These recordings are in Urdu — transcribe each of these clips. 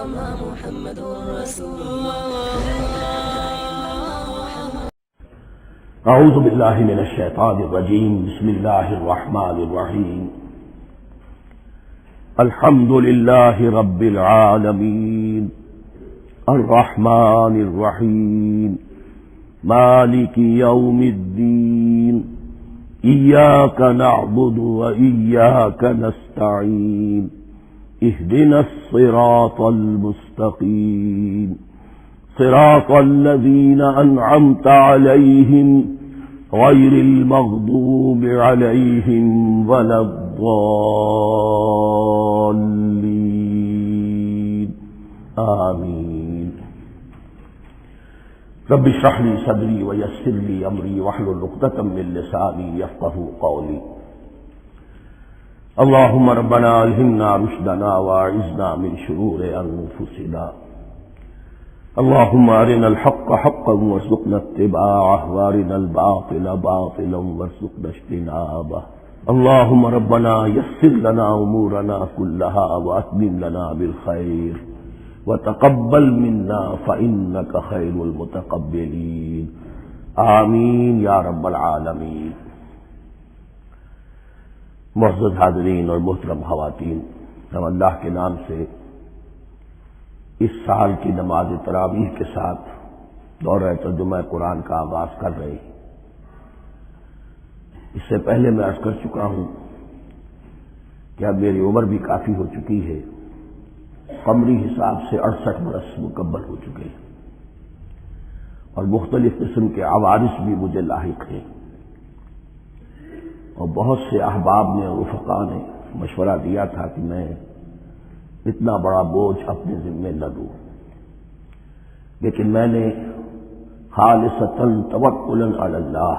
محمد رسول الله. اعوذ باللہ من الشیطان الرجیم. بسم اللہ الرحمن الرحیم. الحمد للہ رب العالمین الرحمن الرحیم مالک یوم الدین. ایاک نعبد وإیاک نستعین. اهدنا الصراط المستقیم صراط الذين أنعمت عليهم غير المغضوب عليهم ولا الضالين آمين. رب اشرح لي صدري ويسر لي أمري واحلل عقدة من لساني يفقهوا قولي. اللهم ربنا ألهمنا رشدنا وأعذنا من شرور أنفسنا. اللهم أرنا الحق حقا وارزقنا اتباعه وأرنا الباطل باطلا وارزقنا اجتنابه. اللهم ربنا يسر لنا أمورنا كلها وأتمم لنا بالخير وتقبل منا فإنك خير المتقبلين. آمین یا رب العالمین. معزز حاضرین اور محترم خواتین، ہم اللہ کے نام سے اس سال کی نماز تراویح کے ساتھ دورہ ترجمہ قرآن کا آغاز کر رہے ہیں. اس سے پہلے میں عرض کر چکا ہوں کہ اب میری عمر بھی کافی ہو چکی ہے. قمری حساب سے 68 برس مکمل ہو چکے ہیں اور مختلف قسم کے عوارض بھی مجھے لاحق ہیں. اور بہت سے احباب نے اور رفقاء نے مشورہ دیا تھا کہ میں اتنا بڑا بوجھ اپنے ذمے نہ دوں، لیکن میں نے خالصتاً توکلاً علی اللہ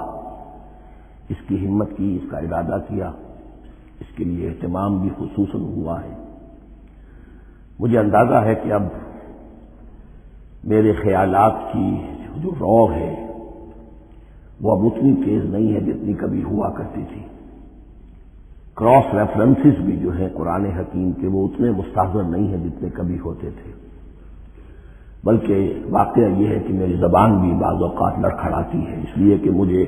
اس کی ہمت کی، اس کا ارادہ کیا. اس کے لیے اہتمام بھی خصوصاً ہوا ہے. مجھے اندازہ ہے کہ اب میرے خیالات کی جو رو ہے وہ اب اتنی تیز نہیں ہے جتنی کبھی ہوا کرتی تھی. کراس ریفرنسز بھی جو ہیں قرآن حکیم کے وہ اتنے مستحضر نہیں ہیں جتنے کبھی ہوتے تھے، بلکہ واقعہ یہ ہے کہ میری زبان بھی بعض اوقات لڑکھڑاتی ہے، اس لیے کہ مجھے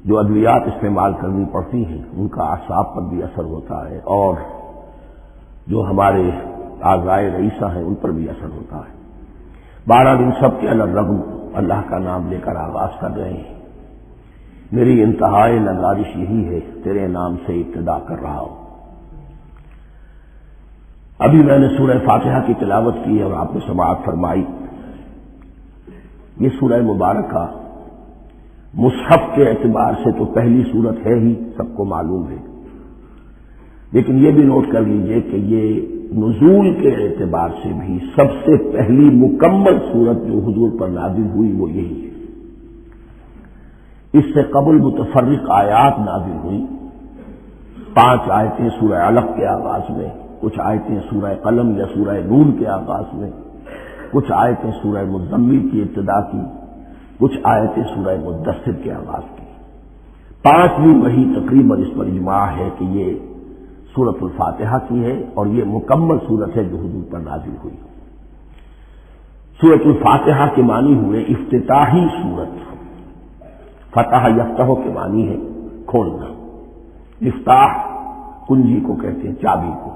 جو ادویات استعمال کرنی پڑتی ہیں ان کا اعصاب پر بھی اثر ہوتا ہے اور جو ہمارے اعضائے رئیسہ ہیں ان پر بھی اثر ہوتا ہے. بہرحال ان سب کے الرغم اللہ کا نام لے کر آغاز کر رہے ہیں. میری انتہائی نگارش یہی ہے، تیرے نام سے ابتدا کر رہا ہوں. ابھی میں نے سورہ فاتحہ کی تلاوت کی اور آپ نے سماعت فرمائی. یہ سورہ مبارکہ مصحف کے اعتبار سے تو پہلی سورت ہے ہی، سب کو معلوم ہے، لیکن یہ بھی نوٹ کر لیجئے کہ یہ نزول کے اعتبار سے بھی سب سے پہلی مکمل سورت جو حضور پر نازل ہوئی وہ یہی ہے. اس سے قبل متفرق آیات نازل ہوئی. 5 آیتیں سورہ علق کے آغاز میں، کچھ آیتیں سورہ قلم یا سورہ نون کے آغاز میں، کچھ آیتیں سورہ مزمل کی ابتدا کی، کچھ آیتیں سورہ مدثر کے آغاز کی. 5ویں وحی تقریباً اس پر اجماع ہے کہ یہ سورۃ الفاتحہ کی ہے اور یہ مکمل سورت ہے جو حضور پر نازل ہوئی. سورۃ الفاتحہ کے معنی ہوئے افتتاحی سورت. فتح یفتح کے معنی ہے کھولنا. مفتاح کنجی کو کہتے ہیں، چابی کو.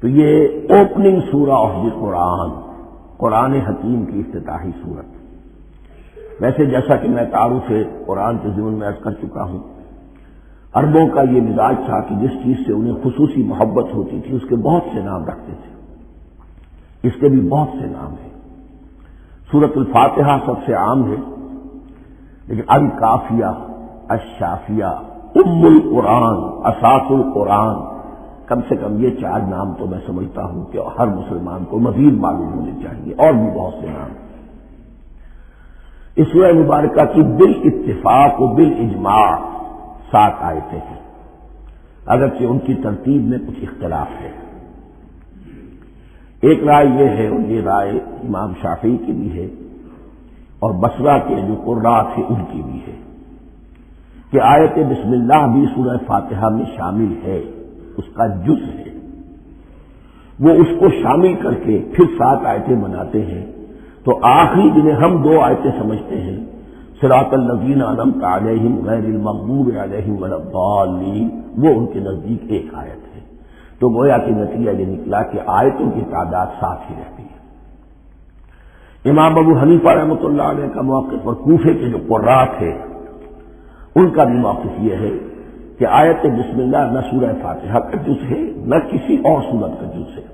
تو یہ اوپننگ سورہ آف دی قرآن، قرآن حکیم کی افتتاحی سورت. ویسے جیسا کہ میں تعارف قرآن کے ضمن میں عرض کر چکا ہوں، عربوں کا یہ مزاج تھا کہ جس چیز سے انہیں خصوصی محبت ہوتی تھی اس کے بہت سے نام رکھتے تھے. اس کے بھی بہت سے نام ہیں. سورۃ الفاتحہ سب سے عام ہے، لیکن الکافیہ، الشافیہ، ام القرآن، اساس القرآن، کم سے کم یہ 4 نام تو میں سمجھتا ہوں کہ ہر مسلمان کو مزید معلوم ہونے چاہیے. اور بھی بہت سے نام. اس سورہ مبارکہ کی بالاتفاق و بالاجماع 7 آیتیں ہیں، اگرچہ ان کی ترتیب میں کچھ اختلاف ہے. ایک رائے یہ ہے، اور یہ رائے امام شافعی کی بھی ہے اور بصرہ کے جو قراء تھے ان کی بھی ہے، کہ آیت بسم اللہ بھی سورہ فاتحہ میں شامل ہے، اس کا جز ہے. وہ اس کو شامل کر کے پھر 7 آیتیں بناتے ہیں، تو آخری جنہیں ہم 2 آیتیں سمجھتے ہیں، صراط الذین انعمت علیہم غیر المغضوب علیہم ولا الضالین، وہ ان کے نزدیک ایک آیت ہے۔ تو گویا کہ نتیجہ یہ نکلا کہ آیتوں کی تعداد 7 ہی رہتی ہے۔ امام ابو حنیفہ رحمۃ اللہ علیہ کا موقف اور کوفے کے جو قراء تھے ان کا بھی موقف یہ ہے کہ آیت بسم اللہ نہ سورہ فاتحہ کا جز ہے نہ کسی اور سورت کا جز ہے،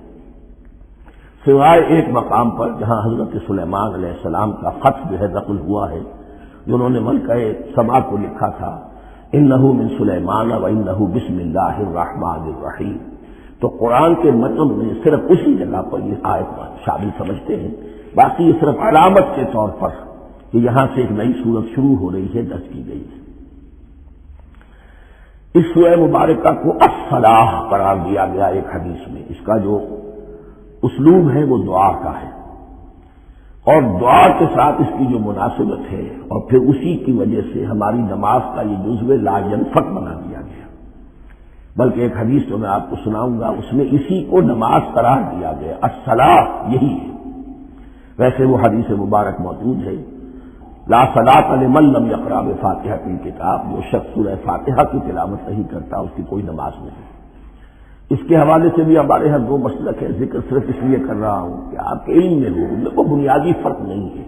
سوائے ایک مقام پر جہاں حضرت سلیمان علیہ السلام کا خط جو ہے نقل ہوا ہے، جنہوں نے ملکہ سبا کو لکھا تھا انہ من سلیمان و انہ بسم اللہ الرحمن الرحیم، تو قرآن کے متن میں صرف اسی جگہ پر یہ آیت شامل سمجھتے ہیں، باقی یہ صرف علامت کے طور پر کہ یہاں سے ایک نئی سورت شروع ہو رہی ہے درج کی گئی ہے۔ اس سورہ مبارکہ کو الصلاح قرار دیا گیا ایک حدیث میں، اس کا جو اسلوب ہے وہ دعا کا ہے، اور دعا کے ساتھ اس کی جو مناسبت ہے اور پھر اسی کی وجہ سے ہماری نماز کا یہ جزو لا ینفک بنا دیا گیا، بلکہ ایک حدیث جو میں آپ کو سناؤں گا اس میں اسی کو نماز قرار دیا گیا، الصلاح یہی ہے۔ ویسے وہ حدیث مبارک موجود ہے، لا صلاۃ لمن لم یقرأ بفاتحۃ الکتاب، جو شخص سورہ فاتحہ کی تلاوت نہیں کرتا اس کی کوئی نماز نہیں۔ اس کے حوالے سے بھی ہمارے یہاں 2 مسلک ہے، ذکر صرف اس لیے کر رہا ہوں کہ آپ کے علم میں ہو، ان میں کوئی بنیادی فرق نہیں ہے،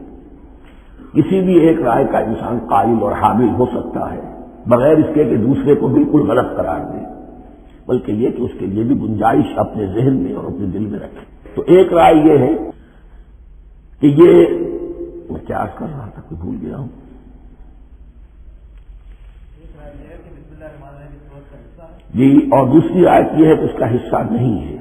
کسی بھی ایک رائے کا انسان قائل اور حامل ہو سکتا ہے بغیر اس کے کہ دوسرے کو بالکل غلط قرار دے، بلکہ یہ کہ اس کے لیے بھی گنجائش اپنے ذہن میں اور اپنے دل میں رکھے۔ تو ایک رائے یہ ہے کہ یہ میں کیا عرض کر رہا تھا کوئی بھول گیا ہوں، جی، اور دوسری آیت یہ ہے کہ اس کا حصہ نہیں ہے۔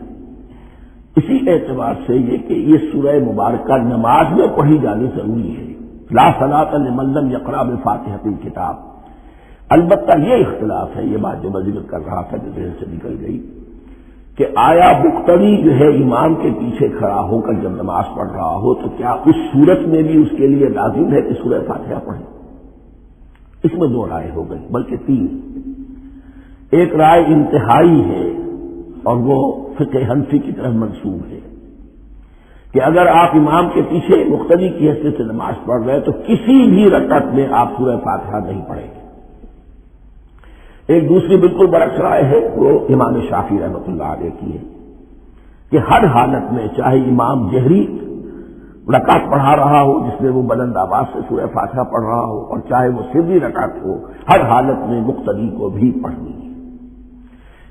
اسی اعتبار سے یہ کہ یہ سورہ مبارکہ نماز میں پڑھی جانی ضروری ہے، لا صلاۃ لمن لم یقرأ بفاتحۃ الکتاب۔ البتہ یہ اختلاف ہے، یہ بات جو میں ذکر کر رہا تھا جو ذہن سے نکل گئی، کہ آیا مقتدی جو ہے امام کے پیچھے کھڑا ہو کر جب نماز پڑھ رہا ہو تو کیا اس صورت میں بھی اس کے لیے لازم ہے کہ سورہ فاتحہ پڑھے؟ اس میں 2 رائے ہو گئی، بلکہ 3۔ ایک رائے انتہائی ہے اور وہ فقہ حنفی کی طرف منسوب ہے کہ اگر آپ امام کے پیچھے مقتدی کی حیثیت سے نماز پڑھ رہے تو کسی بھی رکعت میں آپ سورہ فاتحہ نہیں پڑھیں گے۔ ایک دوسری بالکل برعکس رائے ہے، وہ امام شافعی رحمۃ اللہ علیہ کی ہے کہ ہر حالت میں چاہے امام جہری رکعت پڑھا رہا ہو جس میں وہ بلند آواز سے سورہ فاتحہ پڑھ رہا ہو، اور چاہے وہ سری رکعت ہو، ہر حالت میں مقتدی کو بھی پڑھنی ہے۔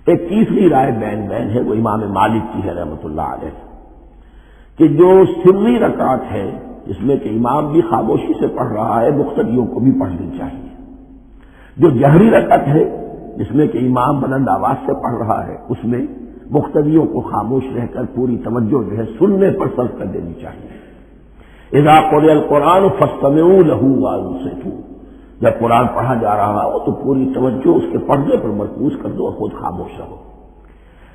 ایک تیسری رائے بین ہے، وہ امام مالک کی ہے رحمۃ اللہ علیہ، کہ جو سری رکعت ہے جس میں کہ امام بھی خاموشی سے پڑھ رہا ہے مقتدیوں کو بھی پڑھنی چاہیے، جو جہری رکعت ہے جس میں کہ امام بلند آواز سے پڑھ رہا ہے اس میں مقتدیوں کو خاموش رہ کر پوری توجہ جو ہے سننے پر صرف کر دینی چاہیے۔ اذا قرئ القرآن فاستمعوا له وانصتوا، جب قرآن پڑھا جا رہا ہو تو پوری توجہ اس کے پڑھنے پر مرکوز کر دو اور خود خاموش رہو۔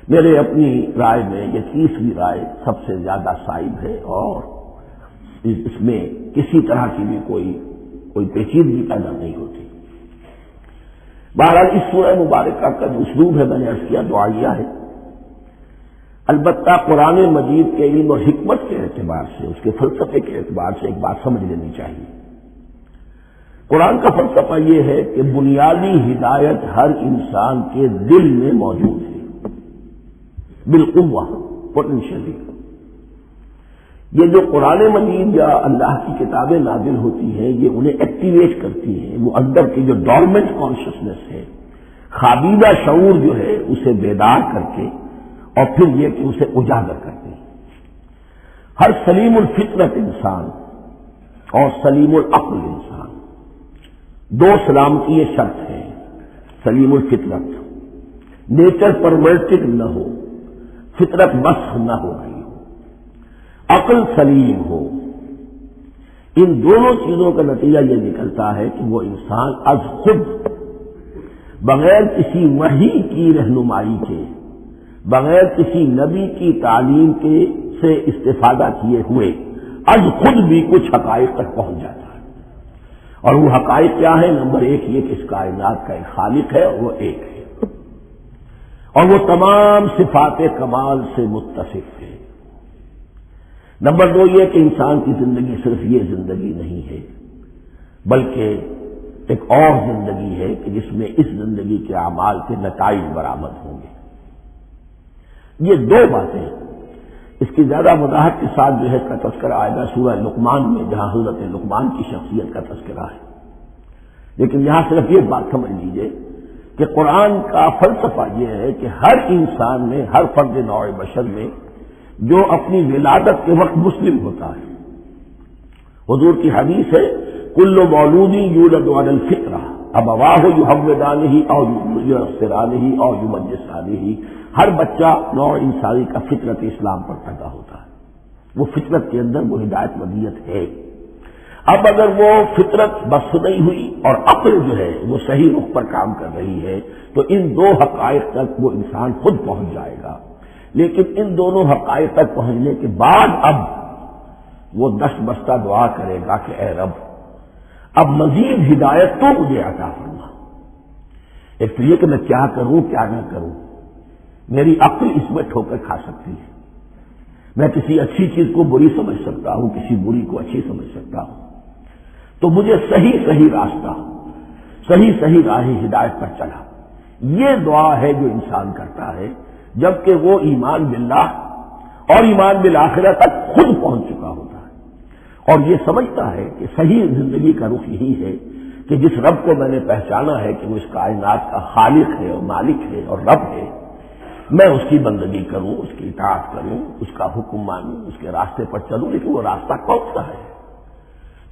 میرے اپنی رائے میں یہ تیسری رائے سب سے زیادہ صائب ہے اور اس میں کسی طرح کی بھی کوئی پیچیدگی پیدا نہیں ہوتی۔ بہرحال اس سورہ مبارکہ کا جو اسلوب ہے میں نے عرض کیا دعائیہ ہے، البتہ قرآن مجید کے علم اور حکمت کے اعتبار سے، اس کے فلسفے کے اعتبار سے ایک بات سمجھ لینی چاہیے۔ قرآن کا فلسفہ یہ ہے کہ بنیادی ہدایت ہر انسان کے دل میں موجود ہے، بالقوہ پوٹینشلی۔ یہ جو قرآن مجید یا اللہ کی کتابیں نازل ہوتی ہیں یہ انہیں ایکٹیویٹ کرتی ہیں، وہ اندر کی جو ڈورمنٹ کانشسنس ہے، خوابیدہ شعور جو ہے اسے بیدار کر کے اور پھر یہ کہ اسے اجاگر کرتے ہیں۔ ہر سلیم الفطرت انسان اور سلیم العقل انسان، 2 سلامتی یہ شرط ہے، سلیم الفطرت، نیچر پرورٹڈ نہ ہو، فطرت مسخ نہ ہو رہی ہو، عقل سلیم ہو۔ ان دونوں چیزوں کا نتیجہ یہ نکلتا ہے کہ وہ انسان از خود بغیر کسی وحی کی رہنمائی کے، بغیر کسی نبی کی تعلیم کے سے استفادہ کیے ہوئے از خود بھی کچھ حقائق تک پہنچ جاتا ہے۔ اور وہ حقائق کیا ہے؟ نمبر 1 یہ کہ اس کائنات کا ایک خالق ہے اور وہ ایک ہے، اور وہ تمام صفات کمال سے متصف ہے۔ نمبر 2 یہ کہ انسان کی زندگی صرف یہ زندگی نہیں ہے، بلکہ ایک اور زندگی ہے کہ جس میں اس زندگی کے اعمال کے نتائج برآمد ہوں گے۔ یہ 2 باتیں، اس کی زیادہ وضاحت کے ساتھ جو ہے اس کا تذکرہ آئے گا سورہ لقمان میں، جہاں حضرت لقمان کی شخصیت کا تذکرہ ہے۔ لیکن یہاں صرف یہ بات سمجھ لیجئے کہ قرآن کا فلسفہ یہ ہے کہ ہر انسان میں، ہر فرد نوع بشر میں جو اپنی ولادت کے وقت مسلم ہوتا ہے، حضور کی حدیث ہے کل مولود یولد علی الفطرہ ابواہ یحودانہ او ینصرانہ او یمجسانہ، ہر بچہ نوع انسانی کا فطرت اسلام پر پیدا ہوتا ہے، وہ فطرت کے اندر وہ ہدایت ودیت ہے۔ اب اگر وہ فطرت بس نہیں ہوئی اور عقل جو ہے وہ صحیح رخ پر کام کر رہی ہے تو ان 2 حقائق تک وہ انسان خود پہنچ جائے گا، لیکن ان دونوں حقائق تک پہنچنے کے بعد اب وہ دست بستہ دعا کرے گا کہ اے رب اب مزید ہدایت تو مجھے عطا فرما۔ ایک تو یہ کہ میں کیا کروں کیا نہ کروں، میری عقل اس میں ٹھوکر کھا سکتی ہے، میں کسی اچھی چیز کو بری سمجھ سکتا ہوں، کسی بری کو اچھی سمجھ سکتا ہوں، تو مجھے صحیح راستہ، صحیح راہ ہدایت پر چلا۔ یہ دعا ہے جو انسان کرتا ہے جبکہ وہ ایمان باللہ اور ایمان بالآخرہ تک خود پہنچ چکا ہوتا ہے، اور یہ سمجھتا ہے کہ صحیح زندگی کا رخ یہی ہے کہ جس رب کو میں نے پہچانا ہے کہ وہ اس کائنات کا خالق ہے اور مالک ہے اور رب ہے، میں اس کی بندگی کروں، اس کی اطاعت کروں، اس کا حکم مانوں، اس کے راستے پر چلوں، لیکن وہ راستہ کون سا ہے؟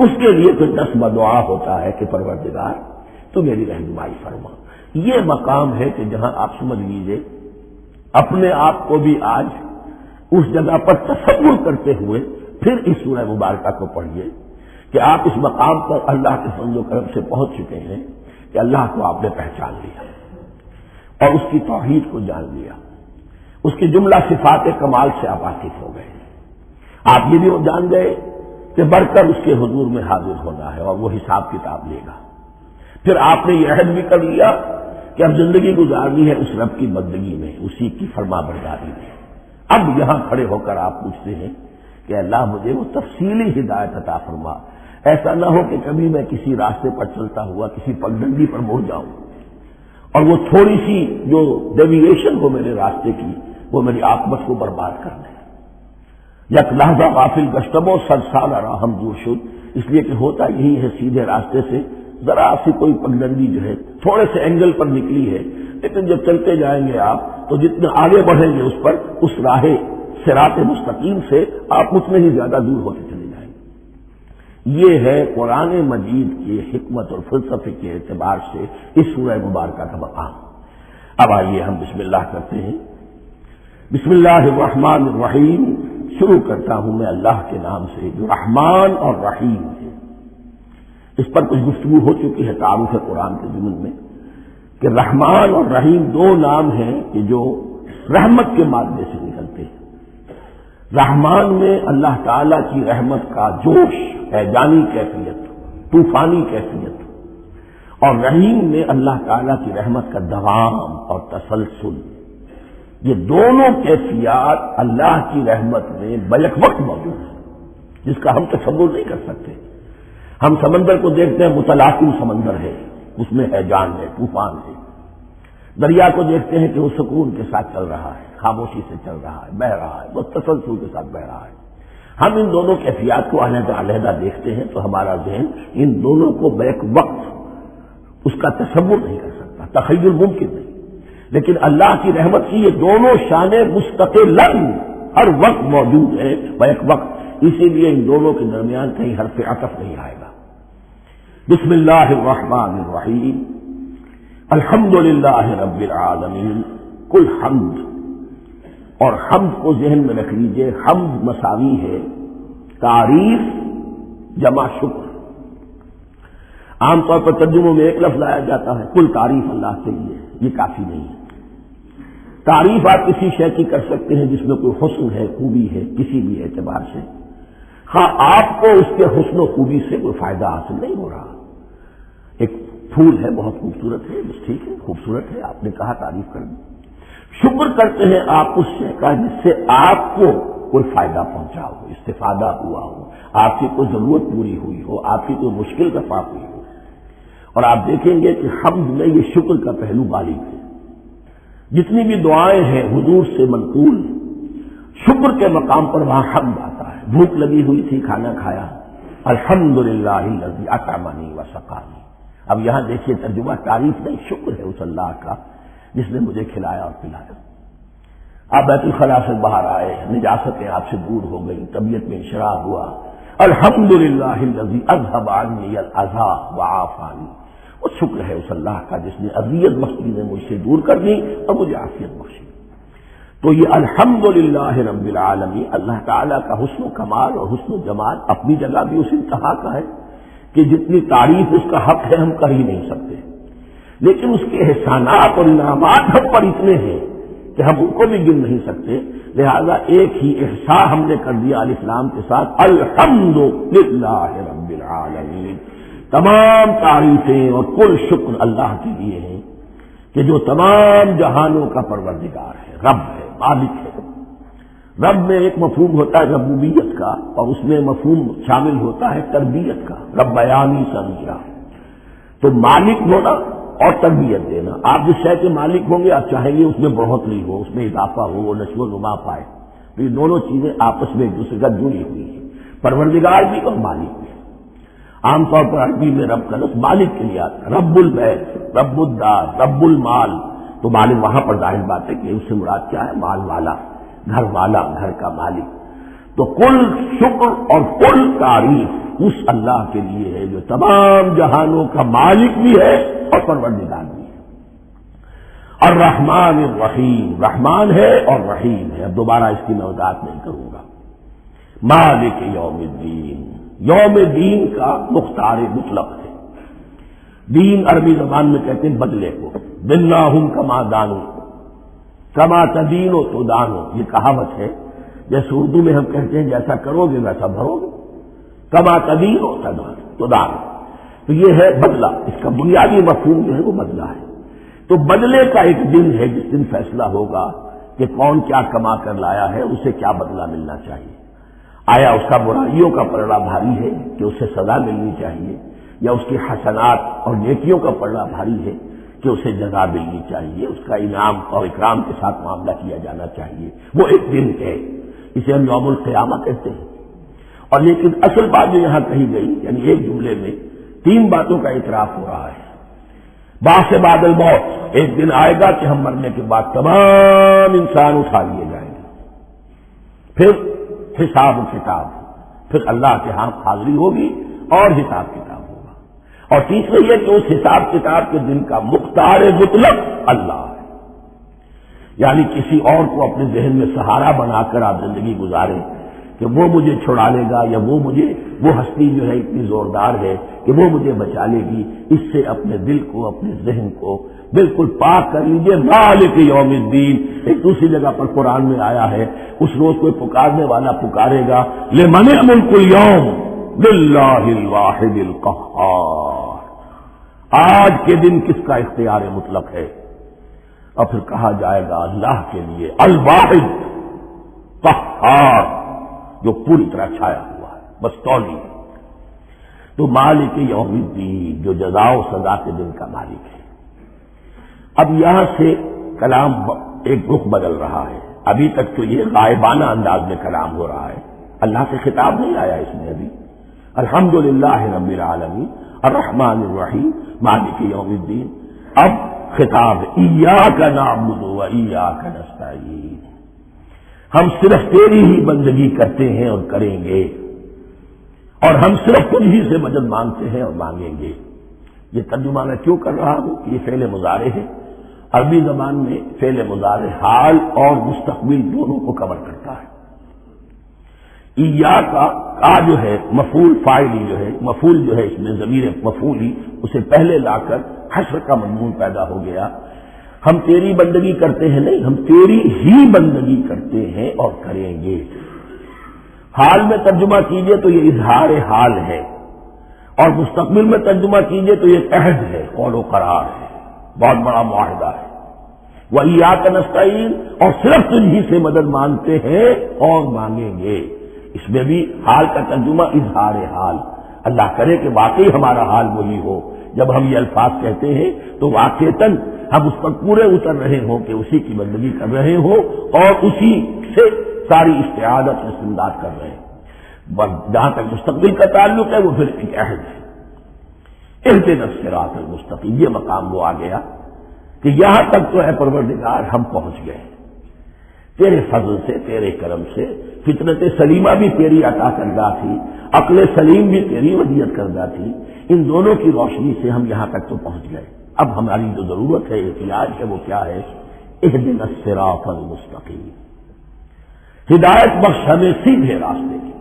اس کے لیے پھر دست بدعا ہوتا ہے کہ پروردگار تو میری رہنمائی فرما۔ یہ مقام ہے کہ جہاں آپ سمجھ لیجئے اپنے آپ کو بھی آج اس جگہ پر تصور کرتے ہوئے پھر اس سورہ مبارکہ کو پڑھیے کہ آپ اس مقام پر اللہ کے فضل و کرم سے پہنچ چکے ہیں کہ اللہ کو آپ نے پہچان لیا اور اس کی توحید کو جان لیا، اس کی جملہ صفات کمال سے آپ واقف ہو گئے، آپ یہ بھی جان گئے کہ بڑھ کر اس کے حضور میں حاضر ہونا ہے اور وہ حساب کتاب لے گا۔ پھر آپ نے یہ عہد بھی کر لیا کہ اب زندگی گزارنی ہے اس رب کی بندگی میں، اسی کی فرما برداری میں۔ اب یہاں کھڑے ہو کر آپ پوچھتے ہیں کہ اللہ مجھے وہ تفصیلی ہدایت عطا فرما، ایسا نہ ہو کہ کبھی میں کسی راستے پر چلتا ہوا کسی پگڈنڈی پر مڑ جاؤں اور وہ تھوڑی سی جو ڈیوییشن ہو میرے راستے کی وہ میری عاقبت کو برباد کر دے۔ یک لحظہ غافل گشتم و صد سال راہم دور شد، اس لیے کہ ہوتا یہی ہے صیدھے راستے سے ذرا سی کوئی پگڈنڈی جو ہے تھوڑے سے اینگل پر نکلی ہے، لیکن جب چلتے جائیں گے آپ تو جتنے آگے بڑھیں گے اس پر اس راہ صراط مستقیم سے آپ اتنے ہی زیادہ دور ہوتے چلے جائیں گے۔ یہ ہے قرآن مجید کی حکمت اور فلسفے کے اعتبار سے اس سورہ مبارکہ کا مقام۔ اب آئیے ہم بسم اللہ کرتے ہیں۔ بسم اللہ الرحمن الرحیم، شروع کرتا ہوں میں اللہ کے نام سے جو رحمان اور رحیم ہے۔ اس پر کچھ گفتگو ہو چکی ہے تعارف قرآن کے ضمن میں کہ رحمان اور رحیم 2 نام ہیں کہ جو رحمت کے مادے سے نکلتے ہیں۔ رحمان میں اللہ تعالی کی رحمت کا جوش، ہیجانی کیفیت، طوفانی کیفیت، اور رحیم میں اللہ تعالی کی رحمت کا دوام اور تسلسل۔ یہ دونوں کیفیات اللہ کی رحمت میں بیک وقت موجود ہیں، جس کا ہم تصور نہیں کر سکتے۔ ہم سمندر کو دیکھتے ہیں متلاطم سمندر ہے، اس میں ہیجان ہے، طوفان ہے۔ دریا کو دیکھتے ہیں کہ وہ سکون کے ساتھ چل رہا ہے، خاموشی سے چل رہا ہے، بہہ رہا ہے، بہت تسلسل کے ساتھ بہہ رہا ہے۔ ہم ان دونوں کیفیات کو علیحدہ دیکھتے ہیں تو ہمارا ذہن ان دونوں کو بیک وقت اس کا تصور نہیں کر سکتا، تخیل ممکن نہیں۔ لیکن اللہ کی رحمت کی یہ دونوں شانیں مستقلاً ہر وقت موجود ہیں بیک وقت، اسی لیے ان دونوں کے درمیان کہیں حرف عطف نہیں آئے گا۔ بسم اللہ الرحمن الرحیم، الحمدللہ رب العالمین، کل حمد، اور حمد کو ذہن میں رکھ لیجئے، حمد مساوی ہے تعریف جمع شکر۔ عام طور پر ترجموں میں ایک لفظ لایا جاتا ہے، کل تعریف اللہ کے لیے، یہ کافی نہیں ہے۔ تعریف آپ کسی شے کی کر سکتے ہیں جس میں کوئی حسن ہے، خوبی ہے، کسی بھی اعتبار سے، ہاں آپ کو اس کے حسن و خوبی سے کوئی فائدہ حاصل نہیں ہو رہا۔ ایک پھول ہے، بہت خوبصورت ہے، بس ٹھیک ہے، خوبصورت ہے، آپ نے کہا تعریف کر دی۔ شکر کرتے ہیں آپ اس شے کا جس سے آپ کو کوئی فائدہ پہنچا ہو، استفادہ ہوا ہو، آپ کی کوئی ضرورت پوری ہوئی ہو، آپ کی کوئی مشکل رفع ہوئی ہو۔ اور آپ دیکھیں گے کہ حمد میں یہ شکر کا پہلو غالب ہے۔ جتنی بھی دعائیں ہیں حضور سے منقول، شکر کے مقام پر وہاں حمد آتا ہے۔ بھوک لگی ہوئی تھی، کھانا کھایا، الحمدللہ الذی اطعمنی وسقانی۔ اب یہاں دیکھیے ترجمہ تعریف نہیں، شکر ہے اس اللہ کا جس نے مجھے کھلایا اور پلایا۔ آپ بیت الخلاء سے باہر آئے، نجاستیں آپ سے دور ہو گئی، طبیعت میں انشراح ہوا، الحمدللہ الذی اذھب عنی الاذی وعافانی۔ وہ شکر ہے اس اللہ کا جس نے اذیت بخشی نے مجھ سے دور کر دی اور مجھے عافیت بخشی۔ تو یہ الحمدللہ رب العالمین اللہ تعالیٰ کا حسن و کمال اور حسن و جمال اپنی جگہ بھی اس انتہا کا ہے کہ جتنی تعریف اس کا حق ہے ہم کر ہی نہیں سکتے، لیکن اس کے احسانات اور انعامات ہم پر اتنے ہیں کہ ہم ان کو بھی گن نہیں سکتے۔ لہذا ایک ہی احساء ہم نے کر دیا الف لام کے ساتھ، الحمدللہ رب العالمین۔ تمام تعریفیں اور کل شکر اللہ کے لیے ہیں کہ جو تمام جہانوں کا پروردگار ہے، رب ہے، مالک ہے۔ رب میں ایک مفہوم ہوتا ہے ربوبیت کا، اور اس میں مفہوم شامل ہوتا ہے تربیت کا، ربیانی سمجھا۔ تو مالک ہونا اور تربیت دینا، آپ جس شے کے مالک ہوں گے آپ چاہیں گے اس میں بڑھوتری ہو، اس میں اضافہ ہو، وہ نشو و نما پائے۔ تو یہ دونوں چیزیں آپس میں ایک دوسرے کا جڑی ہوئی ہیں، پروردگار بھی اور مالک بھی۔ عام طور پر عربی میں رب کا لفظ مالک کے لیے آتا ہے، رب البیت، رب الدار، رب المال۔ تو مالک وہاں پر ظاہر بات ہے کہ اس سے مراد کیا ہے، مال والا، گھر والا، گھر کا مالک۔ تو کل شکر اور کل تعریف اس اللہ کے لیے ہے جو تمام جہانوں کا مالک بھی ہے اور پروردگار بھی ہے۔ الرحمن الرحیم، رحمان ہے اور رحیم ہے۔ اب دوبارہ اس کی میں وضاحت نہیں کروں گا۔ مالک یوم الدین، یوم دین کا مختار مطلق ہے۔ دین عربی زبان میں کہتے ہیں بدلے کو، دناہم کما دانو، کما تدینو تو دانو، یہ کہاوت ہے۔ جیسے اردو میں ہم کہتے ہیں جیسا کرو گے ویسا بھرو گے، کما تدینو تو دانو۔ تو یہ ہے بدلہ، اس کا بنیادی مفہوم جو ہے وہ بدلہ ہے۔ تو بدلے کا ایک دن ہے جس دن فیصلہ ہوگا کہ کون کیا کما کر لایا ہے، اسے کیا بدلہ ملنا چاہیے۔ آیا اس کا برائیوں کا پلڑا بھاری ہے کہ اسے سزا ملنی چاہیے، یا اس کی حسنات اور نیکیوں کا پلڑا بھاری ہے کہ اسے جزا ملنی چاہیے، اس کا انعام اور اکرام کے ساتھ معاملہ کیا جانا چاہیے۔ وہ ایک دن ہے، اسے ہم یوم القیامہ کہتے ہیں۔ اور لیکن اصل بات جو یہاں کہی گئی، یعنی ایک جملے میں تین باتوں کا اعتراف ہو رہا ہے۔ بعث بعد الموت، ایک دن آئے گا کہ ہم مرنے کے بعد تمام انسان اٹھا لیے جائیں گے، پھر حساب و کتاب، پھر اللہ کے ہاں حاضری ہوگی اور حساب کتاب ہوگا۔ اور تیسرے یہ کہ اس حساب کتاب کے دن کا مختار مطلق اللہ ہے، یعنی کسی اور کو اپنے ذہن میں سہارا بنا کر آپ زندگی گزاریں کہ وہ مجھے چھڑا لے گا، یا وہ ہستی جو ہے اتنی زوردار ہے کہ وہ مجھے بچا لے گی، اس سے اپنے دل کو، اپنے ذہن کو بالکل پاک کر لیجیے۔ مالک یوم الدین، ایک دوسری جگہ پر قرآن میں آیا ہے، اس روز کوئی پکارنے والا پکارے گا، لمن الملک اليوم للہ الواحد القہار، آج کے دن کس کا اختیار مطلق ہے؟ اور پھر کہا جائے گا اللہ کے لیے، الواحد قہار، جو پوری طرح چھایا ہوا ہے، بس تولی ہے۔ تو مالک یوم الدین، جو جزا و سزا کے دن کا مالک ہے۔ اب یہاں سے کلام ایک رخ بدل رہا ہے۔ ابھی تک تو یہ غائبانہ انداز میں کلام ہو رہا ہے، اللہ سے خطاب نہیں آیا اس میں ابھی۔ الحمدللہ رب العالمین الرحمن الرحیم مالک یوم الدین۔ اب خطاب ایاک نعبد و ایاک نستعین، ہم صرف تیری ہی بندگی کرتے ہیں اور کریں گے، اور ہم صرف تجھ ہی سے مدد مانگتے ہیں اور مانگیں گے۔ یہ ترجمہ میں کیوں کر رہا ہوں کہ یہ فعل مضارع ہے۔ عربی زبان میں فعل مضارع حال اور مستقبل دونوں کو کور کرتا ہے۔ ایاک کا جو ہے مفعول فاعلی جو ہے، مفعول جو ہے اس میں ضمیر مفعولی، اسے پہلے لا کر حشر کا مضمون پیدا ہو گیا۔ ہم تیری بندگی کرتے ہیں نہیں، ہم تیری ہی بندگی کرتے ہیں اور کریں گے۔ حال میں ترجمہ کیجئے تو یہ اظہار حال ہے، اور مستقبل میں ترجمہ کیجئے تو یہ عہد ہے، قول و قرار ہے، بہت بڑا معاہدہ ہے وَإِيَّاكَ نَسْتَعِينُ، اور صرف تجھی سے مدد مانگتے ہیں اور مانگیں گے۔ اس میں بھی حال کا ترجمہ اظہار حال، اللہ کرے کہ واقعی ہمارا حال وہی ہو، جب ہم یہ الفاظ کہتے ہیں تو واقعتاً ہم اس پر پورے اتر رہے ہوں کہ اسی کی بندگی کر رہے ہوں اور اسی سے ساری استعادت و استمداد کر رہے ہیں۔ جہاں تک مستقبل کا تعلق ہے وہ پھر ایک عہد ہے، اہدنا الصراط المستقیم، یہ مقام وہ آ گیا کہ یہاں تک تو ہے پروردگار ہم پہنچ گئے تیرے فضل سے، تیرے کرم سے، فطرت سلیمہ بھی تیری عطا کردہ تھی، عقل سلیم بھی تیری ودیعت کردہ تھی، ان دونوں کی روشنی سے ہم یہاں تک تو پہنچ گئے۔ اب ہماری جو ضرورت ہے احتیاج ہے وہ کیا ہے؟ اہدنا الصراط المستقیم، ہدایت بخش ہمیں سیدھے راستے کی۔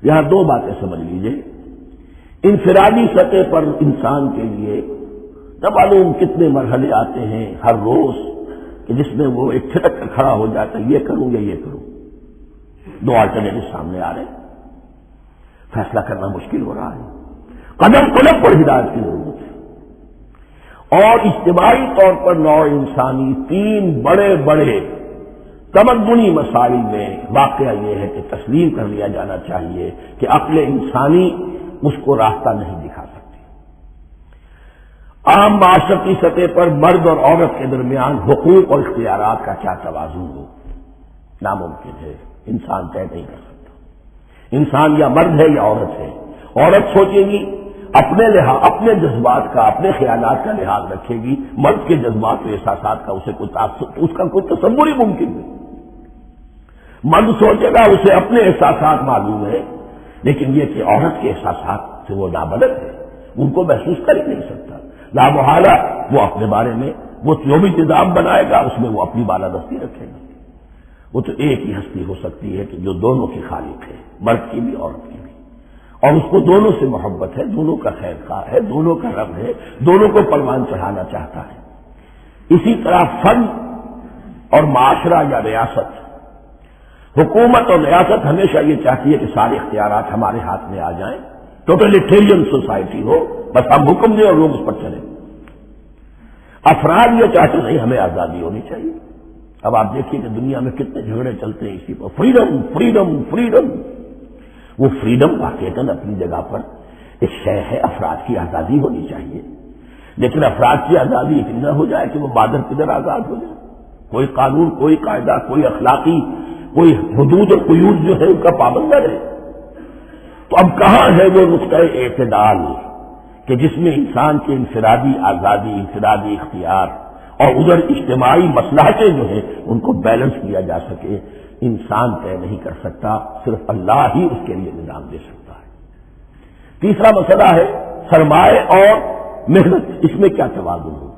یہاں دو باتیں سمجھ لیجئے، انفرادی سطح پر انسان کے لیے نہ معلوم کتنے مرحلے آتے ہیں ہر روز کہ جس میں وہ ایک چھٹک کر کھڑا ہو جاتا ہے، یہ کروں یا یہ کروں، دو آلٹرنیٹو سامنے آ رہے ہیں، فیصلہ کرنا مشکل ہو رہا ہے، قدم قدم پر ہدایت کی ضرورت ہے۔ اور اجتماعی طور پر نوع انسانی تین بڑے بڑے تمدنی مسائل میں واقعہ یہ ہے کہ تسلیم کر لیا جانا چاہیے کہ عقل انسانی اس کو راستہ نہیں دکھا سکتی۔ عام معاشرتی سطح پر مرد اور عورت کے درمیان حقوق اور اختیارات کا کیا توازن ہو، ناممکن ہے، انسان طے نہیں کر سکتا۔ انسان یا مرد ہے یا عورت ہے، عورت سوچے گی اپنے جذبات کا، اپنے خیالات کا لحاظ رکھے گی، مرد کے جذبات و احساسات کا اس کا کوئی تصور ہی ممکن نہیں۔ مرد سوچے گا اسے اپنے احساسات معلوم ہے، لیکن یہ کہ عورت کے احساسات سے وہ نابلد ہے، ان کو محسوس کر ہی نہیں سکتا، لا محالہ وہ اپنے بارے میں وہ جو بھی نظام بنائے گا اس میں وہ اپنی بالادستی رکھے گا۔ وہ تو ایک ہی ہستی ہو سکتی ہے کہ جو دونوں کی خالق ہے، مرد کی بھی عورت کی بھی، اور اس کو دونوں سے محبت ہے، دونوں کا خیر خواہ ہے، دونوں کا رب ہے، دونوں کو پروان چڑھانا چاہتا ہے۔ اسی طرح فن اور معاشرہ یا ریاست، حکومت اور ریاست ہمیشہ یہ چاہتی ہے کہ سارے اختیارات ہمارے ہاتھ میں آ جائیں، ٹوٹلیٹیرین سوسائٹی ہو، بس ہم حکم دیں اور لوگ اس پر چلیں۔ افراد یہ چاہتے نہیں، ہمیں آزادی ہونی چاہیے۔ اب آپ دیکھیے کہ دنیا میں کتنے جھگڑے چلتے ہیں اسی پر، فریڈم فریڈم فریڈم۔ وہ فریڈم واقعتاً اپنی جگہ پر ایک شے ہے، افراد کی آزادی ہونی چاہیے، لیکن افراد کی آزادی اتنی نہ ہو جائے کہ وہ مادر پدر آزاد ہو جائے، کوئی قانون، کوئی قاعدہ، کوئی اخلاقی کوئی حدود اور قیود جو ہے ان کا پابند نہ رہے۔ تو اب کہاں ہے وہ نقطہ اعتدال کہ جس میں انسان کی انفرادی آزادی، انفرادی اختیار اور ادھر اجتماعی مصلحتیں جو ہیں ان کو بیلنس کیا جا سکے؟ انسان طے نہیں کر سکتا، صرف اللہ ہی اس کے لیے نظام دے سکتا ہے۔ تیسرا مسئلہ ہے سرمایہ اور محنت، اس میں کیا توازن ہو؟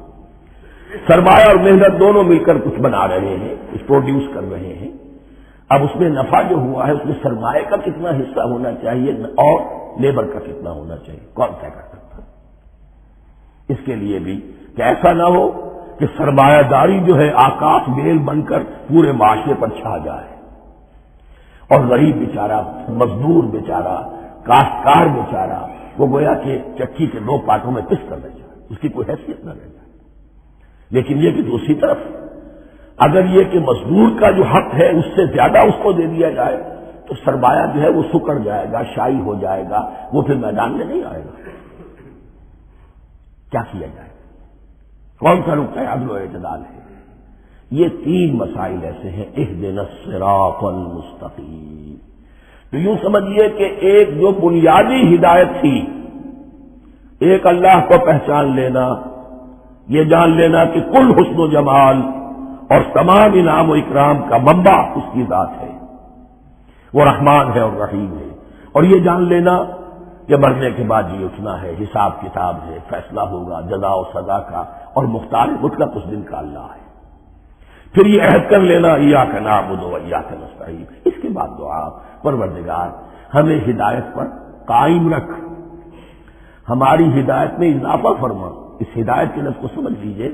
سرمایہ اور محنت دونوں مل کر کچھ بنا رہے ہیں، کچھ پروڈیوس کر رہے ہیں۔ اب اس میں نفع جو ہوا ہے اس میں سرمایہ کا کتنا حصہ ہونا چاہیے اور لیبر کا کتنا ہونا چاہیے، کون طے کر سکتا ہے؟ اس کے لیے بھی کہ ایسا نہ ہو کہ سرمایہ داری جو ہے آکاش بیل بن کر پورے معاشرے پر چھا جائے اور غریب بیچارہ، مزدور بیچارہ، کاشتکار بیچارہ وہ گویا کہ چکی کے دو پارٹوں میں پس کر رہ جائے، اس کی کوئی حیثیت نہ رہ جائے۔ لیکن یہ کہ دوسری طرف اگر یہ کہ مزدور کا جو حق ہے اس سے زیادہ اس کو دے دیا جائے تو سرمایہ جو ہے وہ سکڑ جائے گا، شائی ہو جائے گا، وہ پھر میدان میں نہیں آئے گا۔ کیا کیا جائے؟ کون سا نقطہ عدل و اعتدال ہے؟ یہ تین مسائل ایسے ہیں، اہدنا الصراط المستقیم۔ تو یوں سمجھیے کہ ایک جو بنیادی ہدایت تھی، ایک اللہ کو پہچان لینا، یہ جان لینا کہ کل حسن و جمال اور تمام انعام و اکرام کا منبع اس کی ذات ہے، وہ رحمان ہے اور رحیم ہے، اور یہ جان لینا کہ مرنے کے بعد جی اٹھنا ہے، حساب کتاب ہے، فیصلہ ہوگا جزا و سزا کا، اور مختار مطلق اس دن کا اللہ ہے۔ پھر یہ عہد کر لینا ایاک نعبد و ایاک نستعین۔ اس کے بعد دعا، پروردگار ہمیں ہدایت پر قائم رکھ، ہماری ہدایت میں اضافہ فرما۔ اس ہدایت کے لفظ کو سمجھ لیجئے،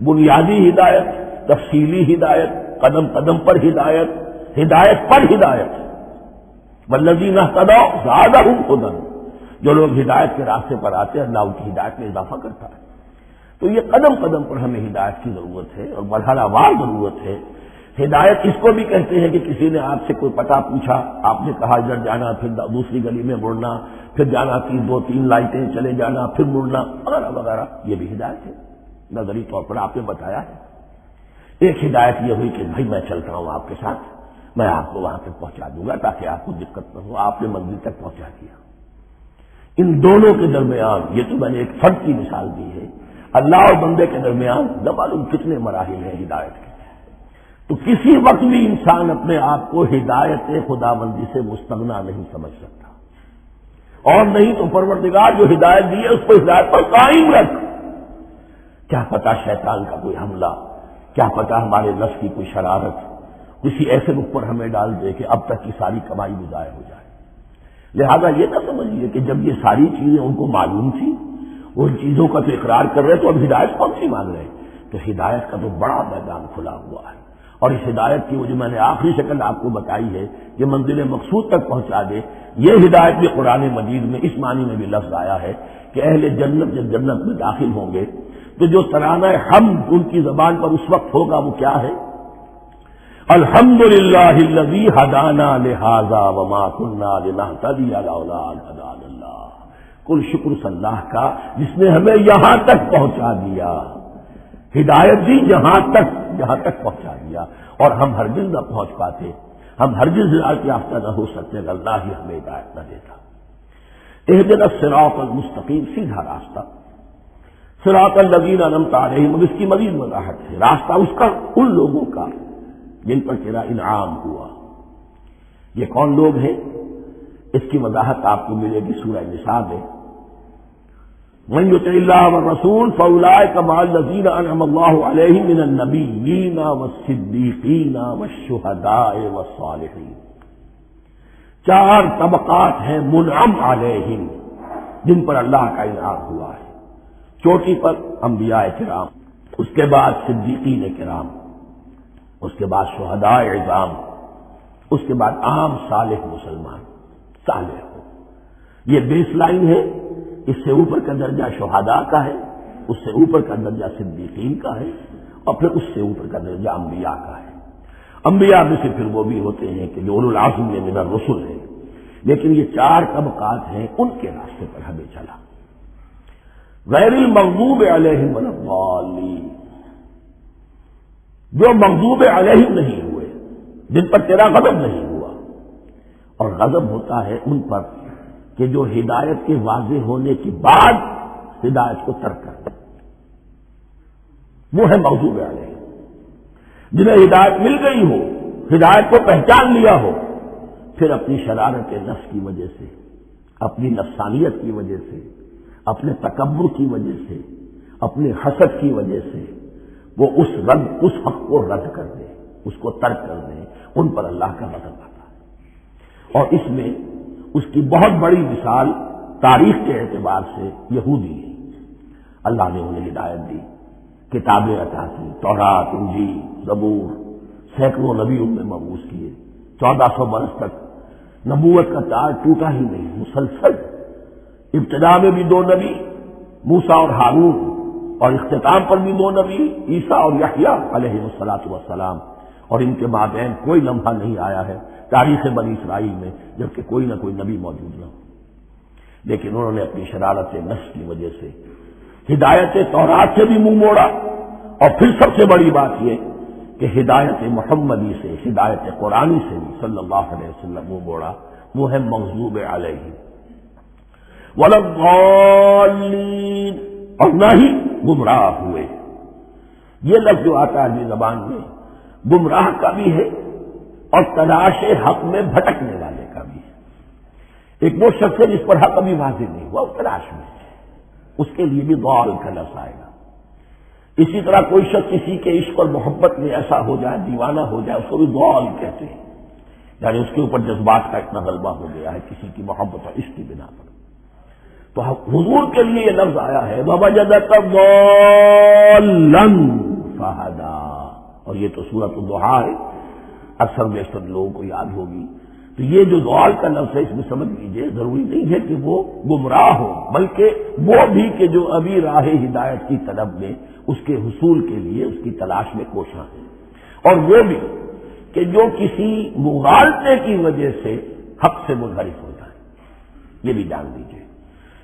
بنیادی ہدایت، تفصیلی ہدایت، قدم قدم پر ہدایت، ہدایت پر ہدایت۔ والذین اہتدوا زادہم ہدی، جو لوگ ہدایت کے راستے پر آتے ہیں اللہ ان کی ہدایت میں اضافہ کرتا ہے۔ تو یہ قدم قدم پر ہمیں ہدایت کی ضرورت ہے اور مرحلہ وار ضرورت ہے۔ ہدایت اس کو بھی کہتے ہیں کہ کسی نے آپ سے کوئی پتہ پوچھا، آپ نے کہا ادھر جانا، پھر دوسری گلی میں مڑنا، پھر جانا کی 2-3 لائٹیں چلے جانا، پھر مڑنا وغیرہ وغیرہ، یہ بھی ہدایت ہے، نظری طور پر آپ نے بتایا ہے۔ ایک ہدایت یہ ہوئی کہ بھائی میں چلتا ہوں آپ کے ساتھ، میں آپ کو وہاں تک پہنچا دوں گا تاکہ آپ کو دقت نہ ہو، آپ نے منزل تک پہنچا دیا۔ ان دونوں کے درمیان، یہ تو میں نے ایک فرد کی مثال دی ہے، اللہ اور بندے کے درمیان نہ معلوم کتنے مراحل ہیں ہدایت کے۔ تو کسی وقت بھی انسان اپنے آپ کو ہدایت خداوندی سے مستغنا نہیں سمجھ سکتا، اور نہیں تو پروردگار جو ہدایت دی ہے اس کو ہدایت پر قائم رکھ۔ کیا پتا شیطان کا کوئی حملہ، کیا پتا ہمارے نفس کی کوئی شرارت کسی ایسے رخ پر ہمیں ڈال دے کہ اب تک کی ساری کمائی بھی ضائع ہو جائے۔ لہذا یہ نہ سمجھیے کہ جب یہ ساری چیزیں ان کو معلوم تھی، ان چیزوں کا تو اقرار کر رہے تو اب ہدایت کون سی مانگ رہے؟ تو ہدایت کا تو بڑا میدان کھلا ہوا ہے، اور اس ہدایت کی وہ جو میں نے آخری شکل آپ کو بتائی ہے کہ منزل مقصود تک پہنچا دے، یہ ہدایت بھی قرآن مجید میں اس معنی میں بھی لفظ آیا ہے کہ اہل جنت جب جنت میں داخل ہوں گے تو جو ترانہ حمد ان کی زبان پر اس وقت ہوگا وہ کیا ہے؟ الحمدللہ الذی ہدانا لہذا وما کنا لنہتدی لولا ان ہدانا اللہ۔ کل شکر اللہ کا جس نے ہمیں یہاں تک پہنچا دیا، ہدایت دی یہاں تک پہنچا دیا، اور ہم ہرگز نہ پہنچ پاتے، ہم ہرگز ہدایت یافتہ نہ ہو سکتے اگر اللہ ہی ہمیں ہدایت نہ دیتا۔ اہدنا الصراط المستقیم، سیدھا راستہ، صراط الذین انعمت علیہم، اب اس کی مزید وضاحت ہے، راستہ اس کا ان لوگوں کا جن پر تیرا انعام ہوا۔ یہ کون لوگ ہیں؟ اس کی وضاحت آپ کو ملے گی سورہ نساء میں، من یطع اللہ والرسول فاولئک مع الذین انعم اللہ علیہم من النبیین والصدیقین والشہداء والصالحین۔ 4 طبقات ہیں منعم علیہم جن پر اللہ کا انعام ہوا ہے۔ چوٹی پر انبیاء کرام، اس کے بعد صدیقین کرام، اس کے بعد شہداء عظام، اس کے بعد عام صالح مسلمان، صالح ہو۔ یہ بیس لائن ہے، اس سے اوپر کا درجہ شہداء کا ہے، اس سے اوپر کا درجہ صدیقین کا ہے، اور پھر اس سے اوپر کا درجہ انبیاء کا ہے۔ انبیاء میں سے پھر وہ بھی ہوتے ہیں کہ جو اولو العزم من الرسل ہیں، لیکن یہ 4 طبقات ہیں، ان کے راستے پر ہمیں چلا۔ غیر المغضوب علیہم ولا الضالین، جو مغضوب علیہم نہیں ہوئے، جن پر تیرا غضب نہیں ہوا، اور غضب ہوتا ہے ان پر کہ جو ہدایت کے واضح ہونے کے بعد ہدایت کو ترک کر دے، وہ ہے مغضوب علیہم۔ جنہیں ہدایت مل گئی ہو، ہدایت کو پہچان لیا ہو، پھر اپنی شرارت نفس کی وجہ سے، اپنی نفسانیت کی وجہ سے، اپنے تکبر کی وجہ سے، اپنے حسد کی وجہ سے وہ اس حق کو رد کر دے، اس کو ترک کر دے، ان پر اللہ کا غضب آتا ہے۔ اور اس میں اس کی بہت بڑی مثال تاریخ کے اعتبار سے یہودی ہے۔ اللہ نے انہیں ہدایت دی، کتابیں عطا کی، تورات، انجیل، زبور، سینکڑوں نبی ان میں مبعوث کیے، 1400 برس تک نبوت کا تاج ٹوٹا ہی نہیں، مسلسل۔ ابتدا میں بھی 2 نبی، موسیٰ اور ہارون، اور اختتام پر بھی 2 نبی، عیسیٰ اور یحییٰ علیہ الصلاۃ والسلام، اور ان کے مابین کوئی لمحہ نہیں آیا ہے تاریخ بنی اسرائیل میں جبکہ کوئی نہ کوئی نبی موجود نہ ہو۔ لیکن انہوں نے اپنی شرارت نفس کی وجہ سے ہدایت تورات سے بھی منہ موڑا، اور پھر سب سے بڑی بات یہ کہ ہدایت محمدی سے، ہدایت قرآنی سے بھی صلی اللہ علیہ وسلم منہ موڑا، وہ ہے مغضوب علیہ ولا الضالین، اور نہ ہی گمراہ ہوئے۔ یہ لفظ جو آتا ہے عربی زبان میں گمراہ کا بھی ہے اور تلاش حق میں بھٹکنے والے کا بھی ہے۔ ایک وہ شخص ہے جس پر حق ابھی واضح نہیں ہوا، وہ تلاش میں ہے، اس کے لیے بھی ضال کا لفظ آئے گا۔ اسی طرح کوئی شخص کسی کے عشق اور محبت میں ایسا ہو جائے، دیوانہ ہو جائے، اس کو بھی ضال کہتے ہیں، یعنی اس کے اوپر جذبات کا اتنا غلبہ ہو گیا ہے کسی کی محبت اور عشق کی بنا پر۔ تو حضور کے لیے یہ لفظ آیا ہے وَوَجَدَكَ ضَالًّا فَهَدَىٰ، اور یہ تو سورۃ الضحیٰ ہے، اکثر بیشتر لوگوں کو یاد ہوگی۔ تو یہ جو ضلال کا لفظ ہے اس میں سمجھ لیجیے ضروری نہیں ہے کہ وہ گمراہ ہو، بلکہ وہ بھی کہ جو ابھی راہ ہدایت کی طلب میں اس کے حصول کے لیے اس کی تلاش میں کوشاں ہیں، اور وہ بھی کہ جو کسی مغالطے کی وجہ سے حق سے منحرف ہو جائے۔ یہ بھی جان لیجیے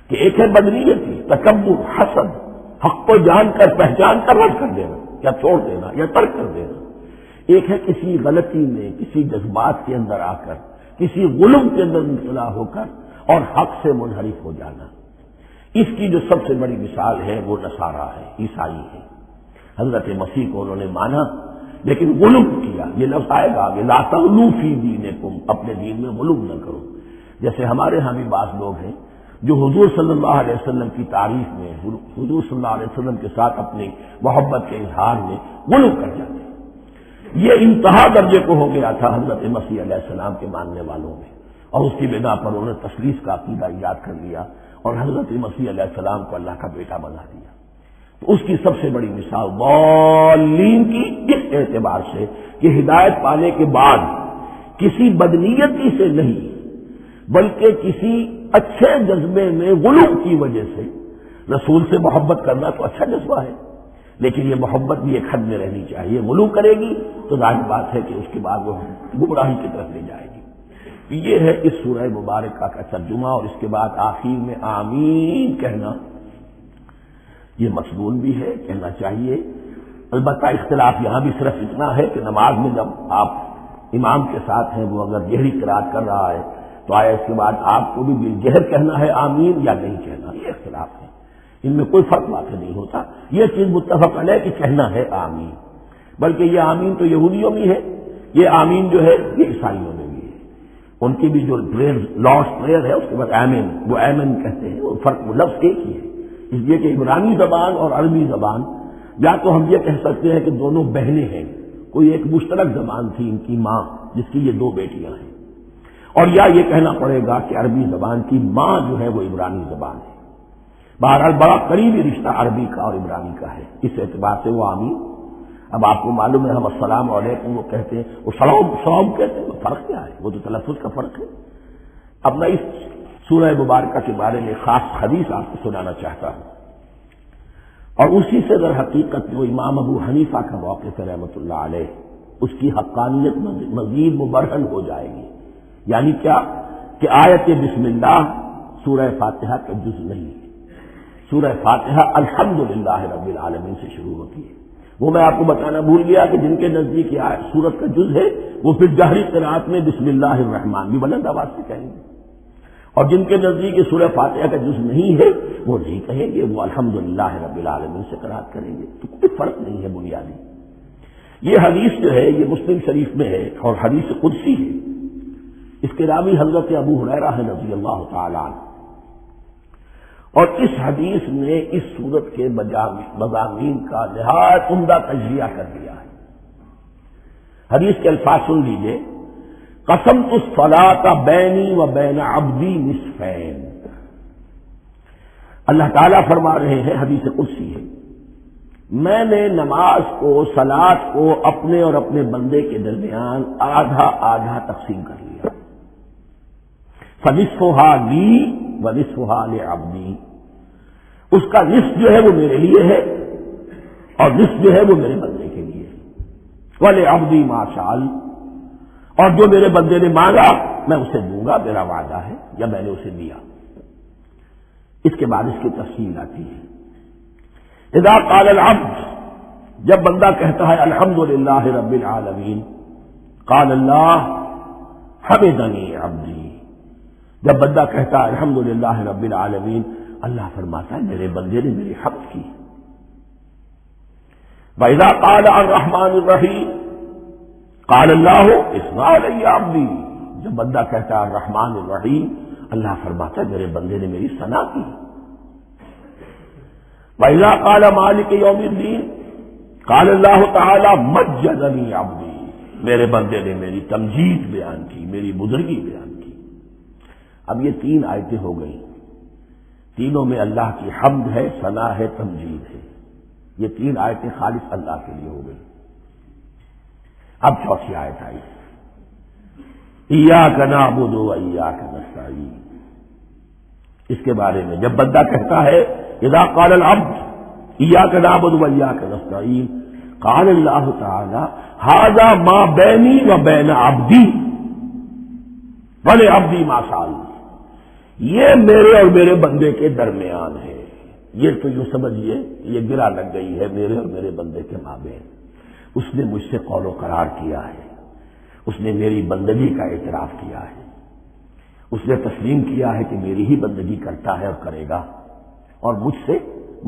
کہ ایک ہے بدنیتی، تکبر، حسد، حق کو جان کر پہچان کر رد کر دینا یا چھوڑ دینا یا ترک کر دینا، ایک ہے کسی غلطی میں کسی جذبات کے اندر آ کر کسی غلو کے اندر مبتلا ہو کر اور حق سے منحرف ہو جانا۔ اس کی جو سب سے بڑی مثال ہے وہ نصارہ ہے، عیسائی ہے۔ حضرت مسیح کو انہوں نے مانا لیکن غلو کیا، یہ لفظ آئے گا آگے، لا تغلوا فی دینکم، اپنے دین میں غلو نہ کرو۔ جیسے ہمارے ہاں بھی بعض لوگ ہیں جو حضور صلی اللہ علیہ وسلم کی تعریف میں، حضور صلی اللہ علیہ وسلم کے ساتھ اپنی محبت کے اظہار میں غلو کر جاتے ہیں۔ یہ انتہا درجے کو ہو گیا تھا حضرت مسیح علیہ السلام کے ماننے والوں میں، اور اس کی بنا پر انہوں نے تثلیث کا عقیدہ ایجاد کر لیا اور حضرت مسیح علیہ السلام کو اللہ کا بیٹا بنا دیا۔ تو اس کی سب سے بڑی مثال ضالین کی اس اعتبار سے کہ ہدایت پانے کے بعد کسی بدنیتی سے نہیں بلکہ کسی اچھے جذبے میں غلو کی وجہ سے، رسول سے محبت کرنا تو اچھا جذبہ ہے لیکن یہ محبت بھی ایک حد میں رہنی چاہیے، غلو کرے گی تو ظاہر بات ہے کہ اس کے بعد وہ گمراہی کی طرف لے جائے گی۔ یہ ہے اس سورہ مبارکہ کا ترجمہ، اور اس کے بعد آخر میں آمین کہنا یہ مصنون بھی ہے، کہنا چاہیے۔ البتہ اختلاف یہاں بھی صرف اتنا ہے کہ نماز میں جب آپ امام کے ساتھ ہیں، وہ اگر گہری قرات کر رہا ہے تو آیا اس کے بعد آپ کو بھی بالجہر کہنا ہے آمین یا نہیں کہنا، یہ اختلاف ہے، ان میں کوئی فرق واقع نہیں ہوتا۔ یہ چیز متفق علیہ کہ کہنا ہے آمین، بلکہ یہ آمین تو یہودیوں میں ہے، یہ آمین جو ہے یہ عیسائیوں میں بھی ہے، ان کی بھی جو لارڈس پریئر ہے اس کے بعد آمین، وہ آمین کہتے ہیں، وہ فرق وہ لفظ ایک ہی ہے۔ اس لیے کہ عبرانی زبان اور عربی زبان یا تو ہم یہ کہہ سکتے ہیں کہ دونوں بہنیں ہیں، کوئی ایک مشترک زبان تھی ان کی ماں جس کی یہ دو بیٹیاں ہیں، اور یا یہ کہنا پڑے گا کہ عربی زبان کی ماں جو ہے وہ عبرانی زبان ہے۔ بہرحال بڑا قریبی رشتہ عربی کا اور عبرانی کا ہے، اس اعتبار سے وہ آمین۔ اب آپ کو معلوم ہے ہم السلام علیکم وہ کہتے ہیں، وہ سلام کہتے ہیں، فرق کیا ہے؟ وہ تو تلفظ کا فرق ہے۔ اب میں اس سورہ مبارکہ کے بارے میں خاص حدیث آپ کو سنانا چاہتا ہوں، اور اسی سے در حقیقت جو امام ابو حنیفہ کا موقف ہے رحمۃ اللہ علیہ، اس کی حقانیت مزید مبرہن ہو جائے گی۔ یعنی کیا کہ آیت بسم اللہ سورہ فاتحہ کا جز نہیں ہے، سورہ فاتحہ الحمدللہ رب العالمین سے شروع ہوتی ہے۔ وہ میں آپ کو بتانا بھول گیا کہ جن کے نزدیک یہ سورت کا جز ہے وہ پھر جہری قرات میں بسم اللہ الرحمن بھی بلند آواز سے کہیں گے، اور جن کے نزدیک یہ سورہ فاتحہ کا جز نہیں ہے وہ نہیں کہیں گے، وہ الحمدللہ رب العالمین سے قرات کریں گے۔ تو کوئی فرق نہیں ہے بنیادی۔ یہ حدیث جو ہے یہ مسلم شریف میں ہے اور حدیث قدسی ہے، اس کے راوی حضرت ابو ہریرہ ہے رضی اللہ تعالی عنہ، اور اس حدیث نے اس سورت کے مضامین کا نہایت عمدہ تجزیہ کر دیا ہے۔ حدیث کے الفاظ سن لیجئے، قسمت الصلاۃ بینی و بین عبدی نصفین۔ اللہ تعالیٰ فرما رہے ہیں، حدیث قدسی ہے، میں نے نماز کو، صلاۃ کو اپنے اور اپنے بندے کے درمیان آدھا آدھا تقسیم کر لیا، فنصفها لی ونصفها لعبدی، اس کا نصف جو ہے وہ میرے لیے ہے اور نصف جو ہے وہ میرے بندے کے لیے ہے، ولعبدی ما سأل، اور جو میرے بندے نے مانگا میں اسے دوں گا، میرا وعدہ ہے یا میں نے اسے دیا۔ اس کے بعد اس کی تفصیل آتی ہے، اذا قال العبد، جب بندہ کہتا ہے الحمدللہ رب العالمین، قال اللہ حمدنی عبدی، جب بندہ کہتا ہے الحمدللہ رب العالمین، اللہ فرماتا ہے میرے بندے نے میری حمد کی۔ وَإِذَا قَالَ الرَّحْمَٰنُ الرَّحِيمُ قَالَ اللَّهُ اثْنَىٰ عَلَيَّ عَبْدِي، جب بندہ کہتا ہے الرحمن الرحیم، اللہ فرماتا ہے میرے بندے نے میری ثنا کی۔ وَإِذَا قَالَ مَالِكِ يَوْمِ الدِّينِ قَالَ اللَّهُ تَعَالَىٰ مَجَّدَنِي عَبْدِي، میرے بندے نے میری تمجید بیان کی، میری بزرگی بیان کی۔ اب یہ تین آیتیں ہو گئی، تینوں میں اللہ کی حمد ہے، ثنا ہے، تمجید ہے، یہ تین آیتیں خالص اللہ کے لیے ہو گئی۔ اب چوتھی آیت آئی، ایاک نعبد و ایاک نستعین، اس کے بارے میں جب بندہ کہتا ہے اذا قال العبد ایاک نعبد و ایاک نستعین قال اللہ تعالی ھذا ما بینی و بین عبدی ولعبدی ما سأل، یہ میرے اور میرے بندے کے درمیان ہے، یہ تو یوں سمجھیے یہ گرا لگ گئی ہے میرے اور میرے بندے کے مابین، اس نے مجھ سے قول و قرار کیا ہے، اس نے میری بندگی کا اعتراف کیا ہے، اس نے تسلیم کیا ہے کہ میری ہی بندگی کرتا ہے اور کرے گا، اور مجھ سے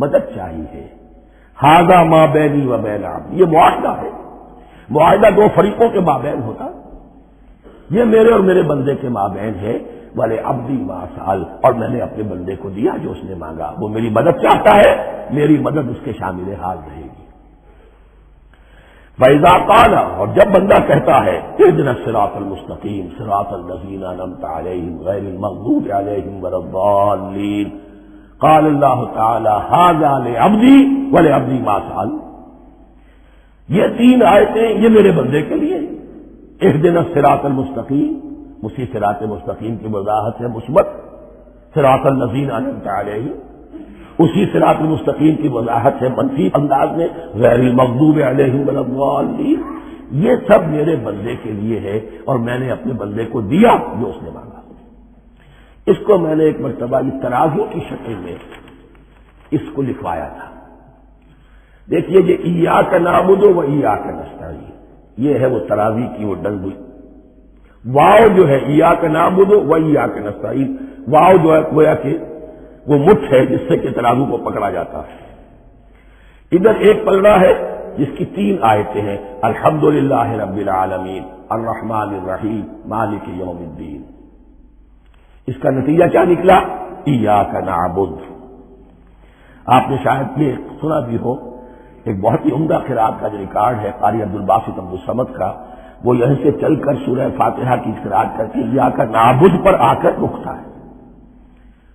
مدد چاہیے۔ ھذا ما بینی و بین عبدی، یہ معاہدہ ہے، معاہدہ دو فریقوں کے مابین ہوتا، یہ میرے اور میرے بندے کے مابین ہے، والے عبدی ما سأل، اور میں نے اپنے بندے کو دیا جو اس نے مانگا، وہ میری مدد چاہتا ہے، میری مدد اس کے شامل حال رہے گی۔ فَإِذَا قَالَ، اور جب بندہ کہتا ہے اهْدِنَا الصِّرَاطَ الْمُسْتَقِيمَ صِرَاطَ الَّذِينَ أَنْعَمْتَ عَلَيْهِمْ غَيْرِ الْمَغْضُوبِ عَلَيْهِمْ وَلَا الضَّالِّينَ قال اللہ تعالی ھذا لعبدی ولعبدی ما سأل، یہ تین آیتیں یہ میرے بندے کے لیے، اهْدِنَا الصِّرَاطَ الْمُسْتَقِيمَ، اسی صراط مستقیم کی وضاحت ہے مثبت، صراط الذین انعمت علیہم، اسی صراط مستقیم کی وضاحت ہے منفی انداز میں، غیر المغضوب علیہم ولا الضالین، یہ سب میرے بندے کے لیے ہے اور میں نے اپنے بندے کو دیا جو اس نے مانگا۔ اس کو میں نے ایک مرتبہ اس ترازو کی شکل میں اس کو لکھوایا تھا، دیکھیے یہ ایاک نعبد و ایاک نستعین، یہ ہے وہ ترازی کی وہ ڈنڈ ہوئی، واو جو ہے ایاک نعبد و ایاک نستعین، واو جو ہے گویا کہ وہ مٹھ ہے جس سے کہ ترازو کو پکڑا جاتا ہے، ادھر ایک پلڑا ہے جس کی تین آیتیں ہیں، الحمدللہ رب العالمین الرحمن الرحیم مالک یوم الدین، اس کا نتیجہ کیا نکلا؟ ایاک نعبد۔ آپ نے شاید یہ سنا بھی ہو، ایک بہت ہی عمدہ قرات کا جو ریکارڈ ہے قاری عبدالباسط عبدالصمد کا، وہ یہیں سے چل کر سورہ فاتحہ کی قرات کر کے ایاک نعبد پر آ کر رکتا ہے،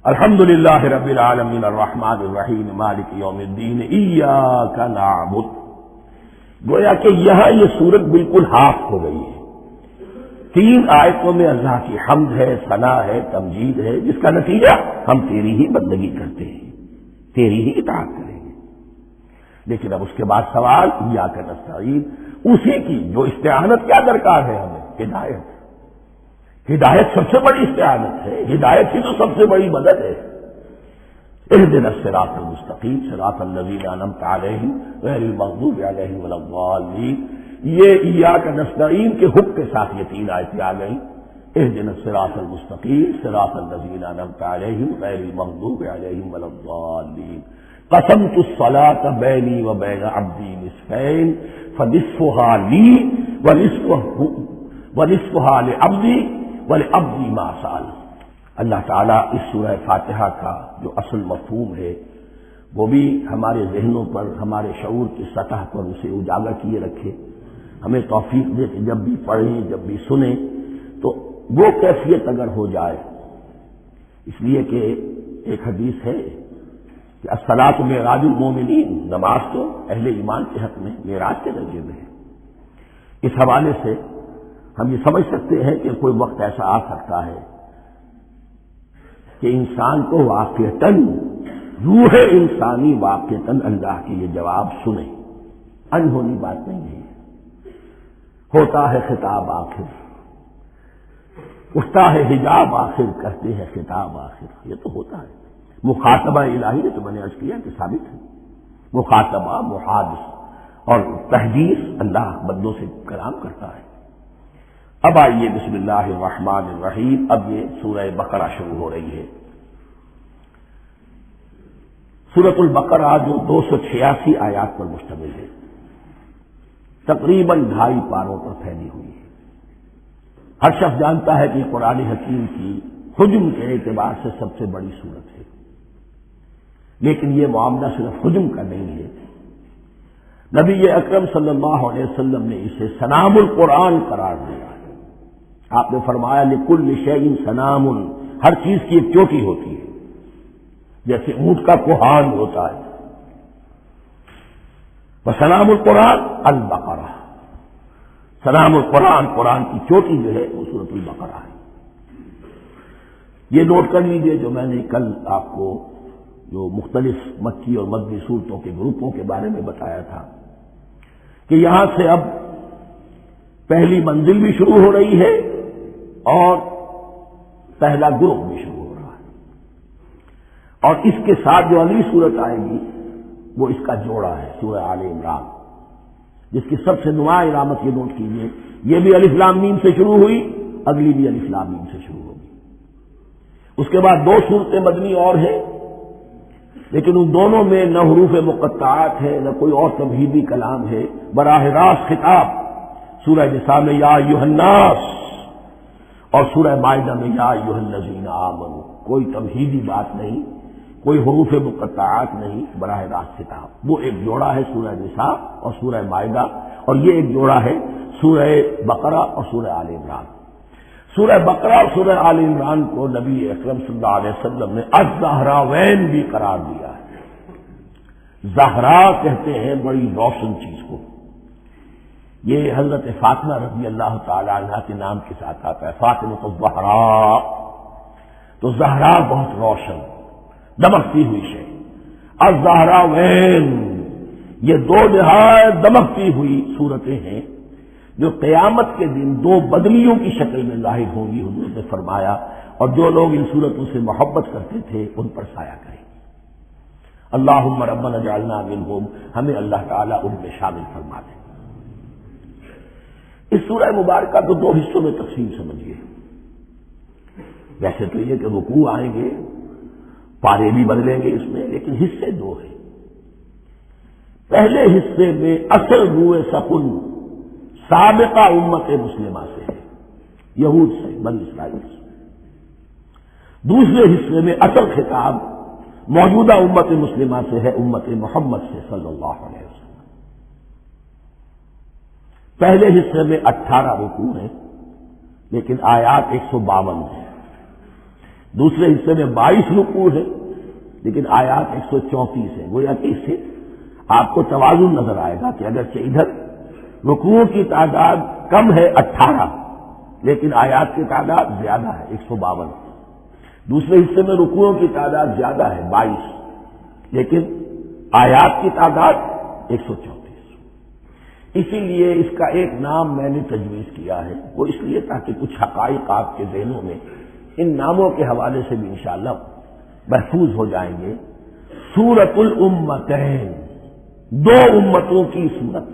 الحمدللہ رب العالمین الرحمن الرحیم مالک یوم الدین ایاک نعبد، گویا کہ یہاں یہ صورت بالکل ہاف ہو گئی ہے، تین آیتوں میں اللہ کی حمد ہے، ثنا ہے، تمجید ہے، جس کا نتیجہ ہم تیری ہی بندگی کرتے ہیں، تیری ہی اطاعت کریں گے، لیکن اب اس کے بعد سوال ایاک نستعین، اسی کی جو استعانت کیا درکار ہے ہمیں؟ ہدایت، ہدایت سب سے بڑی استعانت ہے، ہدایت ہی تو سب سے بڑی مدد ہے، اهدنا الصراط المستقیم صراط الذین انعمت علیہم غیر المغضوب علیہم ولا الضالین، یہ ایاک نستعین کے حکم کے ساتھ یہ تین آیتیں آ گئیں، اهدنا الصراط المستقیم صراط الذین انعمت علیہم غیر المغضوب علیہم ولا الضالین، قسمت الصلاۃ بینی و بین عبدی نصفین فنصفها لی ونصفها لعبدی ولعبدی ما سأل۔ اللہ تعالیٰ اس سورہ فاتحہ کا جو اصل مفہوم ہے وہ بھی ہمارے ذہنوں پر، ہمارے شعور کی سطح پر اسے اجاگر کیے رکھے، ہمیں توفیق دے کہ جب بھی پڑھیں جب بھی سنیں تو وہ کیفیت اگر ہو جائے، اس لیے کہ ایک حدیث ہے کہ الصلاۃ معراج المومنین، نماز تو اہل ایمان کے حق میں معراج کے درجے میں ہے، اس حوالے سے ہم یہ سمجھ سکتے ہیں کہ کوئی وقت ایسا آ سکتا ہے کہ انسان کو واقعتاً روح انسانی واقعتاً اللہ کے یہ جواب سنے، انہونی بات نہیں ہے، ہوتا ہے خطاب آخر، اٹھتا ہے حجاب آخر، کرتے ہیں خطاب آخر، یہ تو ہوتا ہے، مخاطبہ الہی نے تو میں نے عرض کیا کہ ثابت ہے، مخاطبہ، محادث اور تحدیث اللہ بندوں سے کلام کرتا ہے۔ اب آئیے بسم اللہ الرحمن الرحیم، اب یہ سورہ بقرہ شروع ہو رہی ہے، سورۃ البقرہ جو 286 آیات پر مشتمل ہے، تقریباً 2.5 پاروں پر پھیلی ہوئی ہے، ہر شخص جانتا ہے کہ قرآن حکیم کی حجم کے اعتبار سے سب سے بڑی سورت ہے، لیکن یہ معاملہ صرف حجم کا نہیں ہے، نبی اکرم صلی اللہ علیہ وسلم نے اسے سنام القرآن قرار دیا ہے، آپ نے فرمایا لکل شیء سنام، ہر چیز کی ایک چوٹی ہوتی ہے، جیسے اونٹ کا کوہان ہوتا ہے، وسنام القرآن البقرہ، سلام القرآن، قرآن کی چوٹی جو ہے وہ سورۃ البقرہ ہے۔ یہ نوٹ کر لیجئے جو میں نے کل آپ کو جو مختلف مکی اور مدنی صورتوں کے گروپوں کے بارے میں بتایا تھا کہ یہاں سے اب پہلی منزل بھی شروع ہو رہی ہے اور پہلا گروپ بھی شروع ہو رہا ہے، اور اس کے ساتھ جو اگلی صورت آئے گی وہ اس کا جوڑا ہے، سورہ آل عمران، جس کی سب سے نمایاں علامت یہ نوٹ کیجیے، یہ بھی الف لام میم سے شروع ہوئی، اگلی بھی الف لام میم سے شروع ہوگی۔ اس کے بعد دو صورتیں مدنی اور ہیں، لیکن ان دونوں میں نہ حروف مقطعات ہے نہ کوئی اور تمہیدی کلام ہے، براہ راست خطاب سورہ نساء میں یا ایھا الناس اور سورہ مائدہ میں یا ایھا الذین آمنوا، کوئی تمہیدی بات نہیں، کوئی حروف مقطعات نہیں، براہ راست خطاب۔ وہ ایک جوڑا ہے سورہ نساء اور سورہ مائدہ، اور یہ ایک جوڑا ہے سورہ بقرہ اور سورہ آل عمران۔ سورہ بقرہ اور سورہ آل عمران کو نبی اکرم صلی اللہ علیہ وسلم نے الزہراوین بھی قرار دیا ہے۔ زہرا کہتے ہیں بڑی روشن چیز کو، یہ حضرت فاطمہ رضی اللہ تعالی عنہا کے نام کے ساتھ آتا ہے، فاطمہ الزہراء، تو زہرا بہت روشن دمکتی ہوئی شے۔ الزہراوین یہ دو نہایت دمکتی ہوئی صورتیں ہیں جو قیامت کے دن دو بدلیوں کی شکل میں ظاہر ہوں گی، حضور نے فرمایا، اور جو لوگ ان صورتوں سے محبت کرتے تھے ان پر سایہ کریں گے۔ اللہم ربنا اجعلنا منہم، ہمیں اللہ تعالیٰ ان میں شامل فرما دے۔ اس سورہ مبارکہ کو دو حصوں میں تقسیم سمجھیے۔ ویسے تو یہ کہ رکوع آئیں گے، پارے بھی بدلیں گے اس میں، لیکن حصے دو ہیں۔ پہلے حصے میں اصل روئے سکن سابقہ امت مسلمہ سے ہے، یہود سے، بنی اسرائیل سے۔ دوسرے حصے میں اصل خطاب موجودہ امت مسلمہ سے ہے، امت محمد سے صلی اللہ علیہ وسلم۔ پہلے حصے میں 18 رکوع ہیں لیکن آیات 152 ہیں، دوسرے حصے میں 22 رکوع ہیں لیکن آیات 134 ہیں۔ گویا کہ اس سے آپ کو توازن نظر آئے گا کہ اگرچہ ادھر رکوعوں کی تعداد کم ہے 18 لیکن آیات کی تعداد زیادہ ہے 152، دوسرے حصے میں رکوعوں کی تعداد زیادہ ہے 22 لیکن آیات کی تعداد 134۔ اسی لیے اس کا ایک نام میں نے تجویز کیا ہے، وہ اس لیے تاکہ کچھ حقائق آپ کے ذہنوں میں ان ناموں کے حوالے سے بھی انشاءاللہ محفوظ ہو جائیں گے۔ سورۃ الامتین، دو امتوں کی سورت،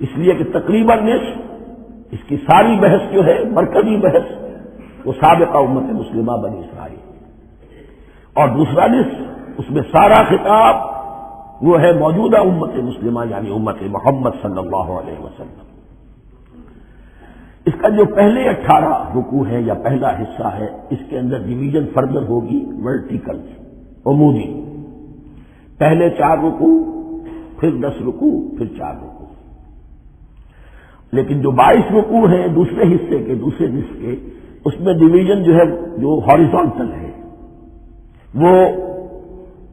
اس لیے کہ تقریباً نصف اس کی ساری بحث جو ہے، مرکزی بحث، وہ سابقہ امت مسلمہ بنی اسرائیل، اور دوسرا نصف اس میں سارا خطاب وہ ہے موجودہ امت مسلمہ یعنی امت محمد صلی اللہ علیہ وسلم۔ اس کا جو پہلے 18 رکوع ہے یا پہلا حصہ ہے، اس کے اندر ڈویژن فردر ہوگی ورٹیکل، عمودی، پہلے 4 رکوع، پھر 10 رکوع، پھر 4 رکوع۔ لیکن جو 22 رکوع ہیں دوسرے حصے کے، دوسرے نصف کے، اس میں ڈویژن جو ہے جو ہاریزونٹل ہے، وہ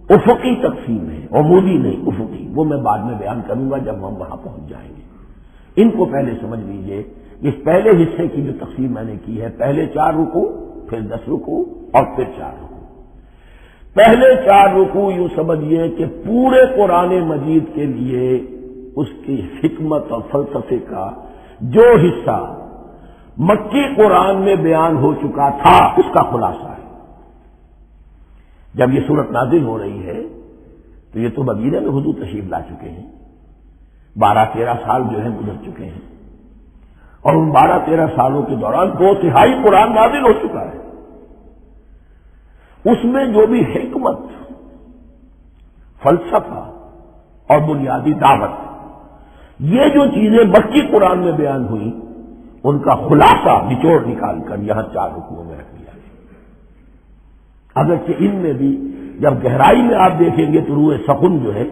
افقی تقسیم ہے، عمودی نہیں، افقی، وہ میں بعد میں بیان کروں گا جب ہم وہاں پہنچ جائیں گے۔ ان کو پہلے سمجھ لیجئے، اس پہلے حصے کی جو تقسیم میں نے کی ہے، پہلے 4 رکوع، پھر 10 رکوع اور پھر 4 رکوع۔ پہلے 4 رکوع یوں سمجھیے کہ پورے قرآن مجید کے لیے اس کی حکمت اور فلسفے کا جو حصہ مکی قرآن میں بیان ہو چکا تھا اس کا خلاصہ ہے۔ جب یہ صورت نازل ہو رہی ہے تو یہ تو مدینہ میں حضور تشریف لا چکے ہیں، 12-13 سال جو ہے گزر چکے ہیں، اور ان 12-13 سالوں کے دوران 2/3 قرآن نازل ہو چکا ہے۔ اس میں جو بھی حکمت، فلسفہ اور بنیادی دعوت، یہ جو چیزیں مکی قرآن میں بیان ہوئی، ان کا خلاصہ نچوڑ نکال کر یہاں 4 رکوعوں میں رکھ دیا گیا۔ اگرچہ ان میں بھی جب گہرائی میں آپ دیکھیں گے تو روح سخن جو ہے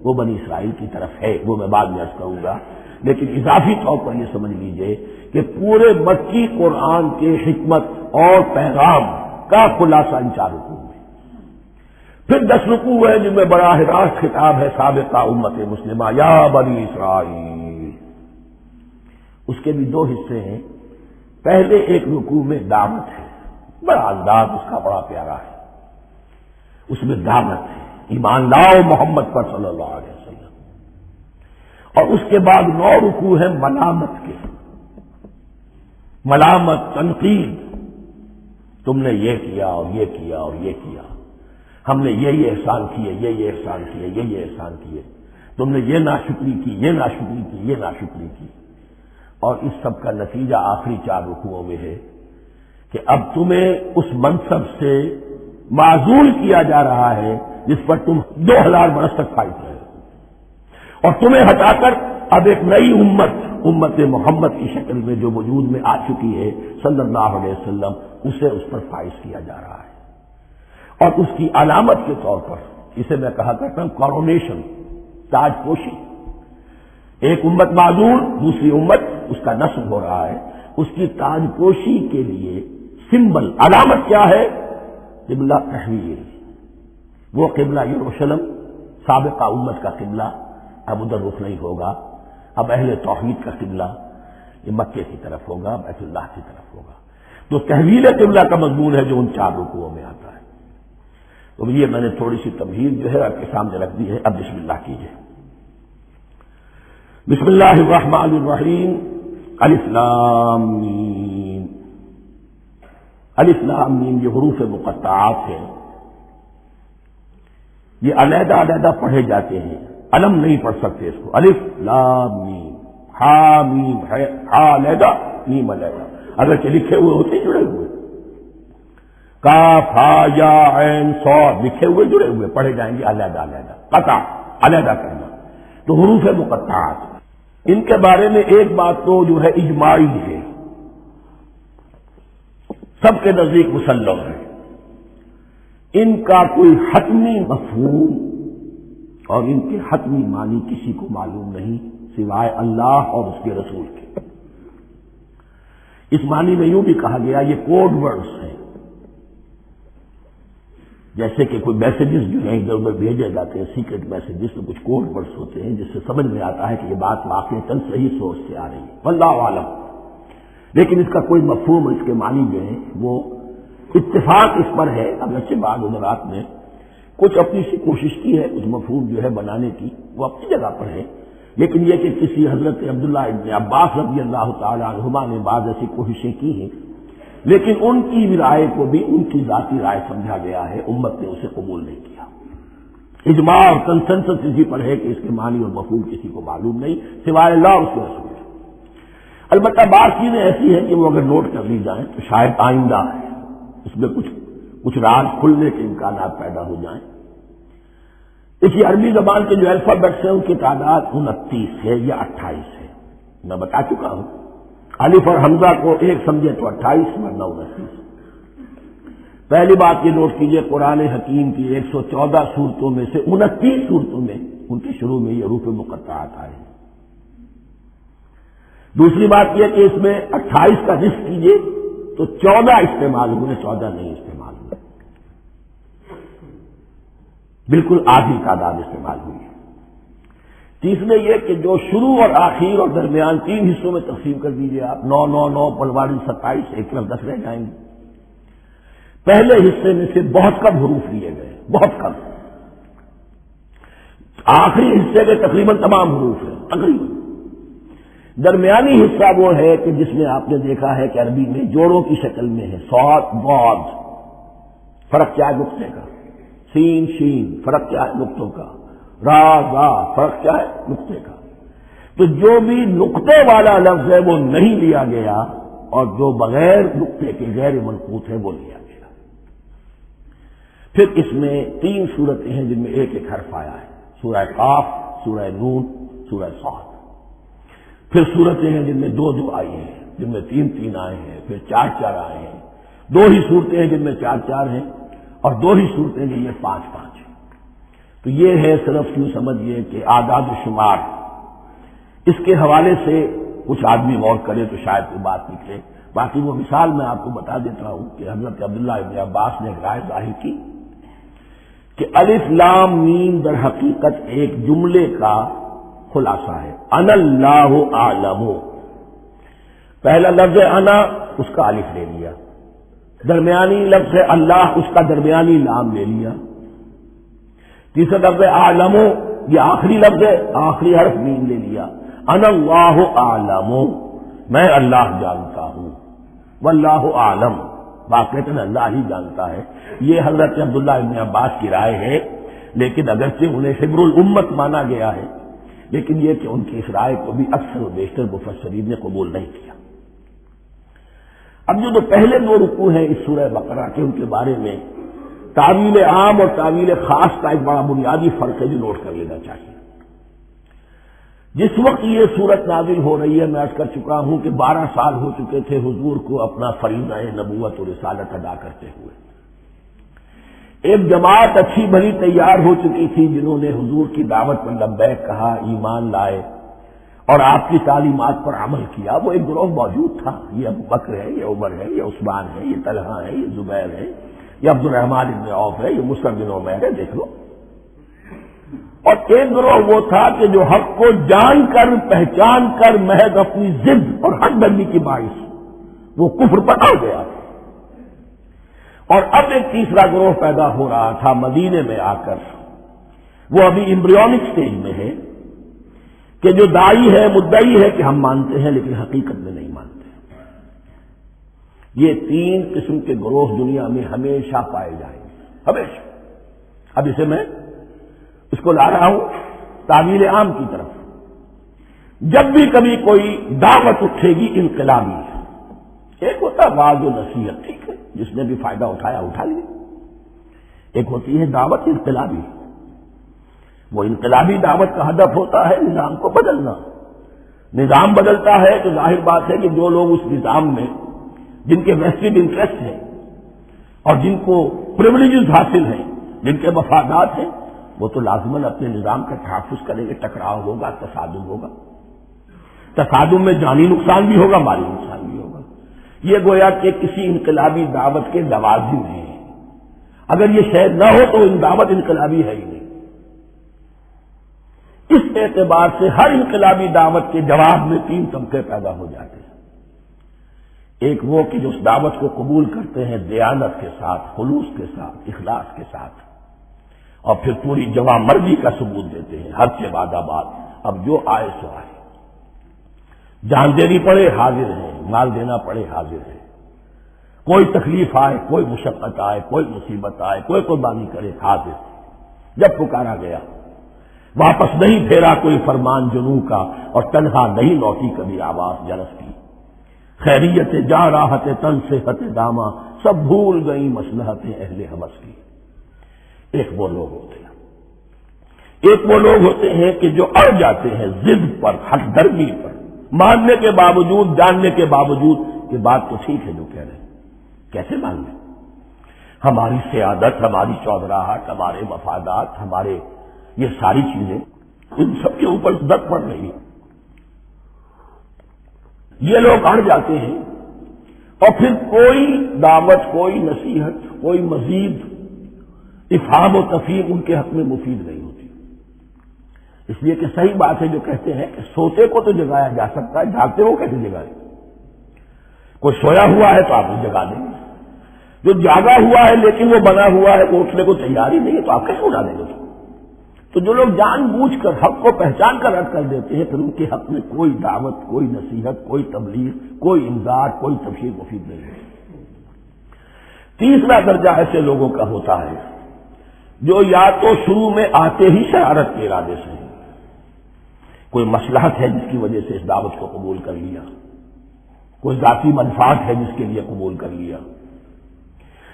وہ بنی اسرائیل کی طرف ہے، وہ میں بعد میں عرض کروں گا، لیکن اضافی طور پر یہ سمجھ لیجئے کہ پورے مکی قرآن کے حکمت اور پیغام کا خلاصہ ان 4 رکوع میں۔ پھر 10 رکوع ہے جن میں براہ راست خطاب ہے سابقہ امت مسلمہ، یا بنی اسرائیل، اس کے بھی دو حصے ہیں. پہلے ایک رکوع میں دعوت ہے، بڑا انداز اس کا بڑا پیارا ہے، اس میں دعوت ہے ایمان لاؤ محمد پر صلی اللہ علیہ وسلم. اور اس کے بعد 9 رکوع ہیں ملامت کے، ملامت، تنقید، تم نے یہ کیا اور یہ کیا اور یہ کیا، ہم نے یہ احسان کیے، یہ احسان کیے، یہ احسان کیے، تم نے یہ ناشکری کی، یہ ناشکری کی، یہ ناشکری کی. اور اس سب کا نتیجہ آخری 4 رکوعوں میں ہے کہ اب تمہیں اس منصب سے معزول کیا جا رہا ہے جس پر تم 2000 برس تک فائز رہے، اور تمہیں ہٹا کر اب ایک نئی امت محمد کی شکل میں جو وجود میں آ چکی ہے صلی اللہ علیہ وسلم، اسے اس پر فائز کیا جا رہا ہے. اور اس کی علامت کے طور پر اسے میں کہا کرتا ہوں کورونیشن، تاج پوشی. ایک امت معذور، دوسری امت اس کا نصب ہو رہا ہے، اس کی تاج پوشی کے لیے سمبل، علامت کیا ہے؟ قبلہ تحویل. وہ قبلہ یروشلم سابقہ امت کا قبلہ اب ادھر رخ نہیں ہوگا، اب اہل توحید کا قبلہ یہ مکے کی طرف ہوگا، بیت اللہ کی طرف ہوگا. تو تحویل قبلہ کا مضمون ہے جو ان 4 رکوعوں میں آتا ہے. تو یہ میں نے تھوڑی سی تمہید جو ہے آپ کے سامنے رکھ دی ہے. اب بسم اللہ کیجیے. بسم اللہ الرحمن الرحیم. الف لام میم. الف لام میم یہ حروف مقطعات ہیں، یہ علیحدہ علیحدہ پڑھے جاتے ہیں، علم نہیں پڑھ سکتے اس کو. الف لام میم، ہا میم ہے، ہا علیحدہ میم علیحدہ، اگرچہ لکھے ہوئے ہوتے جڑے ہوئے. کاف ہا یا عین صاد لکھے ہوئے جڑے ہوئے پڑھے جائیں گے علیحدہ علیحدہ، قطع علیحدہ کرنا. تو حروف مقطعات ان کے بارے میں ایک بات تو جو ہے اجماعی ہے، سب کے نزدیک مسلم ہے. ان کا کوئی حتمی مفہوم اور ان کے حتمی معنی کسی کو معلوم نہیں سوائے اللہ اور اس کے رسول کے. اس معنی میں یوں بھی کہا گیا یہ کوڈ ورڈز ہیں، جیسے کہ کوئی میسیجز جو ہیں ادھر ادھر بھیجے جاتے ہیں، سیکرٹ میسیجز، تو کچھ کوڈ ورڈز ہوتے ہیں جس سے سمجھ میں آتا ہے کہ یہ بات واقعتاً صحیح سورس سے آ رہی ہے، واللہ عالم. لیکن اس کا کوئی مفہوم اور اس کے معنی جو ہے وہ اتفاق اس پر ہے. اگرچہ بعض حضرات نے کچھ اپنی سی کوشش کی ہے، کچھ مفہوم جو ہے بنانے کی، وہ اپنی جگہ پر ہے. لیکن یہ کہ کسی حضرت عبداللہ ابن عباس رضی اللہ تعالی عنہما نے بعض ایسی کوششیں کی ہیں، لیکن ان کی رائے کو بھی ان کی ذاتی رائے سمجھا گیا ہے، امت نے اسے قبول نہیں کیا. اجماع اور کنسنسس اسی پر ہے کہ اس کے معنی اور مفہوم کسی کو معلوم نہیں سوائے اللہ اور اس کے رسول. البتہ بعض چیزیں ایسی ہیں کہ وہ اگر نوٹ کر لی جائیں تو شاید آئندہ اس میں کچھ راز کھلنے کے امکانات پیدا ہو جائیں. دیکھیے عربی زبان کے جو الفابیٹس ہیں ان کی تعداد 29 ہے یا 28 ہے. میں بتا چکا ہوں، الف اور حمزہ کو ایک سمجھے تو 28 ورنہ 29. پہلی بات یہ نوٹ کیجئے، قرآن حکیم کی 114 سورتوں میں سے 29 سورتوں میں ان کے شروع میں یہ حروف مقطعات آئے ہیں. دوسری بات یہ کہ اس میں 28 کا نصف کیجئے تو 14 استعمال ہوئے، 14 نہیں استعمال ہوئے، بالکل آدھی تعداد استعمال ہوئی ہے. تیسرے یہ کہ جو شروع اور آخر اور درمیان 3 حصوں میں تقسیم کر دیجئے آپ، 9 9 9 پلواری 27، ایک طرف 10 رہ جائیں گے. پہلے حصے میں سے بہت کم حروف لیے گئے، بہت کم. آخری حصے کے تقریباً تمام حروف ہیں تقریباً. درمیانی حصہ وہ ہے کہ جس میں آپ نے دیکھا ہے کہ عربی میں جوڑوں کی شکل میں ہے، صاد ضاد، فرق کیا ہے نقطے کا، سین شین فرق کیا ہے نقطوں کا، را زا فرق کیا ہے نقطے کا. تو جو بھی نقطے والا لفظ ہے وہ نہیں لیا گیا، اور جو بغیر نقطے کے غیر منقوط ہے وہ لیا گیا. پھر اس میں 3 صورتیں ہیں جن میں ایک ایک حرف آیا ہے، سورہ قاف، سورہ نون، سورہ صاد. پھر صورتیں ہیں جن میں 2 2 آئی ہیں، جن میں 3 3 آئے ہیں، پھر 4 4 آئے ہیں. 2 ہی صورتیں ہیں جن میں 4 4 ہیں، اور 2 ہی صورتیں جن میں 5 5 ہیں. تو یہ ہے صرف یوں سمجھیے کہ اعداد و شمار. اس کے حوالے سے کچھ آدمی غور کرے تو شاید کوئی بات نکلے. باقی وہ مثال میں آپ کو بتا دیتا ہوں کہ حضرت عبداللہ ابن عباس نے ایک رائے ظاہر کی کہ الف لام میم در حقیقت ایک جملے کا خلاصہ ہے، ان اللہ اعلم. پہلا لفظ انا اس کا الف لے لیا، درمیانی لفظ اللہ اس کا درمیانی لام لے لیا، تیسرا لفظ اعلم یہ آخری لفظ ہے، آخری حرف میم لے لیا، انا اللہ اعلم میں اللہ جانتا ہوں، واللہ اعلم واقعتاً اللہ ہی جانتا ہے۔ یہ حضرت عبداللہ ابن عباس کی رائے ہے، لیکن اگرچہ انہیں حبر الامت مانا گیا ہے، لیکن یہ کہ ان کی اس رائے کو بھی اکثر و بیشتر مفسرین نے قبول نہیں کیا۔ اب جو پہلے دو رکوع ہیں اس سورہ بقرہ کے، ان کے بارے میں تعویل عام اور تعویل خاص کا ایک بڑا بنیادی فرق ہے جو نوٹ کر لینا چاہیے۔ جس وقت یہ صورت نازل ہو رہی ہے، میں عرض کر چکا ہوں کہ 12 سال ہو چکے تھے حضور کو اپنا فریضہ نبوت اور رسالت ادا کرتے ہوئے۔ ایک جماعت اچھی بھلی تیار ہو چکی تھی جنہوں نے حضور کی دعوت پر لبیک کہا، ایمان لائے اور آپ کی تعلیمات پر عمل کیا۔ وہ ایک گروہ موجود تھا، یہ ابو بکر ہے، یہ عمر ہے، یہ عثمان ہے، یہ طلحہ ہے، یہ زبیر ہے، یہ عبد الرحمن بن عوف ہے، یہ مصعب بن عمیر ہے، دیکھ لو۔ اور ایک گروہ وہ تھا کہ جو حق کو جان کر پہچان کر محض اپنی ضد اور حق بندی کی باعث وہ کفر پر آ گیا۔ اور اب ایک تیسرا گروہ پیدا ہو رہا تھا مدینے میں آ کر، وہ ابھی ایمبریونک سٹیج میں ہے کہ جو داعی ہے، مدعی ہے کہ ہم مانتے ہیں لیکن حقیقت میں نہیں مانتے۔ یہ 3 قسم کے گروہ دنیا میں ہمیشہ پائے جائیں گے، ہمیشہ۔ اب اسے میں اس کو لا رہا ہوں تعویل عام کی طرف۔ جب بھی کبھی کوئی دعوت اٹھے گی انقلابی، ایک ہوتا ہے واعظ و نصیحت، ٹھیک ہے، جس نے بھی فائدہ اٹھایا اٹھا لیا۔ ایک ہوتی ہے دعوت انقلابی، وہ انقلابی دعوت کا ہدف ہوتا ہے نظام کو بدلنا۔ نظام بدلتا ہے تو ظاہر بات ہے کہ جو لوگ اس نظام میں جن کے ویسٹڈ انٹرسٹ ہیں اور جن کو پریولیجز حاصل ہیں، جن کے مفادات ہیں، وہ تو لازماً اپنے نظام کا تحفظ کریں گے۔ ٹکراؤ ہوگا، تصادم ہوگا، تصادم میں جانی نقصان بھی ہوگا، مالی نقصان بھی ہوگا۔ یہ گویا کہ کسی انقلابی دعوت کے لوازم ہیں۔ اگر یہ شے نہ ہو تو دعوت انقلابی ہے ہی نہیں۔ اس اعتبار سے ہر انقلابی دعوت کے جواب میں 3 طبقے پیدا ہو جاتے ہیں۔ ایک وہ کہ جو اس دعوت کو قبول کرتے ہیں دیانت کے ساتھ، خلوص کے ساتھ، اخلاص کے ساتھ، اور پھر پوری جواں مرضی کا ثبوت دیتے ہیں، حد سے بعد آباد، اب جو آئے سو آئے، جان دینی پڑے حاضر ہیں، مال دینا پڑے حاضر ہیں، کوئی تکلیف آئے، کوئی مشقت آئے، کوئی مصیبت آئے، کوئی قربانی کرے، حاضر۔ جب پکارا گیا واپس نہیں پھیرا کوئی فرمان جنوں کا، اور تنہا نہیں لوٹی کبھی آواز جرس کی۔ خیریت جا راحت تن صحت داما، سب بھول گئی مصلحت اہل حوث کی۔ ایک وہ لوگ ہوتے ہیں، ایک وہ لوگ ہوتے ہیں کہ جو اڑ جاتے ہیں ضد پر، حق درمی پر، ماننے کے باوجود، جاننے کے باوجود کہ بات تو ٹھیک ہے جو کہہ رہے ہیں، کیسے مان لیں؟ ہماری سیادت، ہماری چودراہٹ، ہمارے مفادات، ہمارے یہ ساری چیزیں ان سب کے اوپر دت پڑ رہی ہیں۔ یہ لوگ اڑ جاتے ہیں اور پھر کوئی دعوت، کوئی نصیحت، کوئی مزید افہام و تفہیم ان کے حق میں مفید نہیں ہوتی۔ اس لیے کہ صحیح بات ہے جو کہتے ہیں کہ سوتے کو تو جگایا جا سکتا ہے، جاگتے وہ کیسے جگائے؟ کوئی سویا ہوا ہے تو آپ اسے جگا دیں گے، جو جاگا ہوا ہے لیکن وہ بنا ہوا ہے، وہ اٹھنے کو تیار ہی نہیں ہے، تو آپ کیسے اٹھا دیں گے؟ تو جو لوگ جان بوجھ کر حق کو پہچان کر رد کر دیتے ہیں، پھر ان کے حق میں کوئی دعوت، کوئی نصیحت، کوئی تبلیغ، کوئی انذار، کوئی تبشیر مفید نہیں ہے۔ تیسرا درجہ ایسے لوگوں کا ہوتا ہے جو یا تو شروع میں آتے ہی شرارت کے ارادے سے، کوئی مصلحت ہے جس کی وجہ سے اس دعوت کو قبول کر لیا، کوئی ذاتی منفعت ہے جس کے لیے قبول کر لیا،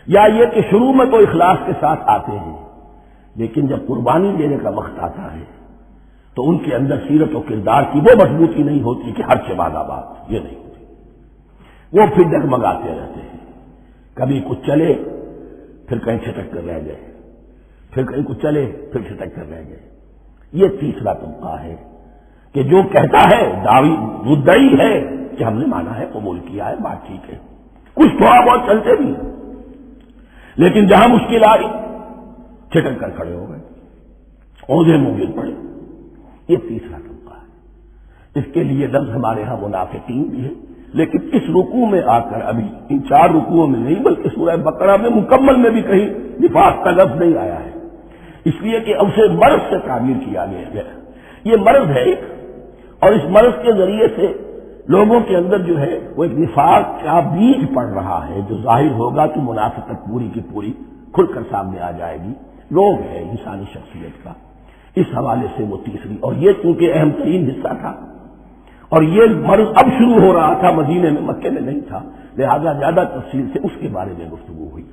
یا یہ کہ شروع میں تو اخلاص کے ساتھ آتے ہیں لیکن جب قربانی دینے کا وقت آتا ہے تو ان کے اندر سیرت و کردار کی وہ مضبوطی نہیں ہوتی کہ ہر سے بعد آباد، یہ نہیں ہوتی۔ وہ پھر ڈگمگاتے رہتے ہیں، کبھی کچھ چلے پھر کہیں چھٹک کر رہ گئے، پھر کہیں کچھ چلے پھر چھٹک کر رہ گئے۔ یہ تیسرا طبقہ ہے کہ جو کہتا ہے، دعوی مدعی ہے کہ ہم نے مانا ہے، قبول کیا ہے، بات ٹھیک ہے، کچھ تھوڑا بہت چلتے بھی ہیں، لیکن جہاں مشکل آئی چھٹک کر کھڑے ہو گئے، عہدے منہ گر پڑے۔ یہ تیسرا طبقہ ہے۔ اس کے لیے لفظ ہمارے ہاں منافقین بھی ہے، لیکن اس رکوع میں آ کر ابھی ان 4 رکوعوں میں نہیں بلکہ سورہ بقرہ میں مکمل میں بھی کہیں نفاق کا لفظ نہیں آیا ہے، اس لیے کہ اسے مرض سے تعبیر کیا گیا ہے۔ یہ مرض ہے ایک، اور اس مرض کے ذریعے سے لوگوں کے اندر جو ہے وہ ایک نفاق کا بیج پڑ رہا ہے، جو ظاہر ہوگا تو منافقت پوری کی پوری کھل کر سامنے آ جائے گی۔ روگ ہے انسانی شخصیت کا، اس حوالے سے وہ تیسری، اور یہ چونکہ اہم ترین حصہ تھا اور یہ مرض اب شروع ہو رہا تھا، مدینے میں مکے میں نہیں تھا، لہذا زیادہ تفصیل سے اس کے بارے میں گفتگو ہوئی۔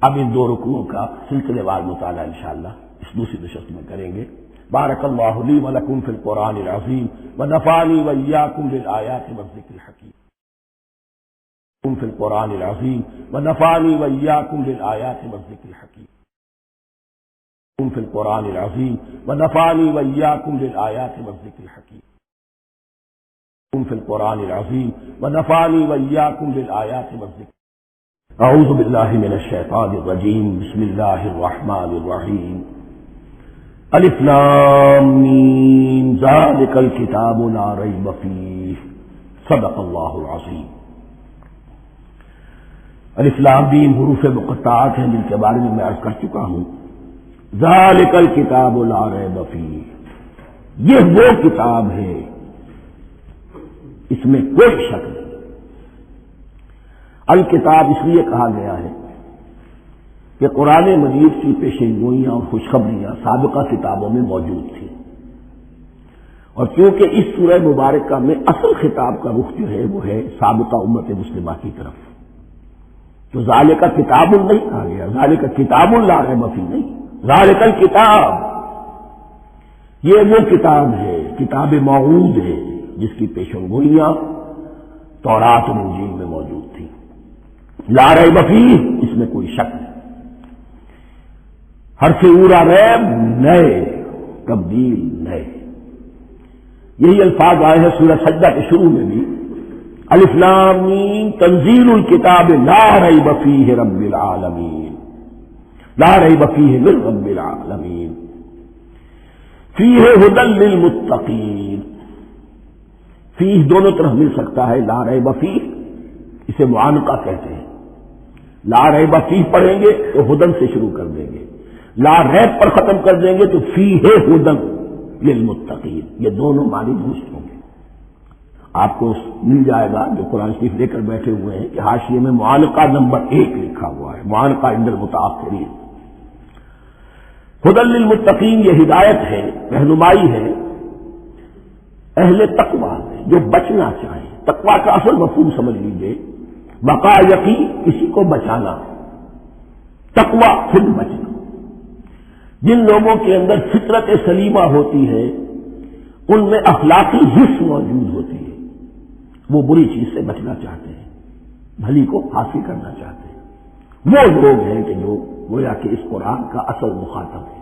اب ان 2 رکوعوں کا سلسلے وار مطالعہ انشاءاللہ اس دوسری نشست میں کریں گے۔ بارک اللہ لی و لکم فی القرآن العظیم ونفعنی وإیاکم بالآیات والذکر الحکیم فی القرآن العظیم ونفعنی وإیاکم بالآیات والذکر الحکیم فی القرآن العظیم ونفعنی وإیاکم بالآیات والذکر الحکیم فی القرآن العظیم ونفعنی وإیاکم بالآیات والذکر۔ اعوذ باللہ من الشیطان الرجیم، بسم اللہ الرحمن الرحیم۔ الف لام میم ذالک الکتاب لا ریب فیہ صدق اللہ العظیم۔ الف لام میم حروف مقطعات ہیں جن کے بارے میں عرض کر چکا ہوں۔ ذالک الکتاب لا ریب فیہ، یہ وہ کتاب ہے اس میں کوئی شک نہیں۔ الکتاب اس لیے کہا گیا ہے کہ قرآن مجید کی پیشین گوئیاں اور خوشخبریاں سابقہ کتابوں میں موجود تھیں، اور کیونکہ اس سورہ مبارکہ میں اصل خطاب کا رخ جو ہے وہ ہے سابقہ امت مسلمہ کی طرف، تو ذالک کتاب نہیں کہا گیا، ذالک کتاب لا ریب فیہ نہیں، ذالک الکتاب یہ وہ کتاب ہے، کتاب موعود ہے جس کی پیشین گوئیاں تورات اور انجیل میں موجود تھیں۔ لا ریب فیہ اس میں کوئی شک نہیں، حرف اورا ریب نئے، تبدیل نئے، یہی الفاظ آئے ہیں سورہ سجدہ کے شروع میں بھی، الف لام میم تنزیل الکتاب لا ریب فیہ رب العالمین، لا ریب فیہ من رب العالمین، فیہ ھدی للمتقین۔ فیہ دونوں طرف مل سکتا ہے، لا ریب فیہ اسے معانقہ کہتے ہیں، لا ریب فیہ پڑھیں گے تو ھدی سے شروع کر دیں گے، لا ریب پر ختم کر دیں گے تو فیہ ھدی للمتقین، یہ دونوں معنی درست ہوں گے۔ آپ کو مل جائے گا جو قرآن شریف لے کر بیٹھے ہوئے ہیں کہ حاشیے میں معانقہ نمبر 1 لکھا ہوا ہے، معانقہ عند المتأخرین۔ ھدی للمتقین یہ ہدایت ہے، رہنمائی ہے اہل تقویٰ میں جو بچنا چاہیں۔ تقویٰ کا اصل مفہوم سمجھ لیجئے، بقا یقین کسی کو بچانا، تقویٰ خود بچنا۔ جن لوگوں کے اندر فطرت سلیمہ ہوتی ہے ان میں اخلاقی حس موجود ہوتی ہے، وہ بری چیز سے بچنا چاہتے ہیں، بھلی کو حاصل کرنا چاہتے ہیں۔ وہ لوگ ہیں کہ جو گویا کہ اس قرآن کا اصل مخاطب ہے،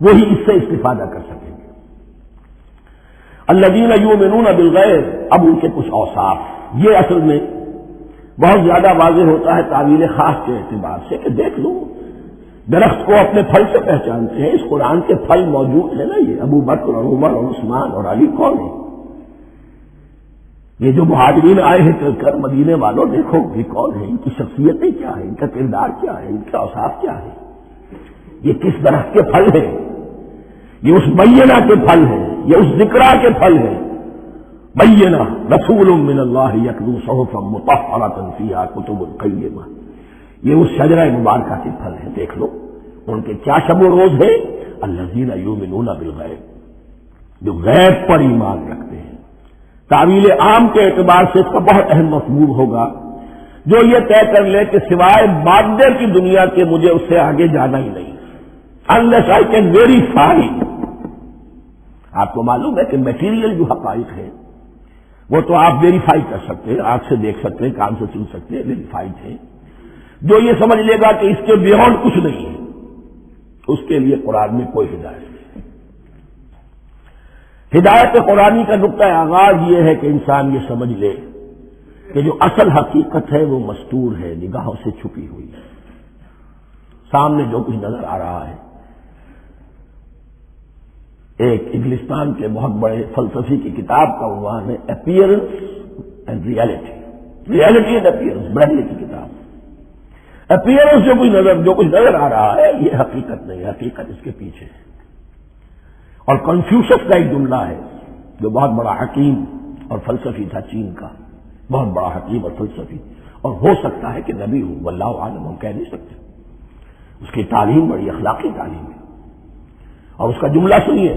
وہی اس سے استفادہ کر سکیں گے۔ الذین یؤمنون بالغیب، اب ان کے کچھ اوصاف، یہ اصل میں بہت زیادہ واضح ہوتا ہے تعویل خاص کے اعتبار سے کہ دیکھ لو درخت کو اپنے پھل سے پہچانتے ہیں، اس قرآن کے پھل موجود ہیں نا، یہ ابو بکر اور عمر اور عثمان اور علی کون ہیں؟ یہ جو مہاجرین آئے ہیں چل کر، مدینے والوں دیکھو یہ کون ہیں، ان کی شخصیتیں کیا ہیں، ان کا کردار کیا ہے، ان کے اوصاف کیا ہے، یہ کس درخت کے پھل ہیں، یہ اس بینہ کے پھل ہیں، یہ اس ذکرہ کے پھل ہیں۔ بینہ رسول من اللہ یتلو صحفا مطہرۃ فیہا کتب قیمہ، یہ اس شجرہ مبارکہ کے پھل ہیں، دیکھ لو ان کے کیا شب و روز ہے، الذین یؤمنون بالغیب، جو غیب پر ایمان رکھتے ہیں۔ تعویل عام کے اعتبار سے اس کا بہت اہم مفہوم ہوگا، جو یہ طے کر لے کہ سوائے مادے کی دنیا کے مجھے اس سے آگے جانا ہی نہیں، unless I can verify۔ آپ کو معلوم ہے کہ میٹیریل جو حقائق ہے وہ تو آپ ویریفائی کر سکتے ہیں، آنکھ سے دیکھ سکتے ہیں، کان سے سن سکتے ہیں، ویریفائڈ ہے۔ جو یہ سمجھ لے گا کہ اس کے بیونڈ کچھ نہیں ہے، اس کے لیے قرآن میں کوئی ہدایت نہیں۔ ہدایت قرآنی کا نقطہ آغاز یہ ہے کہ انسان یہ سمجھ لے کہ جو اصل حقیقت ہے وہ مستور ہے، نگاہوں سے چھپی ہوئی ہے، سامنے جو کچھ نظر آ رہا ہے۔ ایک انگلستان کے بہت بڑے فلسفی کی کتاب کا عنوان ہے appearance and reality and appearance, برہنی کی کتاب۔ اپیئرنس جو کچھ نظر آ رہا ہے یہ حقیقت نہیں، حقیقت اس کے پیچھے ہے۔ اور کنفیوشس کا ایک جملہ ہے جو بہت بڑا حکیم اور فلسفی تھا چین کا، بہت بڑا حکیم اور فلسفی، اور ہو سکتا ہے کہ نبی ہو، واللہ عالم، ہم کہہ نہیں سکتے۔ اس کی تعلیم بڑی اخلاقی تعلیم ہے، اور اس کا جملہ سنیے،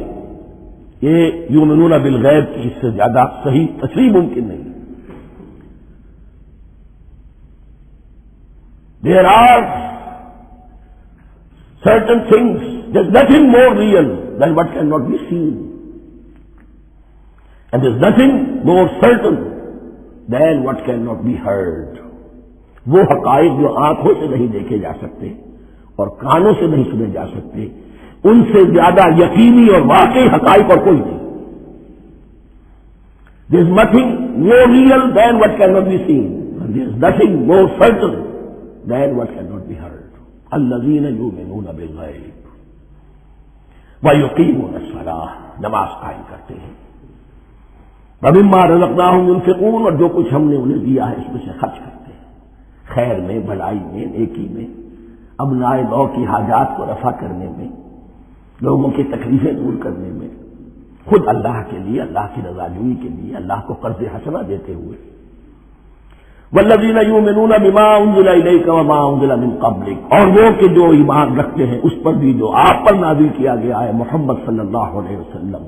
یہ یؤمنون بالغیب کی اس سے زیادہ صحیح تشریح ممکن نہیں۔ There are certain things, there's nothing more real than what cannot be seen, and there's nothing more certain than what cannot be heard. وہ حقائق جو آنکھوں سے نہیں دیکھے جا سکتے اور کانوں سے نہیں سنے جا سکتے، ان سے زیادہ یقینی اور واقعی حقائق اور کوئی نہیں۔ There's nothing more real than what cannot be seen, and there's nothing more certain than what cannot be heard. الذین یؤمنون بالغیب ویقیمون الصلاۃ، نماز قائم کرتے ہیں، ومما رزقناہم ينفقون، اور جو کچھ ہم نے انہیں دیا ہے اس میں سے خرچ کرتے ہیں، خیر میں، بھلائی میں، نیکی میں، ابناء نو کی حاجات کو رفع کرنے میں، لوگوں کی تکلیفیں دور کرنے میں، خود اللہ کے لیے، اللہ کی رضا جوئی کے لیے، اللہ کو قرض حسنہ دیتے ہوئے۔ والذین یؤمنون بما انزل الیک وما انزل من قبلک، اور وہ کہ جو ایمان رکھتے ہیں اس پر بھی جو آپ پر نازل کیا گیا ہے محمد صلی اللہ علیہ وسلم،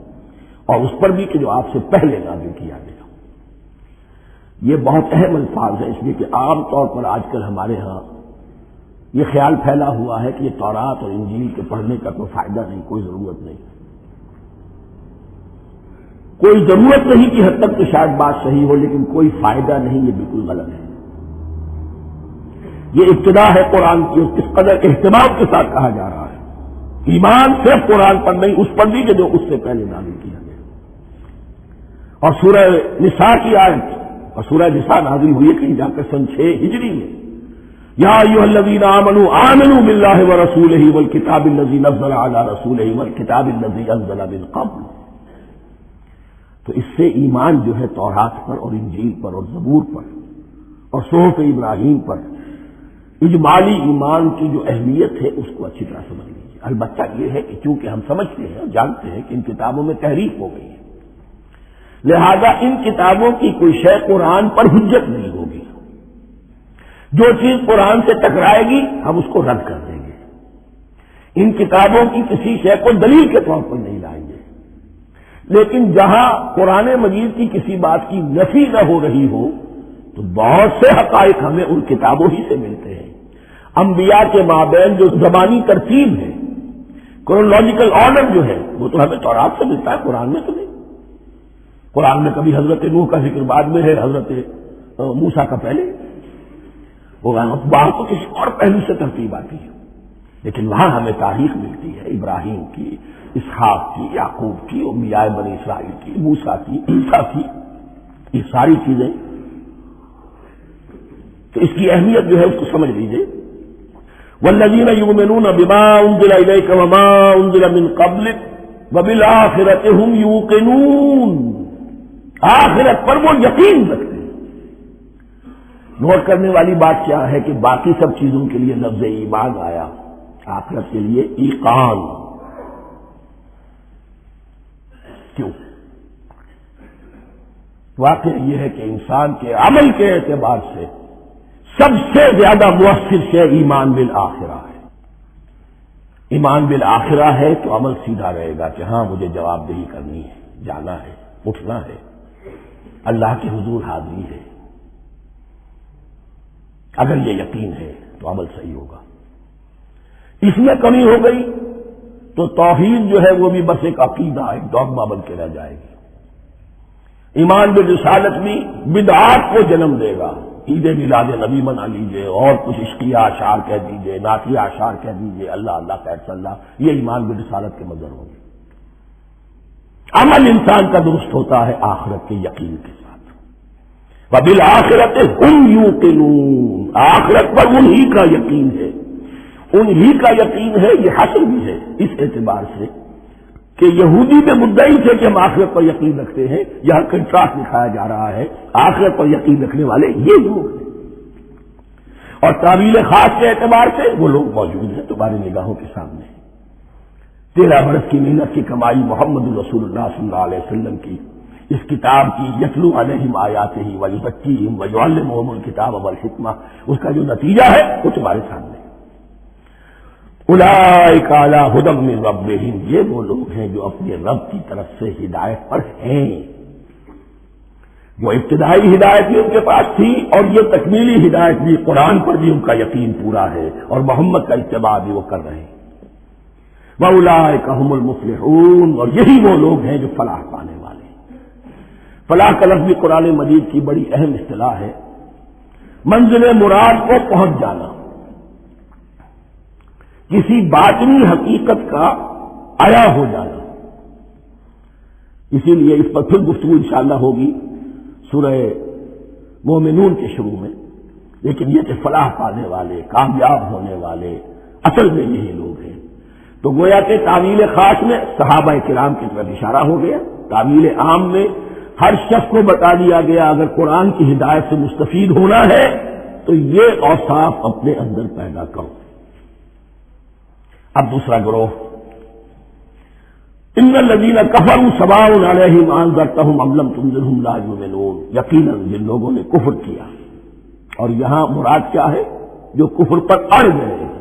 اور اس پر بھی کہ جو آپ سے پہلے نازل کیا گیا۔ یہ بہت اہم الفاظ ہے، اس لیے کہ عام طور پر آج کل ہمارے ہاں یہ خیال پھیلا ہوا ہے کہ یہ تورات اور انجیل کے پڑھنے کا کوئی فائدہ نہیں، کوئی ضرورت نہیں، کوئی ضرورت نہیں کی حد تک تو شاید بات صحیح ہو، لیکن کوئی فائدہ نہیں، یہ بالکل غلط ہے۔ یہ ابتدا ہے قرآن کی، اس قدر اہتمام کے ساتھ کہا جا رہا ہے، ایمان صرف قرآن پر نہیں، اس پر بھی کہ جو اس سے پہلے نازل کیا گیا۔ اور سورہ نساء کی آیت، اور سورہ نساء نازل ہوئی کہیں جا کر سن 6 ہجری میں، یا ایھا الذین آمنوا آمنوا باللہ ورسولہ والکتاب الذی نزل علی رسولہ والکتاب الذی انزل من قبل۔ تو اس سے ایمان جو ہے تورات پر اور انجیل پر اور زبور پر اور صحف ابراہیم پر، اجمالی ایمان کی جو اہمیت ہے اس کو اچھی طرح سمجھ لیجیے۔ البتہ یہ ہے کہ چونکہ ہم سمجھتے ہیں اور جانتے ہیں کہ ان کتابوں میں تحریف ہو گئی ہے، لہذا ان کتابوں کی کوئی شے قرآن پر حجت نہیں ہوگی، جو چیز قرآن سے ٹکرائے گی ہم اس کو رد کر دیں گے، ان کتابوں کی کسی شے کو دلیل کے طور پر نہیں لائیں گے۔ لیکن جہاں قرآن مجید کی کسی بات کی نفی نہ ہو رہی ہو تو بہت سے حقائق ہمیں ان کتابوں ہی سے ملتے ہیں۔ انبیاء کے مابین جو زبانی ترتیب ہے، کرونالوجیکل آرڈر جو ہے، وہ تو ہمیں تورات سے ملتا ہے، قرآن میں تو نہیں۔ قرآن میں کبھی حضرت نوح کا ذکر بعد میں ہے، حضرت موسیٰ کا پہلے، وہاں تو کسی اور پہلو سے ترتیب آتی ہے، لیکن وہاں ہمیں تاریخ ملتی ہے ابراہیم کی، اسحاق کی، یعقوب کی، انبیاء بنی اسرائیل کی، موسیٰ کی، عیسیٰ کی، یہ ساری چیزیں۔ تو اس کی اہمیت جو ہے اس کو سمجھ لیجیے۔ والذین یؤمنون بما انزل الیک وما انزل من قبلک وبالآخرۃ هم یوقنون، آخرت پر وہ یقین رکھتے ہیں۔ نوٹ کرنے والی بات کیا ہے کہ باقی سب چیزوں کے لیے لفظ ایمان آیا، آخرت کے لیے ایقان کیوں؟ واقعہ یہ ہے کہ انسان کے عمل کے اعتبار سے سب سے زیادہ مؤثر شے ایمان بالآخرہ ہے۔ ایمان بالآخرہ ہے تو عمل سیدھا رہے گا کہ ہاں مجھے جواب دہی کرنی ہے، جانا ہے، اٹھنا ہے، اللہ کے حضور حاضری ہے۔ اگر یہ یقین ہے تو عمل صحیح ہوگا۔ اس میں کمی ہو گئی تو توحید جو ہے وہ بھی بس ایک عقیدہ، ایک ڈوگما بن کے رہ جائے گی۔ ایمان بالرسالت بھی بدعات کو جنم دے گا، عید میلاد نبی منا لیجیے اور کچھ عشقیہ اشعار کہہ دیجیے، نعتیہ اشعار کہہ دیجیے، اللہ اللہ خیر صلی اللہ، یہ ایمان بالرسالت کے مظہر ہوں گے۔ عمل انسان کا درست ہوتا ہے آخرت کے یقین کے ساتھ۔ وبالآخرۃ هم یوقنون، آخرت پر انہی کا یقین ہے، انہی کا یقین ہے۔ یہ حاصل بھی ہے اس اعتبار سے کہ یہودی میں مدعی تھے کہ ہم آخرت پر یقین رکھتے ہیں، یہاں کنٹراسٹ دکھایا جا رہا ہے، آخرت پر یقین رکھنے والے یہ لوگ ہیں، اور تعویل خاص کے اعتبار سے وہ لوگ موجود ہیں تمہاری نگاہوں کے سامنے۔ 13 برس کی محنت کی کمائی محمد رسول اللہ صلی اللہ علیہ وسلم کی اس کتاب کی، یتلو علیہم آیاتہ ویزکیہم ویعلمہم الکتاب والحکمہ، اس کا جو نتیجہ ہے وہ تمہارے سامنے۔ اولئک علی ھدی من ربہم، یہ وہ لوگ ہیں جو اپنے رب کی طرف سے ہدایت پر ہیں، جو ابتدائی ہدایت بھی ان کے پاس تھی اور یہ تکمیلی ہدایت بھی، قرآن پر بھی ان کا یقین پورا ہے اور محمد کا اتباع بھی وہ کر رہے ہیں۔ وَأُولَٰئِكَ هُمُ الْمُفْلِحُونَ، اور یہی وہ لوگ ہیں جو فلاح پانے والے ہیں۔ فلاح کا لفظ بھی قرآن مجید کی بڑی اہم اصطلاح ہے، منزل مراد کو پہنچ جانا، کسی باطنی حقیقت کا عیا ہو جانا۔ اسی لیے اس پر پھر گفتگو انشاءاللہ ہوگی سورہ مومنون کے شروع میں، لیکن یہ کہ فلاح پانے والے، کامیاب ہونے والے اصل میں یہی لوگ ہیں۔ تو گویا کہ تعویل خاص میں صحابہ کرام کی طرف اشارہ ہو گیا، تعویل عام میں ہر شخص کو بتا دیا گیا اگر قرآن کی ہدایت سے مستفید ہونا ہے تو یہ اوصاف اپنے اندر پیدا کرو۔ اب دوسرا گروہ، ان الذین کفروا سواء علیہم انذرتہم ام لم تنذرہم لا یؤمنون، یقیناً جن لوگوں نے کفر کیا، اور یہاں مراد کیا ہے؟ جو کفر پر اڑ گئے ہیں۔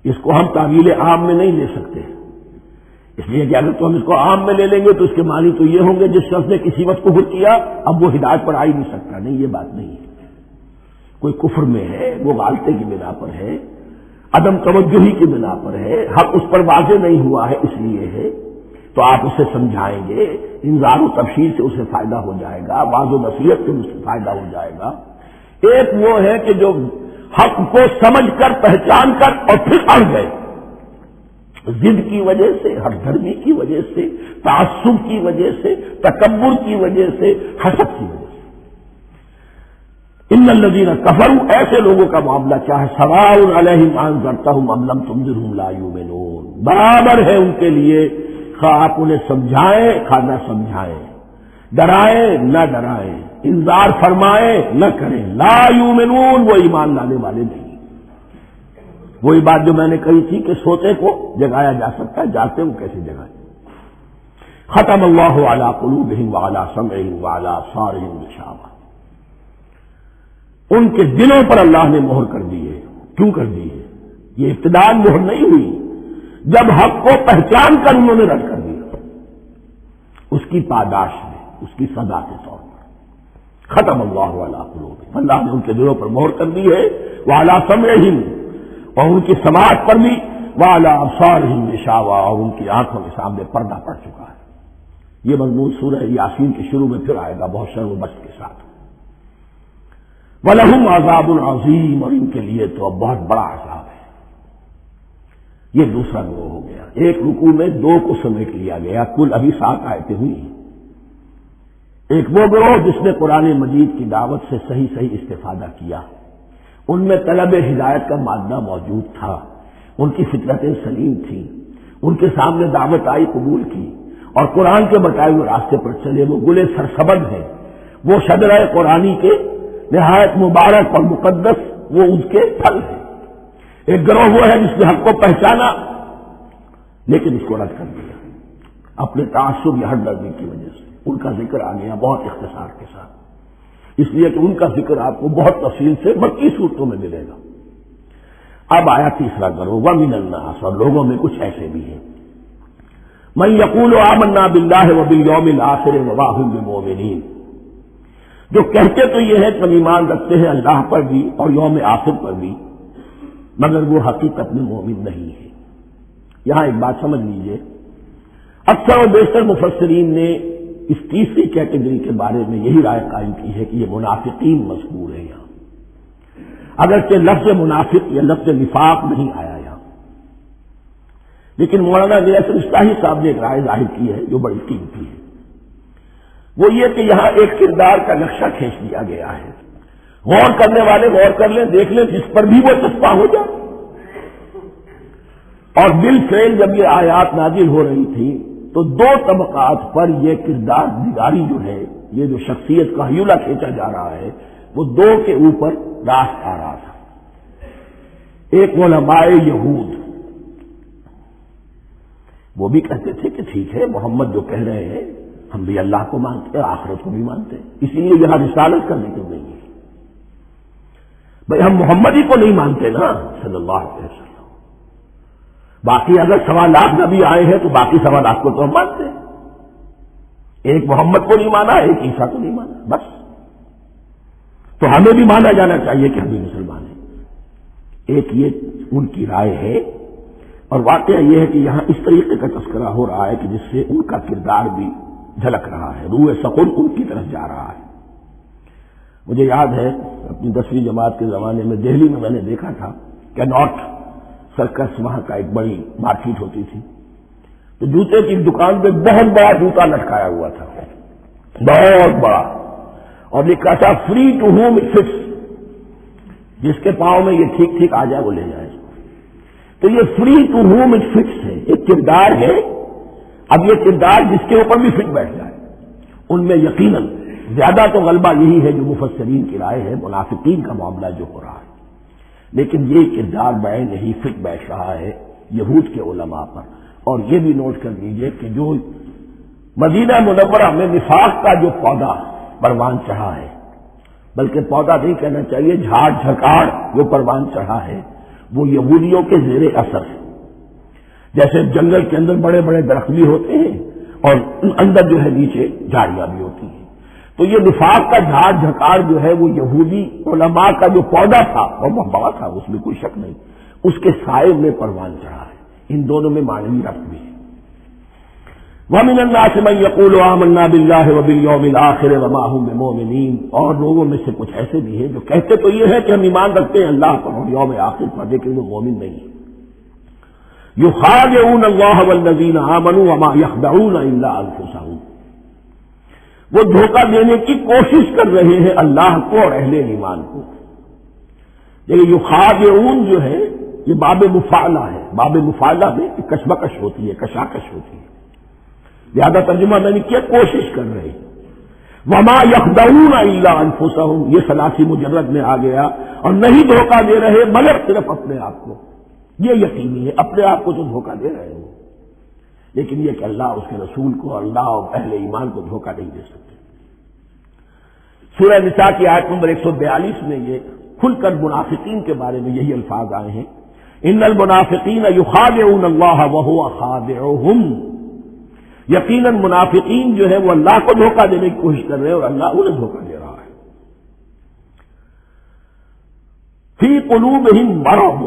اس کو ہم تعویل عام میں نہیں لے سکتے، اس لیے کہ اگر تو ہم اس کو عام میں لے لیں گے تو اس کے معنی تو یہ ہوں گے جس شخص نے کسی وقت کفر کیا اب وہ ہدایت پر آ ہی نہیں سکتا، نہیں، یہ بات نہیں ہے۔ کوئی کفر میں ہے، وہ غالطے کی بنا پر ہے، عدم توجہی کی بنا پر ہے، حق اس پر واضح نہیں ہوا ہے اس لیے ہے، تو آپ اسے سمجھائیں گے، انذار و تبشیر سے اسے فائدہ ہو جائے گا، واضح و نصیحت سے اسے فائدہ ہو جائے گا۔ ایک وہ ہے کہ جو حق کو سمجھ کر، پہچان کر اور پھر اڑ گئے، ضد کی وجہ سے، ہر دھرمی کی وجہ سے، تعصب کی وجہ سے، تکبر کی وجہ سے، حسد کی وجہ سے۔ ان الذین کفروا، ایسے لوگوں کا معاملہ کیا ہے؟ سواء علیہم انذرتہم ام لم تنذرہم لا یؤمنون، برابر ہے ان کے لیے خواہ آپ انہیں سمجھائیں خواہ نہ سمجھائیں، ڈرائیں نہ ڈرائیں، انذار فرمائیں نہ کریں، لا یؤمنون، وہ ایمان لانے والے نہیں۔ وہی بات جو میں نے کہی تھی کہ سوتے کو جگایا جا سکتا ہے، جاگتے کو کیسے جگائیں؟ ختم اللہ علی قلوبہم وعلی سمعہم وعلی ابصارہم غشاوہ، ان کے دلوں پر اللہ نے مہر کر دی ہے۔ کیوں کر دی ہے؟ یہ ابتداء مہر نہیں ہوئی، جب حق کو پہچان کر انہوں نے رد کر دیا، اس کی پاداش میں، اس کی سزا کے طور پر۔ ختم اللہ علی قلوبہم، اللہ نے ان کے دلوں پر مہر کر دی ہے، وعلی سمعہم، اور ان کی سماعت پر بھی، وعلی ابصارہم غشاوہ، اور ان کی آنکھوں کے سامنے پردہ پڑ چکا ہے۔ یہ مضمون سورہ یاسین کے شروع میں پھر آئے گا بہت شرم و بست کے ساتھ۔ وَلَهُمْ عَذَابٌ عَظِيمٌ، اور ان کے لیے تو اب بہت بڑا عذاب ہے۔ یہ دوسرا گروہ ہو گیا، ایک رکوع میں دو کو سمیٹ لیا گیا، کل ابھی 7 آیتیں ہوئی ہیں۔ ایک وہ گروہ جس نے قرآن مجید کی دعوت سے صحیح صحیح استفادہ کیا، ان میں طلب ہدایت کا مادہ موجود تھا، ان کی فطرتیں سلیم تھیں، ان کے سامنے دعوت آئی، قبول کی، اور قرآن کے بتائے ہوئے راستے پر چلے، وہ گلے سرسبز ہیں، وہ شجرہ قرآنی کے نہایت مبارک اور مقدس، وہ اس کے پھل ہیں۔ ایک گروہ وہ ہے جس نے حق کو پہچانا لیکن اس کو رد کر دیا اپنے تعصب یا ہٹ ڈرنے کی وجہ سے۔ ان کا ذکر آ گیا بہت اختصار کے ساتھ، اس لیے کہ ان کا ذکر آپ کو بہت تفصیل سے مکی صورتوں میں ملے گا۔ اب آیا تیسرا گروہ، وَمِنَ النَّاسِ، اور لوگوں میں کچھ ایسے بھی ہیں، مَن يَقُولُ آمَنَّا بِاللَّهِ وَبِالْيَوْمِ الْآخِرِ وَمَا هُم بِمُؤْمِنِينَ، جو کہتے تو یہ ہے کہ ہم ایمان رکھتے ہیں اللہ پر بھی اور یوم آخر پر بھی، مگر وہ حقیقت میں مومن نہیں ہے۔ یہاں ایک بات سمجھ لیجئے، اکثر و بیشتر مفسرین نے اس تیسری کیٹیگری کے بارے میں یہی رائے قائم کی ہے کہ یہ منافقین مذکور ہے یہاں، اگرچہ لفظ منافق یا لفظ نفاق نہیں آیا یہاں، لیکن مولانا غیاث الاصلاحی صاحب نے ایک رائے ظاہر کی ہے جو بڑی قیمتی ہے، وہ یہ کہ یہاں ایک کردار کا نقشہ کھینچ دیا گیا ہے، غور کرنے والے غور کر لیں، دیکھ لیں، جس پر بھی وہ چسپاں ہو جائے۔ اور بالفعل جب یہ آیات نازل ہو رہی تھی تو دو طبقات پر یہ کردار نگاری جو ہے، یہ جو شخصیت کا ہیولہ کھینچا جا رہا ہے، وہ دو کے اوپر راست آ رہا تھا۔ ایک علماء یہود، وہ بھی کہتے تھے کہ ٹھیک ہے محمد جو کہہ رہے ہیں ہم بھی اللہ کو مانتے ہیں، آخرت کو بھی مانتے ہیں، اسی لیے یہاں رسالت کا ذکر نہیں ہے۔ بھئی ہم محمد ہی کو نہیں مانتے نا صلی اللہ علیہ وسلم، باقی اگر 1.25 نبی آئے ہیں تو باقی 1.25 کو تو ہم مانتے ہیں، ایک محمد کو نہیں مانا، ایک عیسیٰ کو نہیں مانا، بس تو ہمیں بھی مانا جانا چاہیے کہ ہم بھی مسلمان ہیں۔ ایک یہ ان کی رائے ہے، اور واقعہ یہ ہے کہ یہاں اس طریقے کا تذکرہ ہو رہا ہے کہ جس سے ان کا کردار بھی جھلک رہا ہے، روح سخن ان کی طرف جا رہا ہے۔ مجھے یاد ہے اپنی 10ویں جماعت کے زمانے میں دہلی میں نے دیکھا تھا کہ نارتھ سرکس، وہاں کا ایک بڑی مارکیٹ ہوتی تھی، تو جوتے کی دکان پہ بہت بڑا جوتا لٹکایا ہوا تھا، بہت بڑا، اور لکھا تھا free to whom it fits, جس کے پاؤں میں یہ ٹھیک ٹھیک آ جائے وہ لے جائے۔ تو یہ free to whom it fits ہے، ایک کردار ہے، اب یہ کردار جس کے اوپر بھی فٹ بیٹھ جائے، ان میں یقیناً زیادہ تو غلبہ یہی ہے جو مفسرین کی رائے ہے، منافقین کا معاملہ جو ہو رہا ہے، لیکن یہ کردار بعین نہیں فٹ بیٹھ رہا ہے یہود کے علماء پر۔ اور یہ بھی نوٹ کر لیجئے کہ جو مدینہ منورہ میں نفاق کا جو پودا پروان چڑھا ہے، بلکہ پودا نہیں کہنا چاہیے، جھاڑ جھکاڑ جو پروان چڑھا ہے، وہ یہودیوں کے زیر اثر ہے۔ جیسے جنگل کے اندر بڑے بڑے درخت بھی ہوتے ہیں اور اندر جو ہے نیچے جھاڑیاں بھی ہوتی ہیں، تو یہ نفاق کا جھاڑ جھکاڑ جو ہے وہ یہودی علماء کا جو پودا تھا وہ بڑا تھا، اس میں کوئی شک نہیں، اس کے سائے میں پروان چڑھا ہے۔ ان دونوں میں معنوی ربط بھی ہے۔ وَمِنَ النَّاسِ مَن يَقُولُ آمَنَّا بِاللَّهِ وَبِالْيَوْمِ الْآخِرِ وَمَا هُم بِمُؤْمِنِينَ، اور لوگوں میں سے کچھ ایسے بھی ہیں جو کہتے تو یہ ہے کہ ہم ایمان رکھتے ہیں اللہ پر اور یوم آخر پر، لیکن وہ مومن نہیں ہیں۔ يُخَادِعُونَ اللَّهَ وَالَّذِينَ آمَنُوا وَمَا يَخْدَعُونَ إِلَّا أَنفُسَهُمْ، وہ دھوکہ دینے کی کوشش کر رہے ہیں اللہ کو اور اہل ایمان کو۔ لیکن یخادعون جو ہے یہ باب مفعلہ ہے، باب مفعلہ میں کشمکش ہوتی ہے، کشاکش ہوتی ہے، لہذا ترجمہ میں نے کیا، کوشش کر رہے ہیں۔ وما یخدعون الا انفسهم، یہ ثلاثی مجرد میں آ گیا، اور نہیں دھوکہ دے رہے مگر صرف اپنے آپ کو، یہ یقینی ہے اپنے آپ کو تو دھوکہ دے رہے ہو، لیکن یہ کہ اللہ اس کے رسول کو، اللہ اور اہل ایمان کو دھوکہ نہیں دے سکتے۔ سورہ نساء کی آیت نمبر 142 میں یہ کھل کر منافقین کے بارے میں یہی الفاظ آئے ہیں، ان المنافقین یخادعون اللہ وہو خادعهم، یقیناً منافقین جو ہے وہ اللہ کو دھوکہ دینے کی کوشش کر رہے ہیں اور اللہ انہیں دھوکہ دے رہا ہے۔ فی قلوبہم مرض،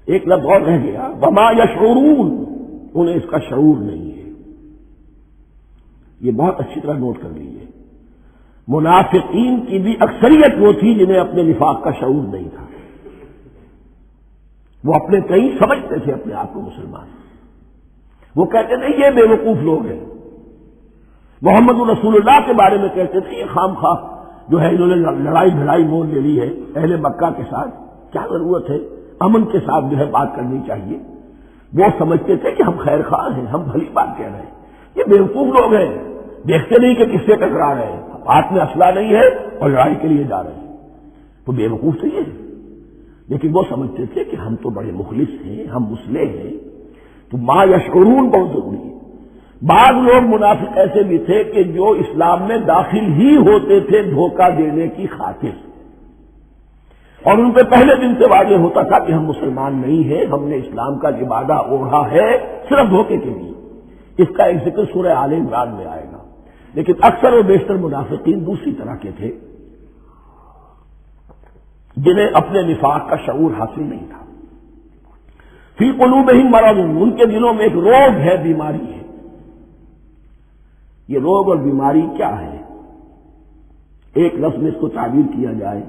ایک لفظ اور رہ گیا، وما یشعرون، انہیں اس کا شعور نہیں ہے۔ یہ بہت اچھی طرح نوٹ کر لیجیے، منافقین کی بھی اکثریت وہ تھی جنہیں اپنے نفاق کا شعور نہیں تھا، وہ اپنے کہیں سمجھتے تھے اپنے آپ کو مسلمان، وہ کہتے تھے یہ بے وقوف لوگ ہیں، محمد رسول اللہ کے بارے میں کہتے تھے یہ خام خواہ جو ہے انہوں نے لڑائی بھڑائی مول لے لی ہے اہل مکہ کے ساتھ، کیا ضرورت ہے، امن کے ساتھ جو ہے بات کرنی چاہیے۔ وہ سمجھتے تھے کہ ہم خیر خواہ ہیں، ہم بھلی بات کہہ رہے ہیں، یہ بے وقوف لوگ ہیں، دیکھتے نہیں کہ کس سے ٹکرا رہے ہیں، ہاتھ میں اسلحہ نہیں ہے اور لڑائی کے لیے جا رہے ہیں، تو بے وقوف تو یہ ہے۔ لیکن وہ سمجھتے تھے کہ ہم تو بڑے مخلص ہیں، ہم مصلح ہیں، تو ما یشعرون بہت ضروری ہے۔ بعض لوگ منافق ایسے بھی تھے کہ جو اسلام میں داخل ہی ہوتے تھے دھوکہ دینے کی خاطر، اور ان پہ پہلے دن سے واضح ہوتا تھا کہ ہم مسلمان نہیں ہیں، ہم نے اسلام کا لبادہ اوڑھا ہے صرف دھوکے کے لیے۔ اس کا ایک ذکر سورہ آل عمران میں آئے گا، لیکن اکثر و بیشتر منافقین دوسری طرح کے تھے جنہیں اپنے نفاق کا شعور حاصل نہیں تھا۔ فی قلوبہم مرض، ان کے دلوں میں ایک روگ ہے، بیماری ہے۔ یہ روگ اور بیماری کیا ہے؟ ایک لفظ میں اس کو تعبیر کیا جائے،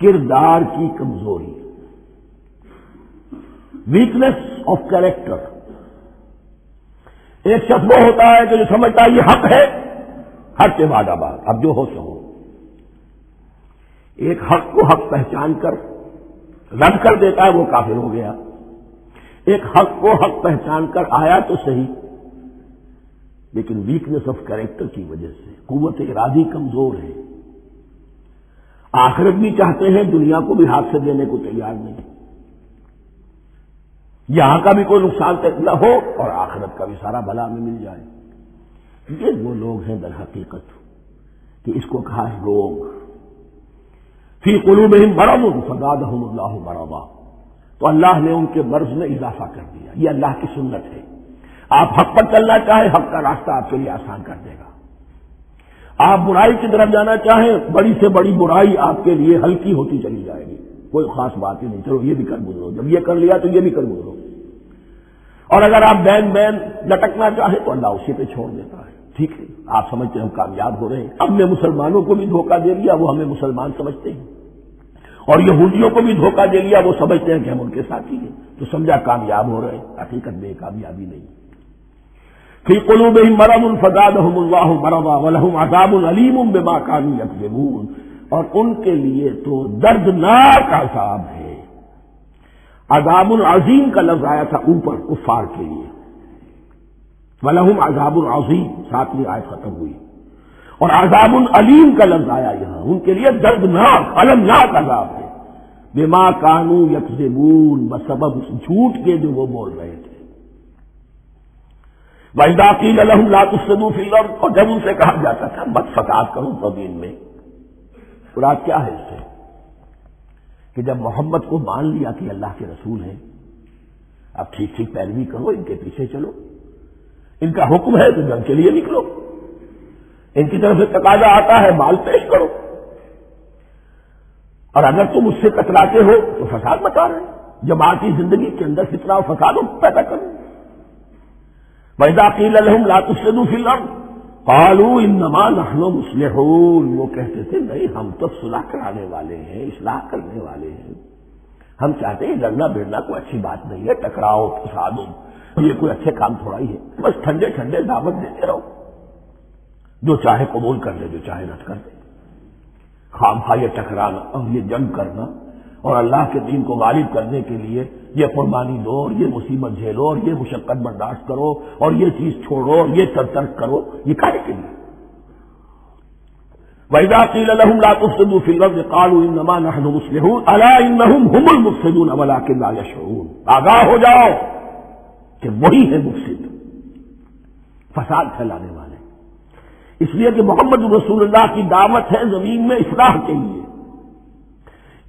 کردار کی کمزوری، ویکنیس آف کیریکٹر۔ ایک شخص وہ ہوتا ہے کہ جو سمجھتا ہے یہ حق ہے، حق کے بعد آباد، اب جو ہو سو ہو۔ ایک حق کو حق پہچان کر رد کر دیتا ہے وہ کافر ہو گیا۔ ایک حق کو حق پہچان کر آیا تو صحیح، لیکن ویکنس آف کریکٹر کی وجہ سے قوت ارادی کمزور ہے، آخرت بھی چاہتے ہیں، دنیا کو بھی ہاتھ سے دینے کو تیار نہیں، یہاں کا بھی کوئی نقصان تک نہ ہو اور آخرت کا بھی سارا بلا میں مل جائے۔ یہ وہ لوگ ہیں در حقیقت کہ اس کو کہا ہے روگ، فی قلوبہم مرض فزادہم اللہ مرضا، تو اللہ نے ان کے مرض میں اضافہ کر دیا۔ یہ اللہ کی سنت ہے، آپ حق پر چلنا چاہیں حق کا راستہ آپ کے لیے آسان کر دے گا، آپ برائی کی طرف جانا چاہیں بڑی سے بڑی برائی آپ کے لیے ہلکی ہوتی چلی جائے گی، کوئی خاص بات ہی نہیں، چلو یہ بھی کر گزرو، جب یہ کر لیا تو یہ بھی کر گزرو، اور اگر آپ بین بین لٹکنا چاہیں تو اللہ اسی پہ چھوڑ دیتا ہے۔ ٹھیک ہے، آپ سمجھتے ہیں ہم کامیاب ہو رہے ہیں، اب نے مسلمانوں کو بھی دھوکہ دے لیا، وہ ہمیں مسلمان سمجھتے ہیں، اور یہودیوں کو بھی دھوکہ دے لیا، وہ سمجھتے ہیں کہ ہم ان کے ساتھی ہیں، تو سمجھا کامیاب ہو رہے ہیں، حقیقت میں کامیابی نہیں۔ فی قلوبہم مرض فزادہم اللہ مرضا ولہم عذاب علیم بما کانوا یکذبون، اور ان کے لیے تو دردناک عذاب ہے۔ عذاب عظیم کا لفظ آیا تھا اوپر کفار کے لیے، وَلَهُمْ عَذَابٌ عَظِيمٌ، 7ویں آیت ختم ہوئی، اور عذاب علیم کا لفظ آیا یہاں، ان کے لیے دردناک المناک عذاب ہے، بما کانوا یکذبون، بسبب اس جھوٹ کے جو وہ بول رہے تھے۔ وَإِذَا قِيلَ لَهُمْ لَا تُفْسِدُوا فِي الْأَرْضِ، اور جب ان سے کہا جاتا تھا مت فساد کرو زمین میں، مراد کیا ہے اس سے کہ جب محمد کو مان لیا کہ اللہ کے رسول ہیں، اب ٹھیک ٹھیک پیروی کرو، ان کے پیچھے چلو، ان کا حکم ہے تو جنگ کے لیے نکلو، ان کی طرف سے تقاضا آتا ہے مال پیش کرو، اور اگر تم اس سے کتراتے ہو تو فساد مچا رہے ہیں، جماعتی زندگی کے اندر فتنہ و فساد پیدا کرو۔ وَإِذَا قِيلَ لَهُمْ لَا تُفْسِدُوا فِي الْأَرْضِ قَالُوا إِنَّمَا نَحْنُ مُصْلِحُونَ، وہ کہتے تھے نہیں ہم تو صلح کرانے والے ہیں، اصلاح کرنے والے ہیں، ہم چاہتے ہیں لڑنا بھیڑنا کوئی اچھی بات نہیں ہے، ٹکراؤ فساد یہ کوئی اچھے کام تھوڑا ہی ہے، بس ٹھنڈے ٹھنڈے دعوت دیتے رہو، جو چاہے قبول کر لے جو چاہے رد کر دے، خامخواہ یہ ٹکرانا اور یہ جنگ کرنا اور اللہ کے دین کو غالب کرنے کے لیے یہ قربانی دو اور یہ مصیبت جھیلو اور یہ مشقت برداشت کرو اور یہ چیز چھوڑو اور یہ ترک کرو، یہ کاہے کے لیے؟ وَإِذَا قِيلَ لَهُمْ لَا تُفْسِدُوا فِي الْأَرْضِ قَالُوا إِنَّمَا نَحْنُ مُصْلِحُونَ أَلَا إِنَّهُمْ هُمُ الْمُفْسِدُونَ وَلَٰكِن لَّا يَشْعُرُونَ، آگاہ ہو جاؤ کہ وہی ہے مفسد، فساد پھیلانے والے، اس لیے کہ محمد رسول اللہ کی دعوت ہے زمین میں اصلاح کے لیے،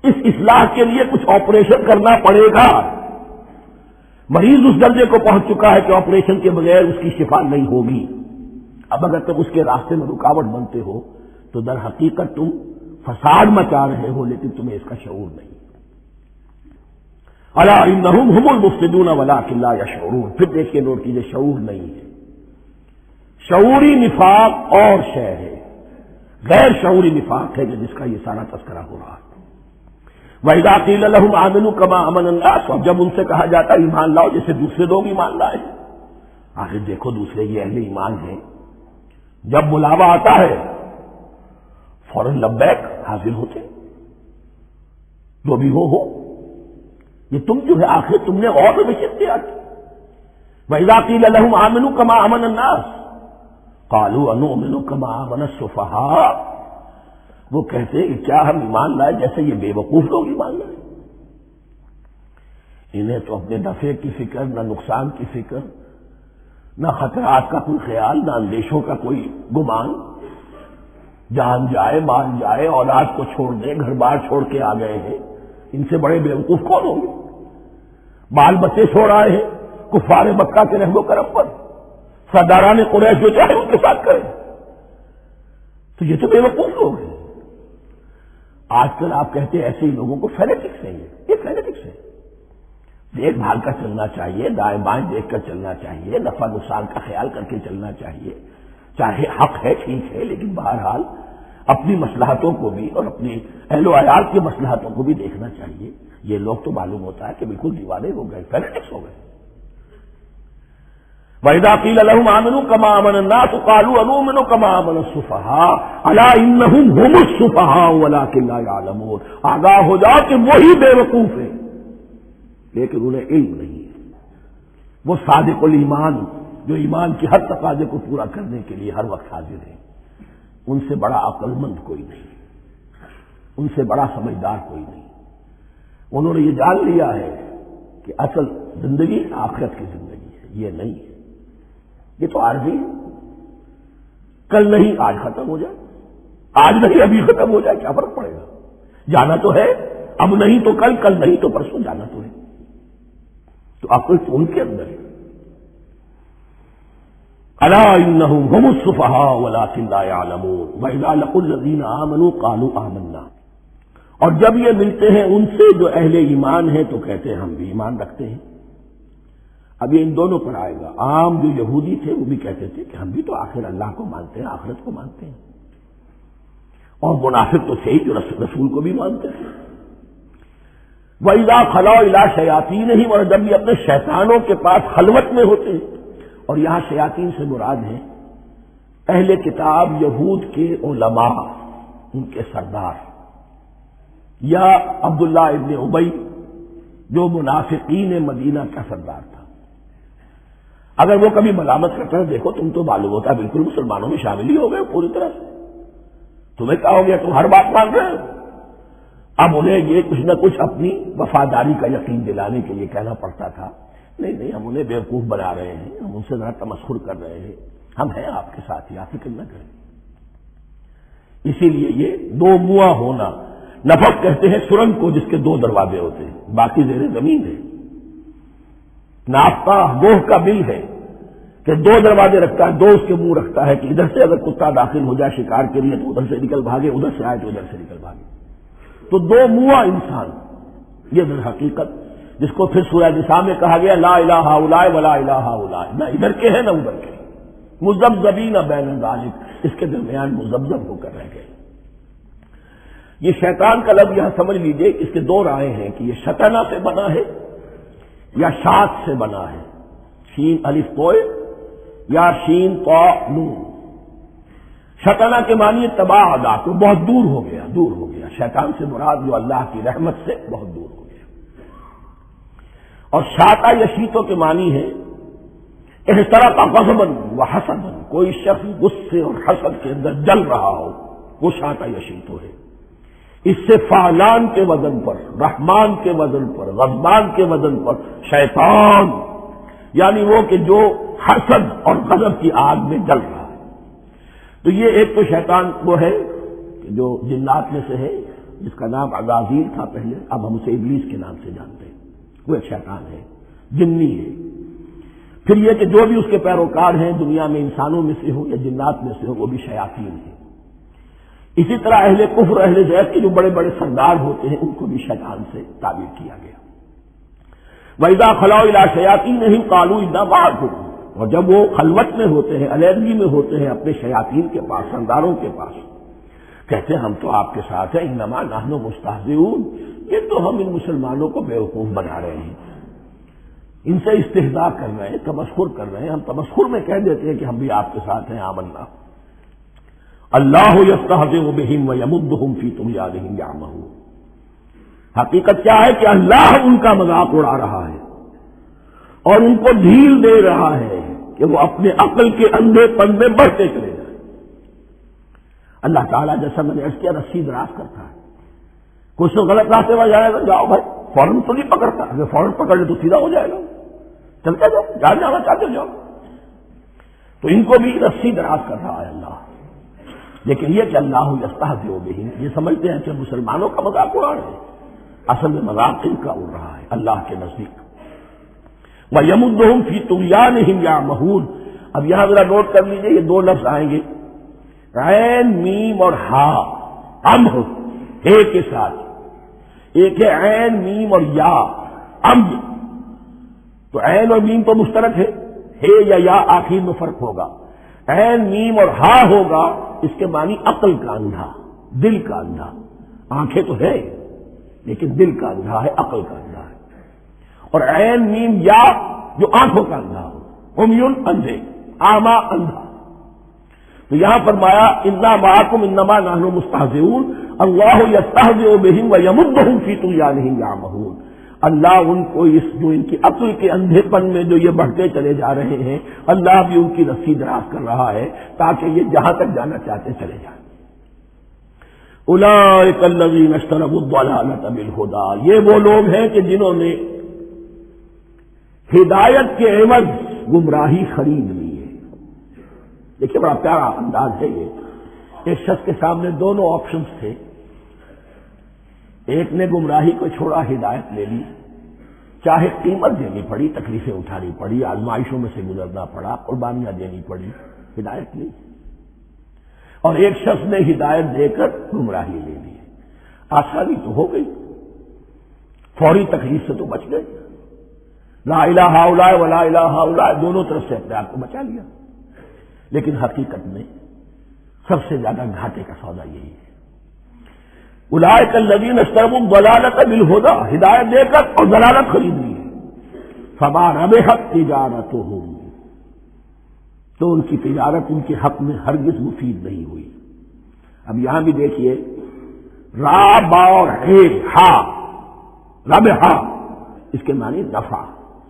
اس اصلاح کے لیے کچھ آپریشن کرنا پڑے گا، مریض اس درجے کو پہنچ چکا ہے کہ آپریشن کے بغیر اس کی شفا نہیں ہوگی، اب اگر تم اس کے راستے میں رکاوٹ بنتے ہو تو در حقیقت تم فساد مچا رہے ہو، لیکن تمہیں اس کا شعور نہیں۔ الا انہم هم المفسدون ولکن لا یشعرون، پھر دیکھیے نوٹ کیجیے شعور نہیں ہے، شعوری نفاق اور شے ہے، غیر شعوری نفاق ہے کہ جس کا یہ سارا تذکرہ ہو رہا ہے۔ وَإِذَا قِيلَ لَهُمْ آمِنُوا كَمَا آمَنَ النَّاسُ، اور جب ان سے کہا جاتا ہے ایمان لاؤ جیسے دوسرے لوگ ایمان لائے، آخر دیکھو دوسرے یہ اہل ایمان ہیں، جب بلاوا آتا ہے فوراً لبیک حاضر ہوتے، جو بھی ہو یہ تم جو ہے آخر تم نے اور بھی اختیار کی۔ وَإِذَا قِيلَ لَهُمْ آمِنُوا كَمَا آمَنَ النَّاسُ قَالُوا أَنُؤْمِنُ كَمَا آمَنَ السُّفَهَاءُ، وہ کہتے ہیں کہ کیا ہم ایمان لائے جیسے یہ بے وقوف لوگ ایمان لائے، انہیں تو اپنے نفع کی فکر، نہ نقصان کی فکر، نہ خطرات کا کوئی خیال، نہ اندیشوں کا کوئی گمان، جان جائے مال جائے، اولاد کو چھوڑ دیں، گھر بار چھوڑ کے آ گئے ہیں، ان سے بڑے بے وقوف کون ہوں گے؟ بال بچے چھوڑ آئے ہیں کفار مکہ کے رحم و کرم پر، سرداران قریش جو چاہے ان کے ساتھ کریں، تو یہ تو بے وقوف لوگ ہیں۔ آج کل آپ کہتے ہیں ایسے ہی لوگوں کو فینیٹکس ہیں، یہ فینیٹکس ہے، دیکھ بھال کر چلنا چاہیے، دائیں بائیں دیکھ کر چلنا چاہیے، نفع نقصان کا خیال کر کے چلنا چاہیے، چاہے حق ہے ٹھیک ہے، لیکن بہرحال اپنی مصلحتوں کو بھی اور اپنی اہل و عیال کی مصلحتوں کو بھی دیکھنا چاہیے۔ یہ لوگ تو معلوم ہوتا ہے کہ بالکل دیوانے ہو گئے، فینیٹکس ہو گئے۔ وَإِذَا قِيلَ لَهُمْ آمِنُوا كَمَا آمَنَ النَّاسُ قَالُوا أَنُؤْمِنُ كَمَا آمَنَ السُّفَهَاءُ أَلَا إِنَّهُمْ هُمُ السُّفَهَاءُ وَلَٰكِن لَّا يَعْلَمُونَ آگاہ ہو جاؤ کہ وہی بے وقوف ہیں لیکن انہیں علم نہیں ہے۔ وہ صادق الایمان جو ایمان کی ہر تقاضے کو پورا کرنے کے لیے ہر وقت حاضر ہیں، ان سے بڑا عقل مند کوئی نہیں، ان سے بڑا سمجھدار کوئی نہیں۔ انہوں نے یہ جان لیا ہے کہ اصل زندگی آخرت کی زندگی ہے، یہ نہیں ہے، یہ تو عارضی ہے، کل نہیں آج ختم ہو جائے، آج نہیں ابھی ختم ہو جائے، کیا فرق پڑے گا؟ جانا تو ہے، اب نہیں تو کل، کل نہیں تو پرسوں، جانا تو ہے۔ تو عقل تو ان کے اندر ہے۔ الا انہم هم السفہاء ولکن لا یعلمون واذا لقوا الذین آمنوا قالوا آمنا، اور جب یہ ملتے ہیں ان سے جو اہل ایمان ہیں تو کہتے ہیں ہم بھی ایمان رکھتے ہیں۔ اب یہ ان دونوں پر آئے گا۔ عام جو یہودی تھے وہ بھی کہتے تھے کہ ہم بھی تو آخر اللہ کو مانتے ہیں، آخرت کو مانتے ہیں، اور منافق تو تھے ہی جو رسول کو بھی مانتے تھے۔ وَإِذَا خَلَوْا إِلَىٰ شَيَاطِینِهِمْ، اور جب یہ اپنے شیطانوں کے پاس خلوت میں ہوتے ہیں، اور یہاں شیاطین سے مراد ہے اہل کتاب یہود کے علماء، ان کے سردار، یا عبداللہ ابن ابی جو منافقین مدینہ کا سردار تھا۔ اگر وہ کبھی ملامت کرتا ہے دیکھو تم تو معلوم ہوتا ہے بالکل مسلمانوں میں شامل ہی ہو گئے پوری طرح سے، تمہیں کہا ہو گیا تم ہر بات مان رہے ہو۔ اب انہیں یہ کچھ نہ کچھ اپنی وفاداری کا یقین دلانے کے لیے کہنا پڑتا تھا، نہیں ہم انہیں بیوقوف بنا رہے ہیں، ہم ان سے ذرا تمسخر کر رہے ہیں، ہم ہیں آپ کے ساتھ ہی، آپ فکر نہ کریں۔ اسی لیے یہ دو منہ ہونا، نفق کہتے ہیں سرنگ کو جس کے دو دروازے ہوتے ہیں، باقی زیر زمین ہے۔ ناف کا گوہ کا بل ہے کہ دو دروازے رکھتا ہے، دو اس کے منہ رکھتا ہے کہ ادھر سے اگر کتا داخل ہو جائے شکار کے لیے تو ادھر سے نکل بھاگے، ادھر سے آئے تو ادھر سے نکل بھاگے۔ تو دو منہ انسان، یہ در حقیقت جس کو پھر سورہ نساء میں کہا گیا لا الہ الا ولا الہ الا، نہ ادھر کے ہیں نہ ادھر کے، مذبذبین بین ذلک، اس کے درمیان مذبذب ہو کر رہ گئے۔ یہ شیطان کا لفظ یہاں سمجھ لیجئے، اس کے دو رائے ہیں کہ یہ شطنہ سے بنا ہے یا شاط سے بنا ہے، شین الف کوئے یا شین طا نون۔ شطنہ کے معنی تباہ ادا، تو بہت دور ہو گیا، دور ہو گیا۔ شیطان سے مراد جو اللہ کی رحمت سے بہت دور ہو گیا۔ اور شاطا یشیتوں کے معنی ہے احترق غضبا وحسدا، کوئی شخص غصے اور حسد کے اندر جل رہا ہو، وہ شاطا یشیتو ہے۔ اس سے فعلان کے وزن پر، رحمان کے وزن پر، غضبان کے وزن پر شیطان، یعنی وہ کہ جو حسد اور غضب کی آگ میں جل رہا ہے۔ تو یہ ایک تو شیطان وہ ہے جو جنات میں سے ہے، جس کا نام عزازیل تھا پہلے، اب ہم اسے ابلیس کے نام سے جانتے ہیں، وہ ایک شیطان ہے، جنی ہے۔ پھر یہ کہ جو بھی اس کے پیروکار ہیں دنیا میں انسانوں میں سے ہو یا جنات میں سے ہو، وہ بھی شیاطین ہیں۔ اسی طرح اہل کفر، اہل زیغ کے جو بڑے بڑے سردار ہوتے ہیں ان کو بھی شیطان سے تعبیر کیا گیا۔ وَإِذَا خَلَوْا إِلَىٰ شَيَاطِینِهِمْ قَالُوا إِنَّا مَعَكُمْ، اور جب وہ خلوت میں ہوتے ہیں، علیحدگی میں ہوتے ہیں اپنے شیاطین کے پاس، سرداروں کے پاس، کہتے ہیں ہم تو آپ کے ساتھ ہیں، انما نحن مستہزئون، یہ تو ہم ان مسلمانوں کو بیوقوف بنا رہے ہیں، ان سے استہزاء کر رہے ہیں، تمسخر کر رہے ہیں۔ ہم تمسخر میں کہہ دیتے ہیں کہ ہم بھی آپ کے ساتھ ہیں، آمنا۔ اللہ یستہزئ بہم ویمدہم فی طغیانہم یعمہون، حقیقت کیا ہے کہ اللہ ان کا مذاق اڑا رہا ہے اور ان کو ڈھیل دے رہا ہے کہ وہ اپنے عقل کے اندھے پن میں بڑھتے چلے جائیں۔ اللہ تعالیٰ جیسا میں نے عرض کیا رسی دراز کرتا ہے، کچھ تو غلط راستے پر جائے گا، جاؤ بھائی، فوراً تو نہیں پکڑتا، اگر فوراً پکڑ لے تو سیدھا ہو جائے گا، چلتے جاؤ، جہاں جانا چاہتے جاؤ۔ تو ان کو بھی رسی دراز کر رہا ہے اللہ، لیکن یہ کہ اللہ یستہزئ بہم، یہ سمجھتے ہیں کہ مسلمانوں کا مذاق اڑا رہے ہیں، اصل میں مذاق ان کا اڑ رہا ہے اللہ کے نزدیک۔ وَيَمُدُّهُمْ فِي طُغْيَانِهِمْ يَعْمَهُونَ، اب یہاں ذرا نوٹ کر لیجئے، یہ دو لفظ آئیں گے، عین میم اور ہا، امہ ہے کے ساتھ، ایک ہے عین میم اور یا امج، تو عین اور میم تو مشترک ہے یا آخر میں فرق ہوگا، عین میم اور ہا ہوگا، اس کے معنی عقل کا اندھا، دل کا اندھا، آنکھیں تو ہے لیکن دل کا اندھا ہے، عقل کا اندھا ہے۔ اور عین میم یا جو آنکھوں کا اندھا ہو، عمیٌ اندھے، اعمیٰ اندھا۔ تو یہاں فرمایا انا معکم انما نحن مستہزئون اللہ یستہزئ بہم ویمدہم فی طغیانہم یعمہون۔ اللہ ان کو اس جو ان کی عقل کے اندھے پن میں جو یہ بڑھتے چلے جا رہے ہیں، اللہ بھی ان کی رسی دراز کر رہا ہے تاکہ یہ جہاں تک جانا چاہتے چلے جائیں۔ اولئک الذین اشتروا الضلالۃ بالہدی، یہ وہ لوگ ہیں کہ جنہوں نے ہدایت کے عوض گمراہی خرید لی ہے۔ دیکھیے بڑا پیارا انداز ہے یہ۔ ایک شخص کے سامنے دونوں آپشنز تھے، ایک نے گمراہی کو چھوڑا، ہدایت لے لی، چاہے قیمت دینی پڑی، تکلیفیں اٹھانی پڑی، آزمائشوں میں سے گزرنا پڑا، قربانیاں دینی پڑی، ہدایت لی۔ اور ایک شخص نے ہدایت دے کر گمراہی لے لی۔ آسانی تو ہو گئی، فوری تکلیف سے تو بچ گئے، لا الہ الا اللہ ولا الہ الا اللہ، دونوں طرف سے اپنے آپ کو بچا لیا۔ لیکن حقیقت میں سب سے زیادہ گھاٹے کا سودا یہی ہے۔ اولئک الذین اشتروا الضلالۃ بالہدی، ہدایت دے کر اور ضلالت خرید لی ہے۔ فما ربحت تجارتہم، تو ان کی تجارت ان کے حق میں ہرگز مفید نہیں ہوئی۔ اب یہاں بھی دیکھیے را با اور ہے ہا، ربحا اس کے معنی نفع،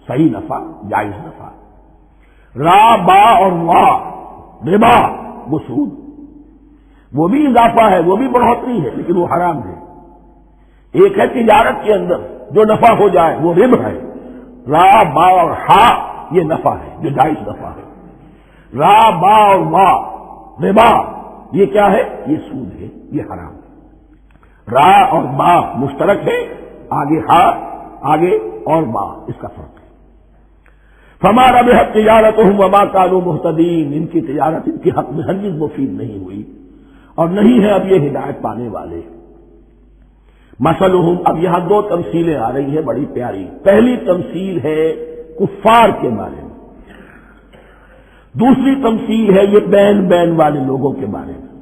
صحیح نفع، جائز نفع۔ را با اور وا ربا وہ سود، وہ بھی اضافہ ہے، وہ بھی بڑھوتری ہے، لیکن وہ حرام ہے۔ ایک ہے تجارت کے اندر جو نفع ہو جائے وہ ربح ہے، را با اور ہا یہ نفع ہے جو جائز نفع ہے۔ را با اور وا ربا یہ کیا ہے؟ یہ سود ہے، یہ حرام ہے۔ را اور با مشترک ہے، آگے ہا آگے اور با اس کا فرق ہے۔ فما ربحت تجارتہم وما کانوا مہتدین، ان کی تجارت ان کے حق میں ہرگز مفید نہیں ہوئی اور نہیں ہے اب یہ ہدایت پانے والے۔ مثلہم، اب یہاں دو تمثیلیں آ رہی ہیں بڑی پیاری۔ پہلی تمثیل ہے کفار کے بارے میں، دوسری تمثیل ہے یہ بین والے لوگوں کے بارے میں۔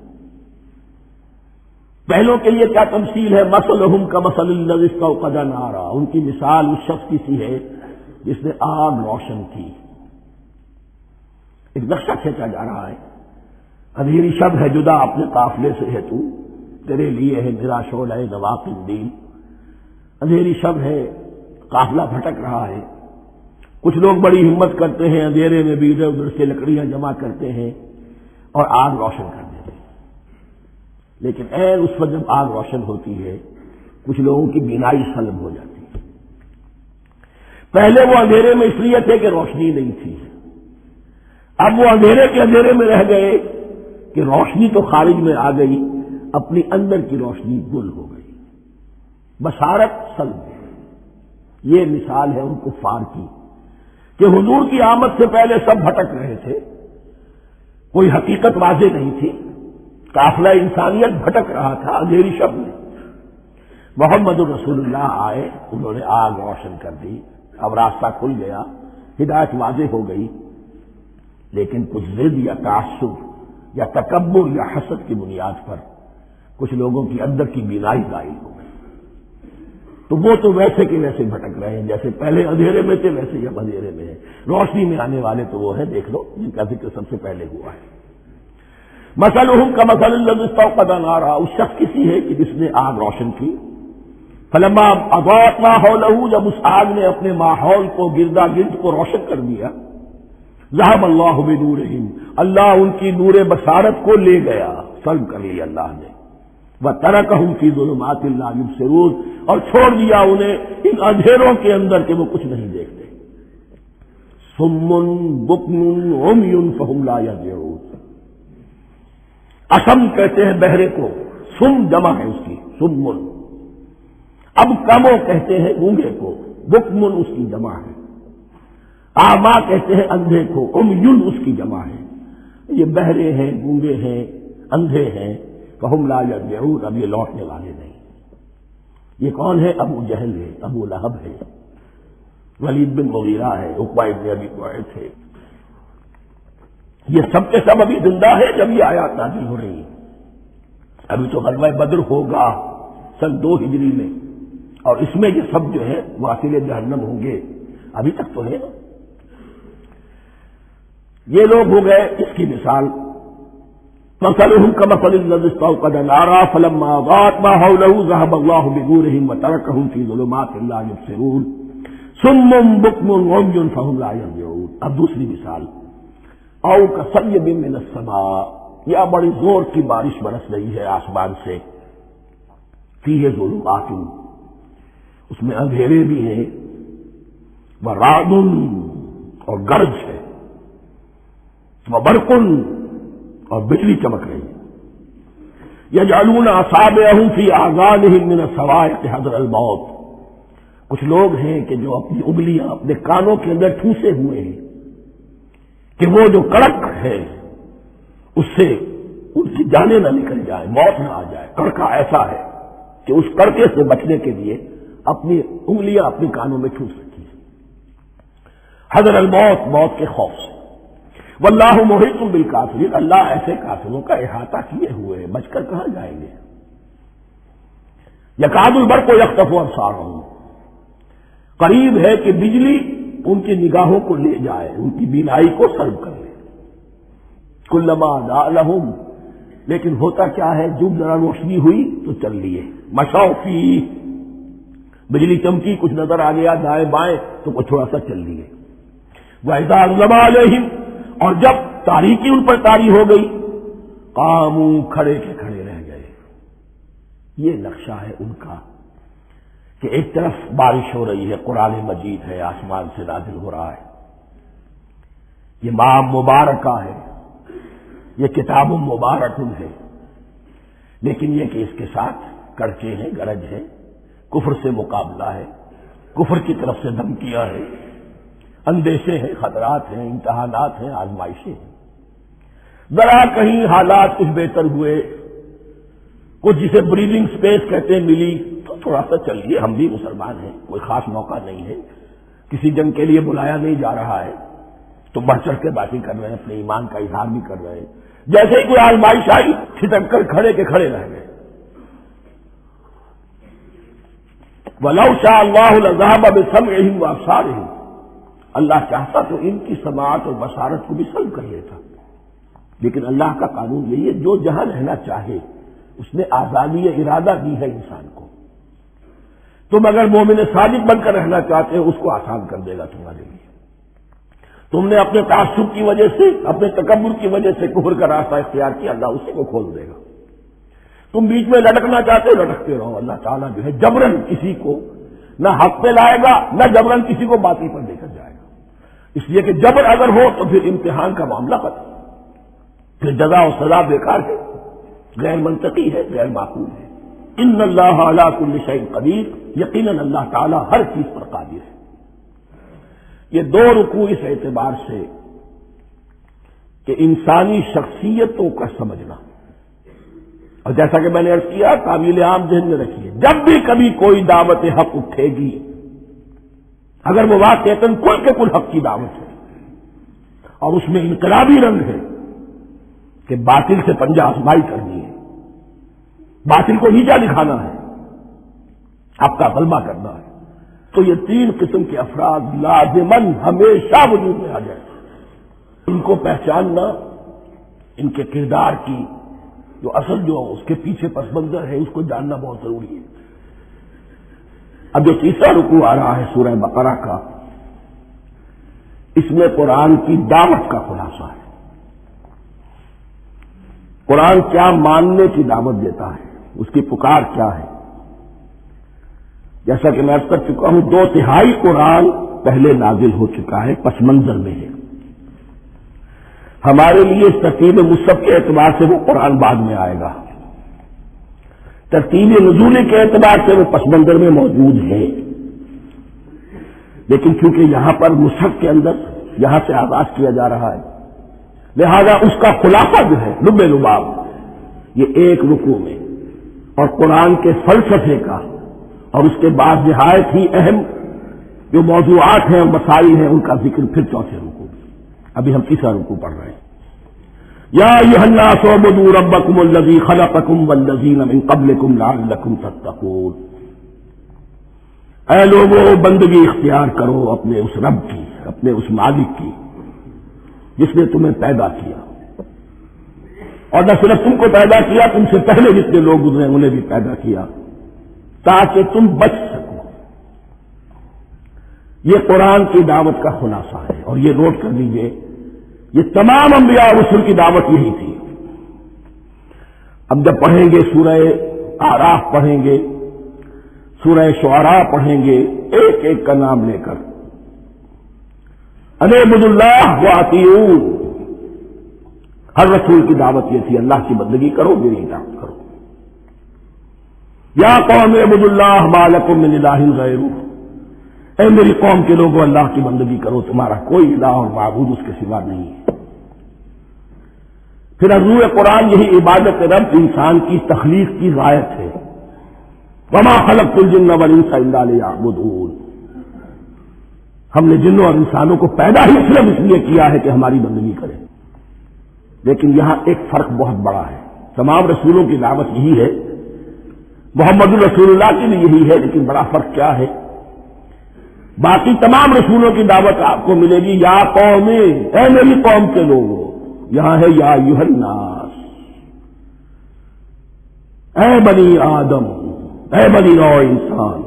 پہلوں کے لیے کیا تمثیل ہے؟ مثلہم کمثل الذی استوقد نارا، ان کی مثال اس شخص کی سی ہے جس نے آگ روشن کی۔ ایک نقشہ کھینچا جا رہا ہے، اندھیری شب ہے جدا اپنے قافلے سے ہے تو، تیرے لیے ہے میرا شعلہ نوا قندیل۔ اندھیری شب ہے، قافلہ بھٹک رہا ہے، کچھ لوگ بڑی ہمت کرتے ہیں، اندھیرے میں بھی ادھر ادھر سے لکڑیاں جمع کرتے ہیں اور آگ روشن کر دیتے ہیں۔ لیکن اس وقت جب آگ روشن ہوتی ہے کچھ لوگوں کی بینائی سلب ہو جاتی ہے۔ پہلے وہ اندھیرے میں اس لیے تھے کہ روشنی نہیں تھی، اب وہ اندھیرے کے اندھیرے میں رہ گئے کہ روشنی تو خارج میں آ گئی، اپنی اندر کی روشنی گل ہو گئی، بصارت سلب۔ یہ مثال ہے ان کفار کی کہ حضور کی آمد سے پہلے سب بھٹک رہے تھے، کوئی حقیقت واضح نہیں تھی، قافلہ انسانیت بھٹک رہا تھا اندھیری شب میں۔ محمد رسول اللہ آئے، انہوں نے آگ روشن کر دی، اب راستہ کھل گیا، ہدایت واضح ہو گئی۔ لیکن کچھ ضد یا تعصب یا تکبر یا حسد کی بنیاد پر کچھ لوگوں کی اندر کی بینائی غائب ہو گئی، تو وہ تو ویسے کے ویسے بھٹک رہے ہیں، جیسے پہلے اندھیرے میں تھے ویسے ہی اب اندھیرے میں ہیں۔ روشنی میں آنے والے تو وہ ہیں، دیکھ لو جن کا ذکر سب سے پہلے ہوا ہے۔ مثلہم کمثل الذی استوقد نارا، اس شخص کی سی ہے کہ جس نے آگ روشن کی۔ فلما اضاءت ما حولہ، جب اس آگ نے اپنے ماحول کو گردا گرد کو روشن کر دیا، ذهب اللہ بنورہم، اللہ ان کی نور بصارت کو لے گیا، سلب کر لیا اللہ نے۔ وترکہم فی ظلمات لا یبصرون، اور چھوڑ دیا انہیں ان اندھیروں کے اندر کہ وہ کچھ نہیں دیکھتے۔ صم بکم عمی فہم لا یرجعون، اسم کہتے ہیں بہرے کو، سم جمع ہے اس کی، سمن۔ اب کمو کہتے ہیں گونگے کو، بکمن اس کی جمع ہے۔ آما کہتے ہیں اندھے کو، عمیٌ اس کی جمع ہے۔ یہ بہرے ہیں، گونگے ہیں، اندھے ہیں، فہم لا یرجعون، اب یہ لوٹنے والے نہیں۔ یہ کون ہے؟ ابو جہل ہے، ابو لہب ہے، ولید بن مغیرہ ہے، عقبہ ابن ابی معیط ہے۔ یہ سب کے سب ابھی زندہ ہے جب یہ آیات نازل ہو رہی ہیں۔ ابھی تو غزوہ بدر ہوگا سن 2 ہجری میں، اور اس میں یہ سب جو ہے واصل جہنم ہوں گے، ابھی تک تو ہے۔ یہ لوگ ہو گئے اس کی مثال مثلهم كمثل الذي استوقد نارا فلما أضاءت ما حوله ذهب الله بنورهم وتركهم في ظلمات لا يبصرون صم بكم عمي فهم لا يرجعون. اب دوسری مثال او كصيب من السماء، یا بڑی زور کی بارش برس رہی ہے آسمان سے، فيه ظلمات، اس میں اندھیرے بھی ہیں، ورعد اور گرج ہے، وبرق اور بجلی چمک رہی ہے، یجعلون اصابعهم فی اذانهم من الصواعق حذر الموت. کچھ لوگ ہیں کہ جو اپنی انگلیاں اپنے کانوں کے اندر ٹھوسے ہوئے ہیں کہ وہ جو کڑک ہے اس سے ان کی جانیں نہ نکل جائے، موت نہ آ جائے. کڑکا ایسا ہے کہ اس کڑکے سے بچنے کے لیے اپنی انگلیاں اپنے کانوں میں ٹھوس رکھی ہیں، حذر الموت، موت کے خوف سے. واللہ محیط بالکافرین، اللہ ایسے کافروں کا احاطہ کیے ہوئے ہیں، بچ کر کہاں جائیں گے. یکاد البرق یخطف ابصارهم، قریب ہے کہ بجلی ان کی نگاہوں کو لے جائے، ان کی بینائی کو سلب کر لے. کلما اضاء لهم، لیکن ہوتا کیا ہے، جب ذرا روشنی ہوئی تو چل لیے. مشوا فیہ، بجلی چمکی، کچھ نظر آ گیا دائیں بائیں تو کچھ تھوڑا سا چل لیے. وَإِذَا أَظْلَمَ عَلَيْهِمْ، اور جب تاریکی ان پر طاری ہو گئی، قاموا، کھڑے کے کھڑے رہ گئے. یہ نقشہ ہے ان کا کہ ایک طرف بارش ہو رہی ہے، قرآن مجید ہے، آسمان سے نازل ہو رہا ہے، یہ ماہ مبارکہ ہے، یہ کتاب مبارک ہے، لیکن یہ کہ اس کے ساتھ کڑکے ہیں، گرج ہے، کفر سے مقابلہ ہے، کفر کی طرف سے دھمکیاں ہیں، اندیشے ہیں، خطرات ہیں، امتحانات ہیں، آزمائشیں ہیں. ذرا کہیں حالات کچھ بہتر ہوئے، کچھ جسے بریدنگ سپیس کہتے ہیں ملی تو تھوڑا سا چلیے، ہم بھی مسلمان ہیں، کوئی خاص موقع نہیں ہے، کسی جنگ کے لیے بلایا نہیں جا رہا ہے تو بڑھ چڑھ کے باتیں کر رہے ہیں، اپنے ایمان کا اظہار بھی کر رہے ہیں. جیسے ہی کوئی آزمائش آئی چھٹک کر کھڑے کے کھڑے رہ گئے. وَلَوْ شَاءَ اللَّهُ لَذَهَبَ بِسَمْعِهِمْ وَأَبْصَارِهِمْ، اللہ چاہتا تو ان کی سماعت اور بصارت کو بھی سلب کر لیتا، لیکن اللہ کا قانون یہی ہے، جو جہاں رہنا چاہے اس نے آزادی ارادہ دی ہے انسان کو. تم اگر مومن صادق بن کر رہنا چاہتے ہو اس کو آسان کر دے گا تمہارے لیے. تم نے اپنے تعصب کی وجہ سے، اپنے تکبر کی وجہ سے کفر کا راستہ اختیار کیا، اللہ اسی کو کھول دے گا. تم بیچ میں لٹکنا چاہتے ہو، لٹکتے رہو. اللہ تعالیٰ جو ہے جبرن کسی کو نہ حق پہ لائے گا، نہ جبرن کسی کو باطل پر لے کر جائے گا. اس لیے کہ جبر اگر ہو تو پھر امتحان کا معاملہ ختم، پھر جزا و سزا بیکار ہے، غیر منطقی ہے، غیر معقول ہے. ان اللہ علی کل شیء قدیر، یقیناً اللہ تعالیٰ ہر چیز پر قادر ہے. یہ دو رکوع اس اعتبار سے کہ انسانی شخصیتوں کا سمجھنا، اور جیسا کہ میں نے عرض کیا تعبیر عام ذہن میں رکھیے، جب بھی کبھی کوئی دعوت حق اٹھے گی، اگر وہ واقعتاً کل کے کل حق کی دعوت ہے اور اس میں انقلابی رنگ ہے کہ باطل سے پنجہ آزمائی کرنی ہے، باطل کو نیچا دکھانا ہے، آپ کا غلبہ کرنا ہے، تو یہ تین قسم کے افراد لازماً ہمیشہ وجود میں آ جائیں. ان کو پہچاننا، ان کے کردار کی جو اصل جو اس کے پیچھے پس منظر ہے اس کو جاننا بہت ضروری ہے. اب جو تیسرا رکوع آ رہا ہے سورہ بقرہ کا، اس میں قرآن کی دعوت کا خلاصہ ہے. قرآن کیا ماننے کی دعوت دیتا ہے، اس کی پکار کیا ہے. جیسا کہ میں عرض کر چکا ہوں، 2/3 قرآن پہلے نازل ہو چکا ہے، پس منظر میں ہے. ہمارے لیے اس ترتیب مصحف کے اعتبار سے وہ قرآن بعد میں آئے گا، ترتیب نزولی کے اعتبار سے وہ پس منظر میں موجود ہے. لیکن چونکہ یہاں پر مصحف کے اندر یہاں سے آغاز کیا جا رہا ہے، لہذا اس کا خلاصہ جو ہے لب لباب یہ ایک رکوع میں، اور قرآن کے فلسفے کا اور اس کے بعد نہایت ہی اہم جو موضوعات ہیں اور مسائل ہیں ان کا ذکر پھر چوتھے رکوع میں. ابھی ہم تیسرا رکوع پڑھ رہے ہیں. یا ایھا الناس اعبدوا ربکم الذی خلقکم والذین من قبلکم لعلکم تتقون، اے لوگو بندگی اختیار کرو اپنے اس رب کی، اپنے اس مالک کی جس نے تمہیں پیدا کیا، اور نہ صرف تم کو پیدا کیا، تم سے پہلے جتنے لوگ گزرے انہیں بھی پیدا کیا تاکہ تم بچ سکو۔ یہ قرآن کی دعوت کا خلاصہ ہے، اور یہ نوٹ کر لیجئے، یہ تمام انبیاء اور رسول کی دعوت یہی تھی۔ اب جب پڑھیں گے سورہ اعراف پڑھیں گے، سورہ شعراء پڑھیں گے، ایک ایک کا نام لے کر ان اعبدوا اللہ واطیعون، ہر رسول کی دعوت یہ تھی اللہ کی بندگی کرو، میری اطاعت کرو۔ یا قوم اعبدوا اللہ ما لکم من الہ غیرہ، اے میری قوم کے لوگوں اللہ کی بندگی کرو، تمہارا کوئی الہ اور معبود اس کے سوا نہیں ہے۔ پھر روح قرآن یہی عبادت رب انسان کی تخلیق کی غایت ہے، وما خلقت الجن والانس الا لیعبدون، ہم نے جنوں اور انسانوں کو پیدا ہی صرف اس لیے کیا ہے کہ ہماری بندگی کریں۔ لیکن یہاں ایک فرق بہت بڑا ہے، تمام رسولوں کی دعوت یہی ہے، محمد رسول اللہ کی بھی یہی ہے، لیکن بڑا فرق کیا ہے؟ باقی تمام رسولوں کی دعوت آپ کو ملے گی یا قوم، اے میری قوم کے لوگوں، یہاں ہے یا ایھا الناس، اے بنی آدم، اے بنی نوع انسان۔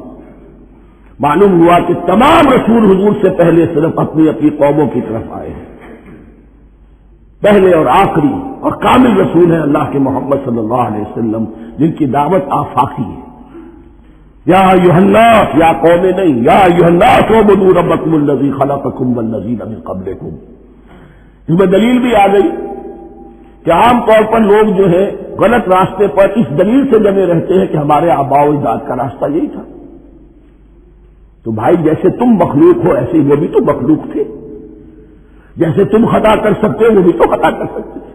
معلوم ہوا کہ تمام رسول حضور سے پہلے صرف اپنی اپنی قوموں کی طرف آئے ہیں، پہلے اور آخری اور کامل رسول ہیں اللہ کے محمد صلی اللہ علیہ وسلم، جن کی دعوت آفاقی ہے۔ یا ایھا الناس، یا قوم نہیں، یا ایھا الناس اعبدوا ربکم الذی خلقکم والذین من قبلکم۔ اس میں دلیل بھی آ گئی کہ عام طور پر لوگ جو ہے غلط راستے پر اس دلیل سے جمے رہتے ہیں کہ ہمارے آباء و اجداد کا راستہ یہی تھا۔ تو بھائی جیسے تم مخلوق ہو ایسے وہ بھی تو مخلوق تھے، جیسے تم خطا کر سکتے ہو وہ بھی تو خطا کر سکتے تھے۔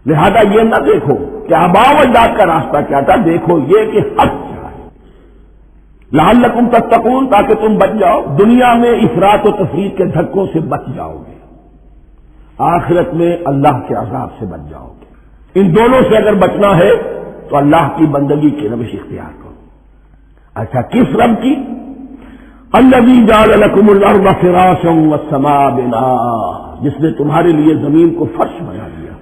لہذا یہ نہ دیکھو کہ آباء و اجداد کا راستہ کیا تھا، دیکھو یہ کہ حق کیا ہے، لعلکم تتقون، تاکہ تم بچ جاؤ، دنیا میں افراط و تفریط کے دھکوں سے بچ جاؤ گے، آخرت میں اللہ کے عذاب سے بچ جاؤ گے۔ ان دونوں سے اگر بچنا ہے تو اللہ کی بندگی کی روش اختیار کرو۔ اچھا کس رب کی؟ الذی جعل لکم الارض فراشا والسماء بناء، جس نے تمہارے لیے زمین کو فرش بنا دیا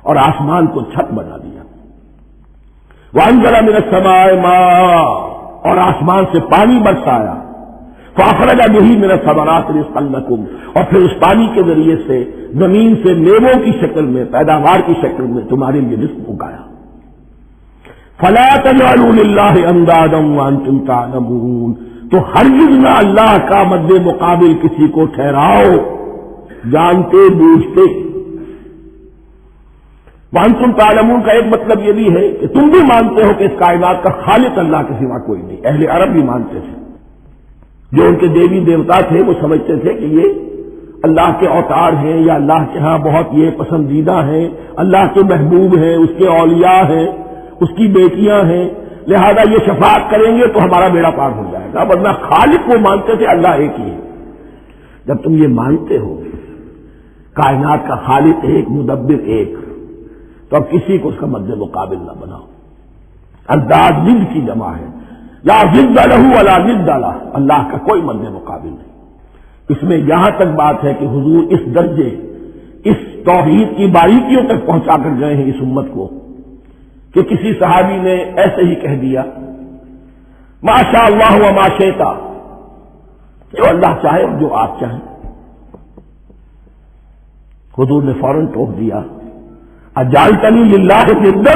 اور آسمان کو چھت بنا دیا۔ وانزل من السماء ماء، اور آسمان سے پانی برسایا، فاخرج به من الثمرات رزقا لکم، اور پھر اس پانی کے ذریعے سے زمین سے میووں کی شکل میں، پیداوار کی شکل میں تمہارے لیے رزق اگایا۔ فلا تجعلوا للہ اندادا وانتم تعلمون، تو ہرگز نہ اللہ کا مد مقابل کسی کو ٹھہراؤ جانتے بوجھتے۔ وانتم تعلمون کا ایک مطلب یہ بھی ہے کہ تم بھی مانتے ہو کہ اس کائنات کا خالق اللہ کے سوا کوئی نہیں۔ اہل عرب بھی مانتے تھے، جو ان کے دیوی دیوتا تھے وہ سمجھتے تھے کہ یہ اللہ کے اوتار ہیں، یا اللہ کے ہاں بہت یہ پسندیدہ ہیں، اللہ کے محبوب ہیں، اس کے اولیاء ہیں، اس کی بیٹیاں ہیں، لہذا یہ شفاعت کریں گے تو ہمارا بیڑا پار ہو جائے گا۔ ورنہ خالق وہ مانتے تھے اللہ ایک ہی ہے۔ جب تم یہ مانتے ہو کائنات کا خالق ایک، مدبر ایک، تو اب کسی کو اس کا مد مقابل نہ بناؤ۔ انداز ضد کی جمع ہے، لا ضد لہ ولا ند لہ، اللہ کا کوئی مد مقابل نہیں۔ اس میں یہاں تک بات ہے کہ حضور اس درجے، اس توحید کی باریکیوں تک پہنچا کر گئے ہیں اس امت کو کہ کسی صحابی نے ایسے ہی کہہ دیا ما شاء اللہ و ما شئت، جو اللہ چاہے اور جو آپ چاہیں۔ حضور نے فوراً ٹوک دیا اجعلتنی للہ ندا،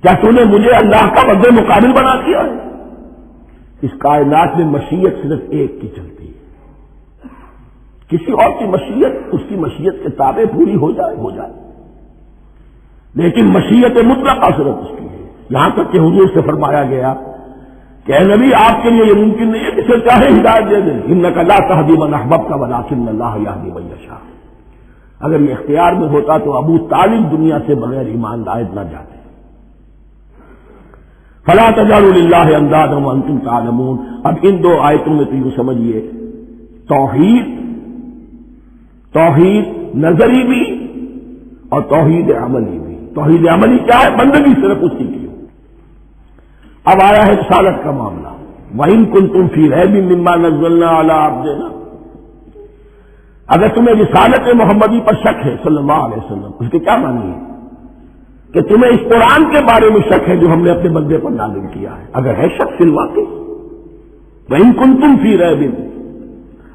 کیا تو نے مجھے اللہ کا مد مقابل بنا دیا ہے؟ اس کائنات میں مشیت صرف ایک کی چلتی ہے، کسی اور کی مشیت اس کی مشیت کے تابع پوری ہو جائے، لیکن مشیت مطلقہ صرف اس کی ہے۔ یہاں تک کہ حضور سے فرمایا گیا کہ اے نبی آپ کے لیے یہ ممکن نہیں ہے کہ اسے چاہے ہدایت دے دیں، انک لا تہدی من احببت ولکن اللہ یہدی من یشاء۔ اگر یہ اختیار میں ہوتا تو ابو طالب دنیا سے بغیر ایمان لائے نہ جاتے۔ فلا تجعلوا للہ اندادا وانتم تعلمون۔ اب ان دو آیتوں میں تو یوں سمجھیے توحید نظری بھی اور توحید عملی بھی۔ توحید عملی کیا ہے؟ بندگی صرف اسی کی ہو۔ اب آیا ہے رسالت کا معاملہ، وَإِن كُنتُمْ فِي رَيْبٍ مِّمَّا نَزَّلْنَا عَلَىٰ عَبْدِنَا، اگر تمہیں رسالت محمدی پر شک ہے صلی اللہ علیہ وسلم، اس کے کیا معنی ہے؟ کہ تمہیں اس قرآن کے بارے میں شک ہے جو ہم نے اپنے بندے پر نازل کیا ہے۔ اگر ہے شک فی الواقع، وَإِن كُنتُمْ فِي رَيْبٍ،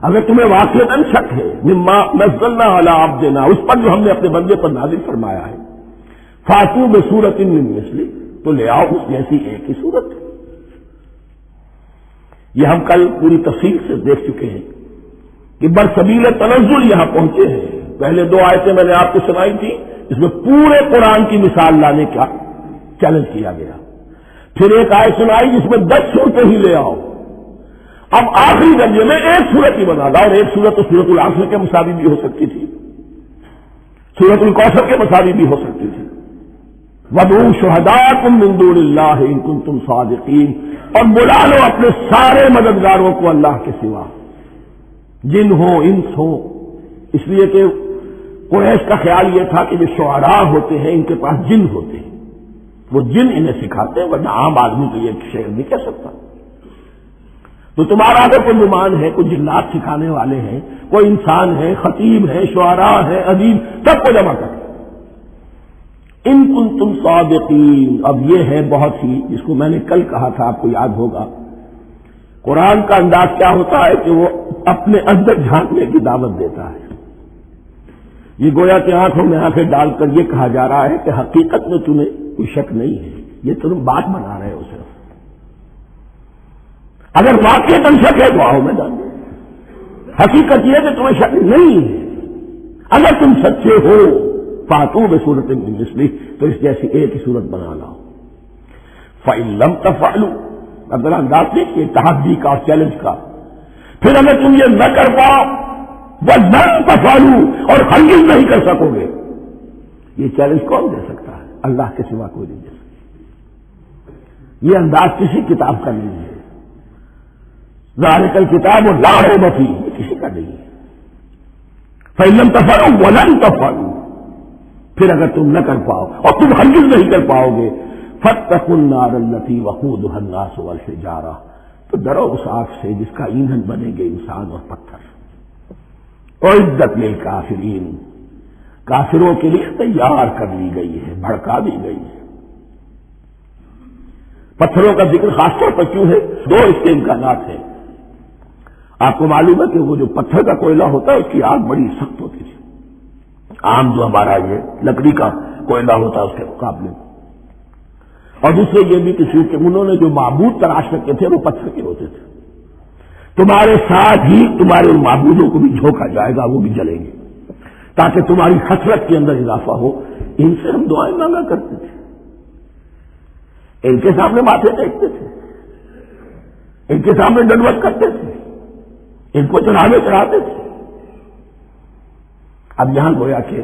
اگر تمہیں واقعتاً شک ہے مما نزلنا علی عبدنا، اس پر جو ہم نے اپنے بندے پر نازل فرمایا ہے، فَأْتُوا بِسُورَةٍ مِّن مِّثْلِهِ، تو لے آؤ اس جیسی ایک ہی صورت۔ یہ ہم کل پوری تفصیل سے دیکھ چکے ہیں کہ برسبیل تنزل یہاں پہنچے ہیں۔ پہلے 2 آیتیں میں نے آپ کو سنائی تھی، اس میں پورے قرآن کی مثال لانے کا چیلنج کیا گیا۔ پھر ایک آیت سنائی جس میں 10 صورتیں ہی لے آؤ۔ اب آخری درجے میں ایک صورت ہی بنا لاؤ، اور ایک صورت تو سورۃ العصر کے مساوی بھی ہو سکتی تھی، سورۃ الکوثر کے مساوی بھی ہو سکتی تھی۔ وَادْعُوا شُهَدَاءَكُم مِّن دُونِ اللَّهِ إِن كُنتُمْ صَادِقِينَ، اور بلا لو اپنے سارے مددگاروں کو اللہ کے سوا، جن ہو انس ہو، اس لیے کہ قریش کا خیال یہ تھا کہ جو شعراء ہوتے ہیں ان کے پاس جن ہوتے ہیں، وہ جن انہیں سکھاتے ہیں، ورنہ عام آدمی تو یہ شعر نہیں کہہ سکتا۔ تو تمہارا اگر کوئی گمان ہے، کوئی جنات سکھانے والے ہیں، کوئی انسان ہے، خطیب ہے، شعراء ہے، ادیب، سب کو جمع کر، ان کنتم صادقین۔ اب یہ ہے بہت ہی، جس کو میں نے کل کہا تھا، آپ کو یاد ہوگا، قرآن کا انداز کیا ہوتا ہے کہ وہ اپنے اندر جھانکنے کی دعوت دیتا ہے۔ یہ گویا کہ آنکھوں میں آنکھیں ڈال کر یہ کہا جا رہا ہے کہ حقیقت میں تمہیں کوئی شک نہیں ہے، یہ تم بات بنا رہے ہو صرف۔ اگر واقعتاً شک ہے تو آؤ میدان میں، حقیقت یہ ہے کہ تمہیں شک نہیں ہے۔ اگر تم سچے ہو فَأْتُوا بِسُورَةٍ مِّن مِّثْلِهِ، تو اس جیسی ایک ہی صورت بنا لاؤ۔ فَإِن لَّمْ تَفْعَلُوا، اب ذرا انداز دیکھیے تحدی کا اور چیلنج کا۔ پھر اگر تم یہ نہ کر پاؤ، وَلَن تَفْعَلُوا، اور ہرگز نہیں کر سکو گے، یہ چیلنج کون دے سکتا ہے؟ اللہ کے سوا کوئی نہیں دے سکتا۔ یہ انداز کسی کتاب کا نہیں ہے، ذالک الکتاب لا ریب فیہ، یہ کسی کا نہیں ہے۔ فَإِن لَّمْ تَفْعَلُوا وَلَن تَفْعَلُوا، پھر اگر تم نہ کر پاؤ اور تم ہرگز نہیں کر پاؤ گے، فَاتَّقُوا النَّارَ الَّتِي وَقُودُهَا النَّاسُ وَالْحِجَارَةُ، تو ڈرو اس آگ سے جس کا ایندھن بنے گے انسان اور پتھر۔ اعدت للکافرین، کافروں کے لیے تیار کر لی گئی ہے، بھڑکا دی گئی ہے۔ پتھروں کا ذکر خاص طور پر کیوں ہے؟ 2 اس کے امکانات ہیں۔ آپ کو معلوم ہے کہ وہ جو پتھر کا کوئلہ ہوتا ہے اس کی آگ بڑی سخت ہوتی تھی، عام جو ہمارا یہ لکڑی کا کوئلہ ہوتا ہے اس کے مقابلے میں۔ اور دوسرے یہ بھی کہ چونکہ انہوں نے جو معبود تراش رکھے تھے وہ پتھر کے ہوتے تھے، تمہارے ساتھ ہی تمہارے ان معبودوں کو بھی جھونکا جائے گا، وہ بھی جلیں گے، تاکہ تمہاری حسرت کے اندر اضافہ ہو۔ ان سے ہم دعائیں مانگا کرتے تھے، ان کے سامنے ماتھے ٹیکتے تھے، ان کے سامنے ڈنڈوت کرتے تھے، ان کو چڑھاوے چڑھاتے تھے۔ اب یہاں گویا کہ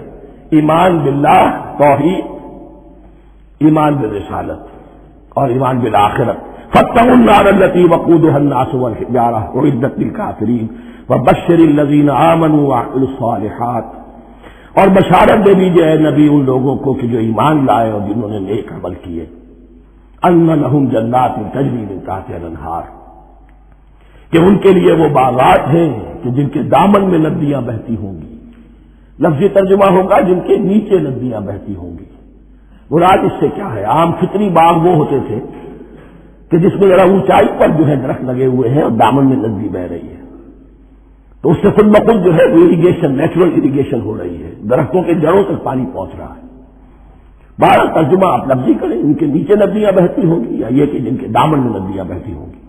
ایمان باللہ، توحید، ایمان بالرسالت اور ایمان بالآخرت، فاتقوا النار التي وقودها الناس والحجارة اعدت للكافرين وبشر الذين آمنوا وعملوا الصالحات، اور بشارت دے دیجیے اے نبی ان لوگوں کو کہ جو ایمان لائے اور جنہوں نے نیک عمل کیے، ان لهم جنات تجری من تحتها الانہار، کہ ان کے لیے وہ باغات ہیں کہ جن کے دامن میں ندیاں بہتی ہوں گی۔ لفظی ترجمہ ہوگا جن کے نیچے ندیاں بہتی ہوں گی۔ مراد اس سے کیا ہے؟ عام فطری باغ وہ ہوتے تھے کہ جس میں ذرا اونچائی پر جو ہے درخت لگے ہوئے ہیں اور دامن میں ندی بہ رہی ہے، تو اس سے خود بخود جو ہے وہ اریگیشن، نیچرل اریگیشن ہو رہی ہے، درختوں کے جڑوں تک پانی پہنچ رہا ہے۔ 12 ترجمہ آپ لفظی کریں، ان کے نیچے ندیاں بہتی ہوں گی، یا یہ کہ جن کے دامن میں ندیاں بہتی ہوں گی۔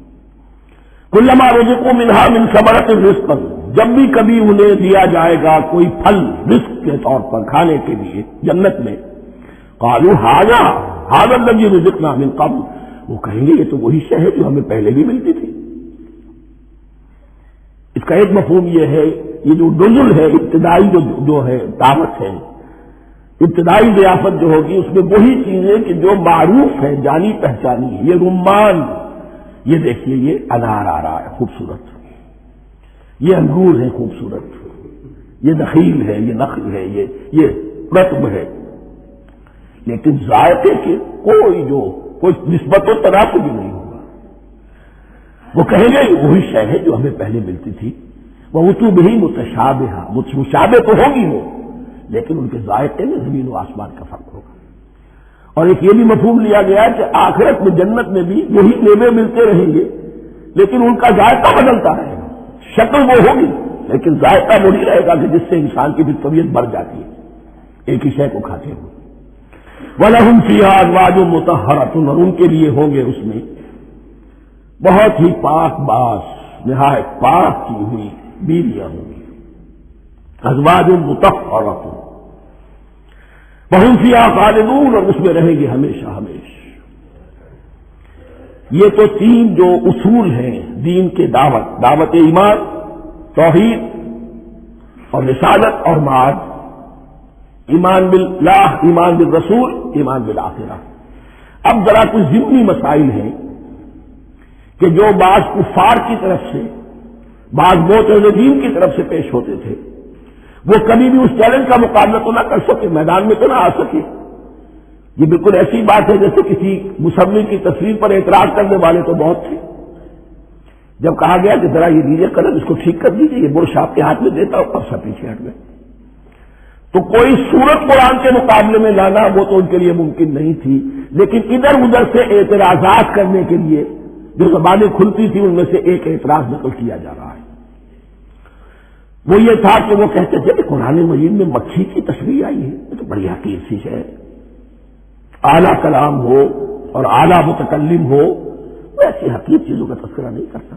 کلما رزقوا منها من ثمرۃ رزقا، جب بھی کبھی انہیں دیا جائے گا کوئی پھل رزق کے طور پر کھانے کے لیے جنت میں، قالوا هذا الذي رزقنا من قبل، وہ کہیں گے یہ تو وہی شے ہے جو ہمیں پہلے بھی ملتی تھی۔ اس کا ایک مفہوم یہ ہے، یہ جو نزل ہے، ابتدائی جو ہے دعوت ہے، ابتدائی ضیافت جو ہوگی اس میں وہی چیزیں کہ جو معروف ہے، جانی پہچانی ہے۔ یہ رمان، یہ دیکھیے یہ انار آ رہا ہے خوبصورت، یہ انگور ہے خوبصورت، یہ نخیل ہے، یہ نخل ہے، یہ رطب ہے، لیکن ذائقے کے کوئی نسبت و تناسب بھی نہیں ہوگا۔ وہ کہیں گے وہی شے ہے جو ہمیں پہلے ملتی تھی۔ وَأُتُوا بِهِ مُتَشَابِهًا، مشابہ تو ہوگی وہ، لیکن ان کے ذائقے میں زمین و آسمان کا فرق ہوگا۔ اور ایک یہ بھی مفہوم لیا گیا ہے کہ آخرت میں جنت میں بھی وہی میوے ملتے رہیں گے، لیکن ان کا ذائقہ بدلتا رہے گا، شکل وہ ہوگی لیکن ذائقہ وہی رہے گا کہ جس سے انسان کی بھی طبیعت بڑھ جاتی ہے ایک ہی شے کو کھاتے ہوئے۔ وَلَهُمْ فِيهَا أَزْوَاجٌ مُطَهَّرَةٌ، اور ان کے لیے ہوں گے اس میں بہت ہی پاک باز، نہایت پاک کی ہوئی بیویاں ہوں گی۔ ازواج مطہرۃ وہم فیہا خالدون، اور اس میں رہیں گے ہمیشہ ہمیشہ۔ یہ تو تین جو اصول ہیں دین کے دعوت ایمان، توحید اور رسالت اور معاد، ایمان باللہ، ایمان بالرسول، ایمان بالآخرہ۔ اب ذرا کچھ ضمنی مسائل ہیں کہ جو بعض کفار کی طرف سے، بعض معتزلین کی طرف سے پیش ہوتے تھے، وہ کبھی بھی اس چیلنج کا مقابلہ تو نہ کر سکے، میدان میں تو نہ آ سکے۔ یہ بالکل ایسی بات ہے جیسے کسی مصور کی تصویر پر اعتراض کرنے والے تو بہت تھے۔ جب کہا گیا کہ ذرا یہ دیجیے قلم، اس کو ٹھیک کر دیجیے، یہ برش آپ کے ہاتھ میں دیتا ہوں، اب سب پیچھے ہٹ گئے۔ تو کوئی صورت قرآن کے مقابلے میں لانا وہ تو ان کے لیے ممکن نہیں تھی، لیکن ادھر ادھر سے اعتراضات کرنے کے لیے جو زبانیں کھلتی تھی ان میں سے ایک اعتراض نقل کیا جا رہا ہے۔ وہ یہ تھا کہ وہ کہتے تھے کہ قرآن مجید میں مکھی کی تشریح آئی ہے، یہ تو بڑی حقیر سی ہے، اعلیٰ کلام ہو اور اعلیٰ متکلم ہو وہ ایسی حقیر چیزوں کا تذکرہ نہیں کرتا۔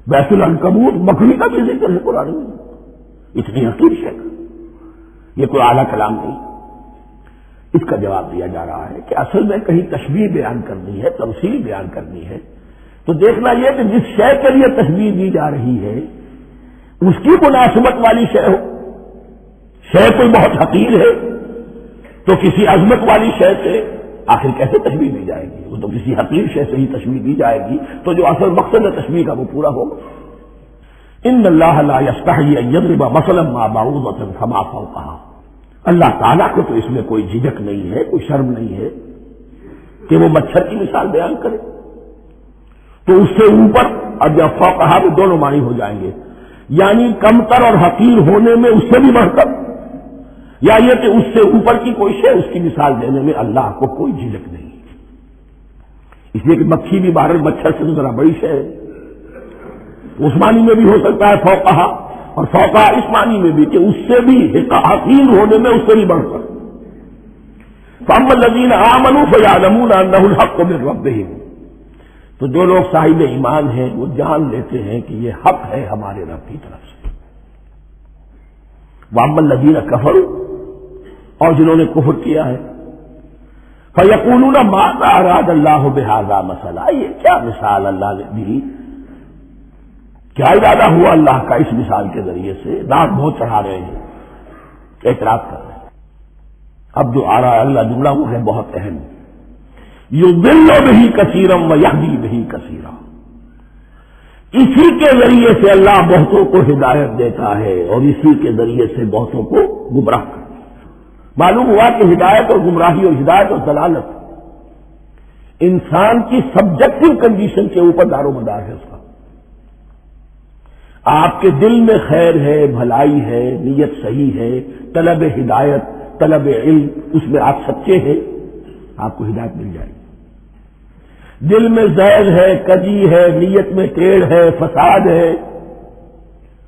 بیت العنکبوت مکھی کا بھی ذکر ہے قرآن میں، اتنی حقیر شے کا، یہ کوئی اعلیٰ کلام نہیں۔ اس کا جواب دیا جا رہا ہے کہ اصل میں کہیں تشبیہ بیان کرنی ہے، تمثیل بیان کرنی ہے، تو دیکھنا یہ کہ جس شے کے لیے تشبیہ دی جا رہی ہے اس کی مناسبت والی شے ہو۔ شے کوئی بہت حقیر ہے تو کسی عظمت والی شے سے آخر کیسے تشبیہ دی جائے گی؟ وہ تو کسی حقیر شے سے ہی تشبیہ دی جائے گی تو جو اصل مقصد ہے تشبیہ کا وہ پورا ہوگا۔ ان اللہ لا یستحیی ان یضرب مثلا ما بعوضۃ فما فوقہا، اللہ تعالیٰ کو تو اس میں کوئی جھجک نہیں ہے، کوئی شرم نہیں ہے کہ وہ مچھر کی مثال بیان کرے، تو اس سے اوپر، اور جب فوقہا میں دونوں معنی ہو جائیں گے، یعنی کمتر اور حقیر ہونے میں اس سے بھی بڑھ کر، یا یہ کہ اس سے اوپر کی کوئی شے، اس کی مثال دینے میں اللہ کو کوئی جھجک نہیں، اس لیے کہ مکھی بھی بہر مچھر سے ذرا بڑی شے ہے۔ اس معنی میں بھی ہو سکتا ہے فوقہا، اور فوقہا اس معنی میں بھی کہ اس سے بھی حقیر ہونے میں اس سے بھی بڑھ کر۔ فَأَمَّا الَّذِينَ آمَنُوا فَيَعْلَمُونَ أَنَّهُ الْحَقُّ مِن رَّبِّهِمْ، تو جو لوگ صاحب ایمان ہیں وہ جان لیتے ہیں کہ یہ حق ہے ہمارے رب کی طرف سے۔ وَأَمَّا الَّذِينَ كَفَرُوا، اور جنہوں نے کفر کیا ہے، فَيَقُولُونَ مَاذَا أَرَادَ اللَّهُ بِهَذَا مَثَلًا، یہ کیا مثال اللہ نے دی، کیا ارادہ ہوا اللہ کا اس مثال کے ذریعے سے؟ ناک بہت چڑھا رہے ہیں، اعتراض کر رہے ہیں۔ اب جو آ رہا ہے اللہ جملہ وہ ہے بہت اہم، یضل بہ کثیرا ویہدی بہ کثیرا، اسی کے ذریعے سے اللہ بہتوں کو ہدایت دیتا ہے اور اسی کے ذریعے سے بہتوں کو گمراہ کرتا ہے۔ معلوم ہوا کہ ہدایت اور گمراہی اور ہدایت اور ضلالت انسان کی سبجیکٹو کنڈیشن کے اوپر دار و مدار ہے۔ اس کا آپ کے دل میں خیر ہے، بھلائی ہے، نیت صحیح ہے، طلب ہدایت، طلب علم، اس میں آپ سچے ہیں، آپ کو ہدایت مل جائے گی۔ دل میں زہر ہے، کجی ہے، نیت میں ٹیڑھ ہے، فساد ہے،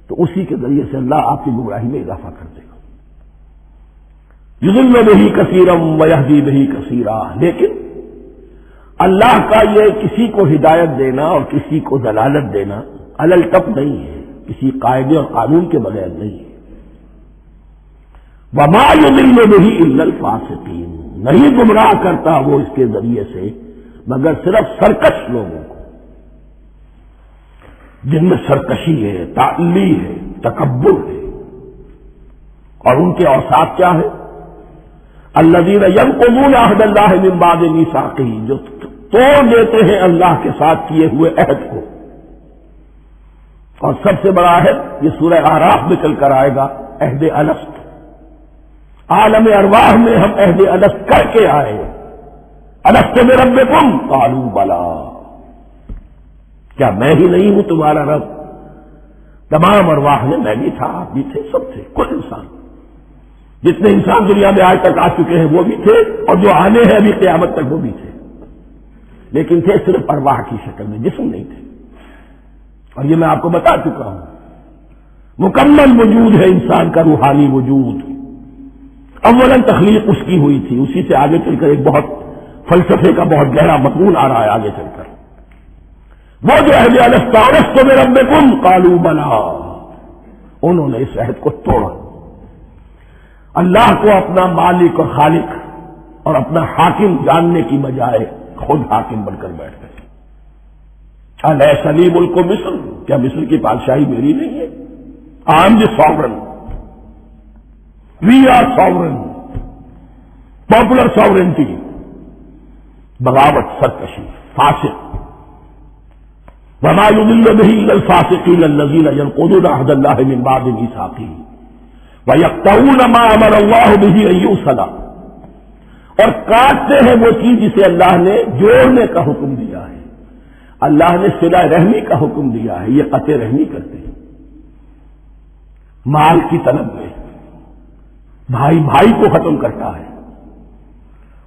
تو اسی کے ذریعے سے اللہ آپ کی گمراہی میں اضافہ کر دے گا۔ یضل بہ کثیرا ویہدی بہ کثیرا، لیکن اللہ کا یہ کسی کو ہدایت دینا اور کسی کو ضلالت دینا علل ٹپ نہیں ہے، کسی قاعدے اور قانون کے بغیر نہیں ہے۔ وما یضل بہ الا الفاسقین، نہیں گمراہ کرتا وہ اس کے ذریعے سے مگر صرف سرکش لوگوں کو، جن میں سرکشی ہے، تعلی ہے، تکبر ہے، اور ان کے اوصاف کیا ہے؟ الذین ینقضون عہد اللہ من بعد میثاقہ، جو توڑ دیتے ہیں اللہ کے ساتھ کیے ہوئے عہد کو۔ اور سب سے بڑا عہد یہ سورہ اعراف میں چل کر آئے گا، عہد الست۔ عالم ارواح میں ہم عہد الست کر کے آئے، الست بربکم قالوا بلی، کیا میں ہی نہیں ہوں تمہارا رب؟ تمام ارواح نے، میں بھی تھا، آپ بھی تھے، سب تھے، کل انسان، جتنے انسان دنیا میں آج تک آ چکے ہیں وہ بھی تھے، اور جو آنے ہیں ابھی قیامت تک وہ بھی تھے، لیکن تھے صرف ارواح کی شکل میں، جسم نہیں تھے۔ اور یہ میں آپ کو بتا چکا ہوں، مکمل وجود ہے انسان کا، روحانی وجود۔ اولاً تخلیق اس کی ہوئی تھی، اسی سے آگے چل کر ایک بہت فلسفے کا بہت گہرا مضمون آ رہا ہے آگے چل کر۔ وہ جو عہد الست بربکم قالوا بلا، انہوں نے اس عہد کو توڑا، اللہ کو اپنا مالک اور خالق اور اپنا حاکم جاننے کی بجائے خود حاکم بن کر بیٹھ گئے۔ الیس لی ملک مصر، کیا مصر کی بادشاہی میری نہیں ہے؟ I am the sovereign, we are sovereign, popular sovereignty, بغاوت، سرکشی، فاسق۔ وما يضل به الا الفاسقين الذين ينقضون عهد الله من بعد ميثاقه ويقطعون ما امر الله به ان يوصل، اور کاٹتے ہیں وہ چیز جسے اللہ نے جوڑنے کا حکم دیا ہے، اللہ نے صلہ رحمی کا حکم دیا ہے، یہ قطع رحمی کرتے ہیں مال کی طلب میں، بھائی بھائی کو ختم کرتا ہے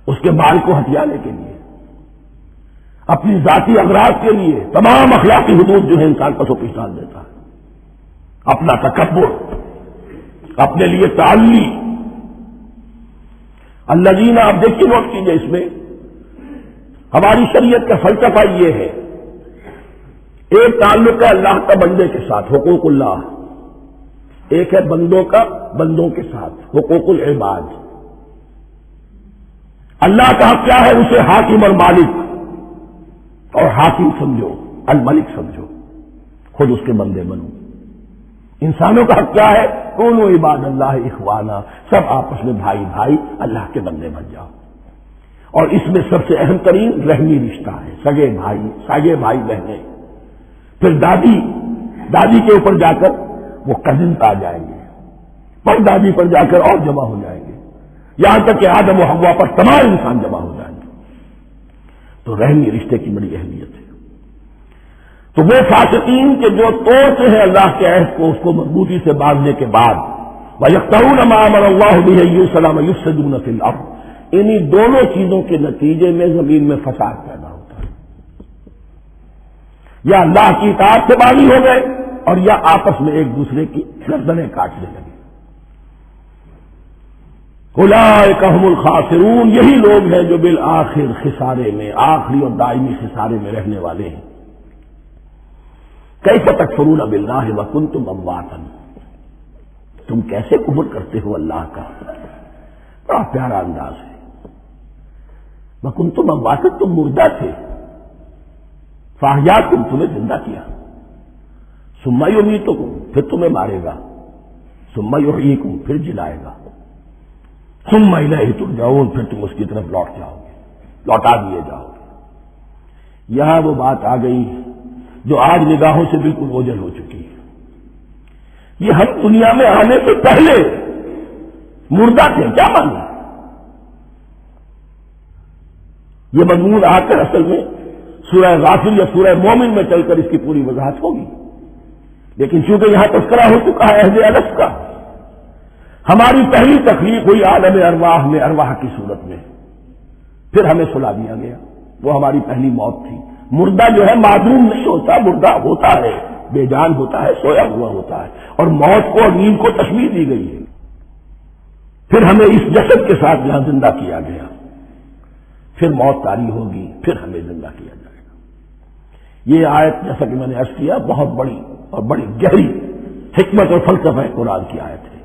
اس کے مال کو ہتھیانے کے لیے، اپنی ذاتی اغراض کے لیے تمام اخلاقی حدود جو ہے انسان پر سو پیش ڈال دیتا ہے، اپنا تکبر، اپنے لیے تعلی۔ الذین، آپ دیکھیے نوٹ کیجیے، اس میں ہماری شریعت کا فلسفہ یہ ہے، ایک تعلق ہے اللہ کا بندے کے ساتھ، حقوق اللہ، ایک ہے بندوں کا بندوں کے ساتھ، حقوق العباد۔ اللہ کا حق کیا ہے؟ اسے حاکم اور مالک، اور حاکم سمجھو، الملک سمجھو، خود اس کے بندے بنو۔ انسانوں کا حق کیا ہے؟ کونوا عباد اللہ اخوانا، سب آپس میں بھائی بھائی اللہ کے بندے بن جاؤ۔ اور اس میں سب سے اہم ترین رحمی رشتہ ہے، سگے بھائی بہنیں، پھر دادی کے اوپر جا کر وہ کزنز آ جائیں گے، پر دادی پر جا کر اور جمع ہو جائیں گے، یہاں تک کہ آدم و حوا پر تمام انسان جمع ہو جائیں گے۔ تو رحمی رشتے کی بڑی اہمیت ہے۔ تو وہ فاسقین کے جو توڑتے ہیں اللہ کے عہد کو، اس کو مضبوطی سے باندھنے کے بعد، وَيَقْطَعُونَ مَا أَمَرَ اللَّهُ بِهِ أَن يُوصَلَ وَيُفْسِدُونَ فِي الْأَرْضِ، انہی دونوں چیزوں کے نتیجے میں زمین میں فساد پیدا ہوتا ہے، یا اللہ کی اطاعت سے باغی ہو گئے اور یا آپس میں ایک دوسرے کی گردنیں کاٹنے لگے۔ اولئک هم الخاسرون، یہی لوگ ہیں جو بالآخر خسارے میں، آخری اور دائمی خسارے میں رہنے والے ہیں۔ کیف تکفرون باللہ وکنتم امواتا، تم کیسے کفر کرتے ہو اللہ کا؟ بڑا پیارا انداز ہے، وکنتم امواتا، تم مردہ تھے، فاحیاکم، تمہیں زندہ کیا، ثم یمیتکم، پھر تمہیں مارے گا، ثم یحییکم، پھر جلائے گا، ثم الیہ ترجعون، پھر تم اس کی طرف لوٹ جاؤ گے، لوٹا دیے جاؤ گے۔ یہاں وہ بات آ گئی جو آج نگاہوں سے بالکل اوجھل ہو چکی ہے، یہ ہم دنیا میں آنے سے پہلے مردہ تھے، کیا مانا؟ یہ مضمون آ کر اصل میں سورہ غافر یا سورہ مومن میں چل کر اس کی پوری وضاحت ہوگی، لیکن چونکہ یہاں تذکرہ ہو چکا ہے عہد الست کا، ہماری پہلی تخلیق ہوئی عالم ارواح میں، ارواح کی صورت میں، پھر ہمیں سلا دیا گیا، وہ ہماری پہلی موت تھی۔ مردہ جو ہے معدوم نہیں ہوتا، مردہ ہوتا ہے، بے جان ہوتا ہے، سویا ہوا ہوتا ہے، اور موت کو اور نیند کو تشبیہ دی گئی ہے۔ پھر ہمیں اس جسد کے ساتھ یہاں زندہ کیا گیا، پھر موت طاری ہوگی، پھر ہمیں زندہ کیا جائے گا۔ یہ آیت جیسا کہ میں نے عرض کیا بہت بڑی اور بڑی گہری حکمت اور فلسفہ قرآن کی آیت ہے۔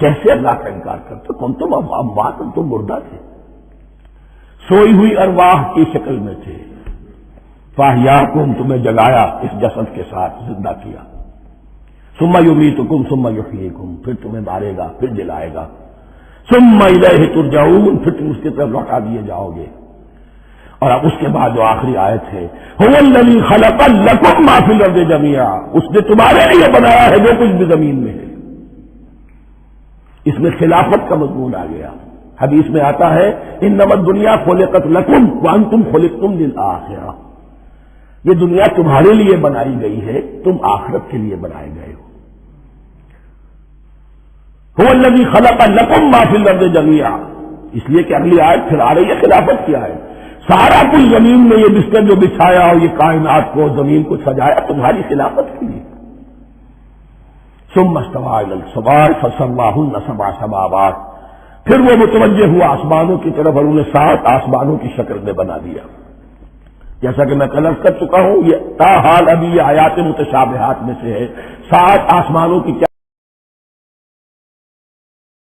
کیسے اللہ کا انکار کرتے؟ تم اموات، تم مردہ تھے، سوئی ہوئی ارواح کی شکل میں تھے، فاحیاکم، تمہیں جگایا اس جسد کے ساتھ زندہ کیا، ثم یمیتکم ثم یحییکم، پھر تمہیں مارے گا، پھر جلائے گا، ثم الیہ ترجعون، پھر تم اس کی طرف لوٹا دیے جاؤ گے۔ اور اب اس کے بعد جو آخری آیت ہے، هو الذی خلق لکم ما فی الارض جمیعا، اس نے تمہارے لیے بنایا ہے جو کچھ بھی زمین میں ہے۔ اس میں خلافت کا مضمون آ گیا۔ حدیث میں آتا ہے انما الدنیا خلقت لکم وانتم خلقتم للآخرہ، یہ دنیا تمہارے لیے بنائی گئی ہے، تم آخرت کے لیے بنائے گئے ہو۔ هو الذی خلق لکم ما فی الارض جمیعا، اس لیے کہ اگلی آیت پھر آ رہی ہے خلافت کی آیت، سارا کچھ زمین میں یہ بستر جو بچھایا اور یہ کائنات کو زمین کو سجایا تمہاری خلافت کے لیے۔ ثم استوى الى السماء فسواهن سبع سماوات، پھر وہ متوجہ ہوا آسمانوں کی طرف اور انہیں 7 آسمانوں کی شکل میں بنا دیا۔ جیسا کہ میں کل عرض کر چکا ہوں، یہ تاحال ابھی یہ آیات متشابہات میں سے ہے، 7 آسمانوں کی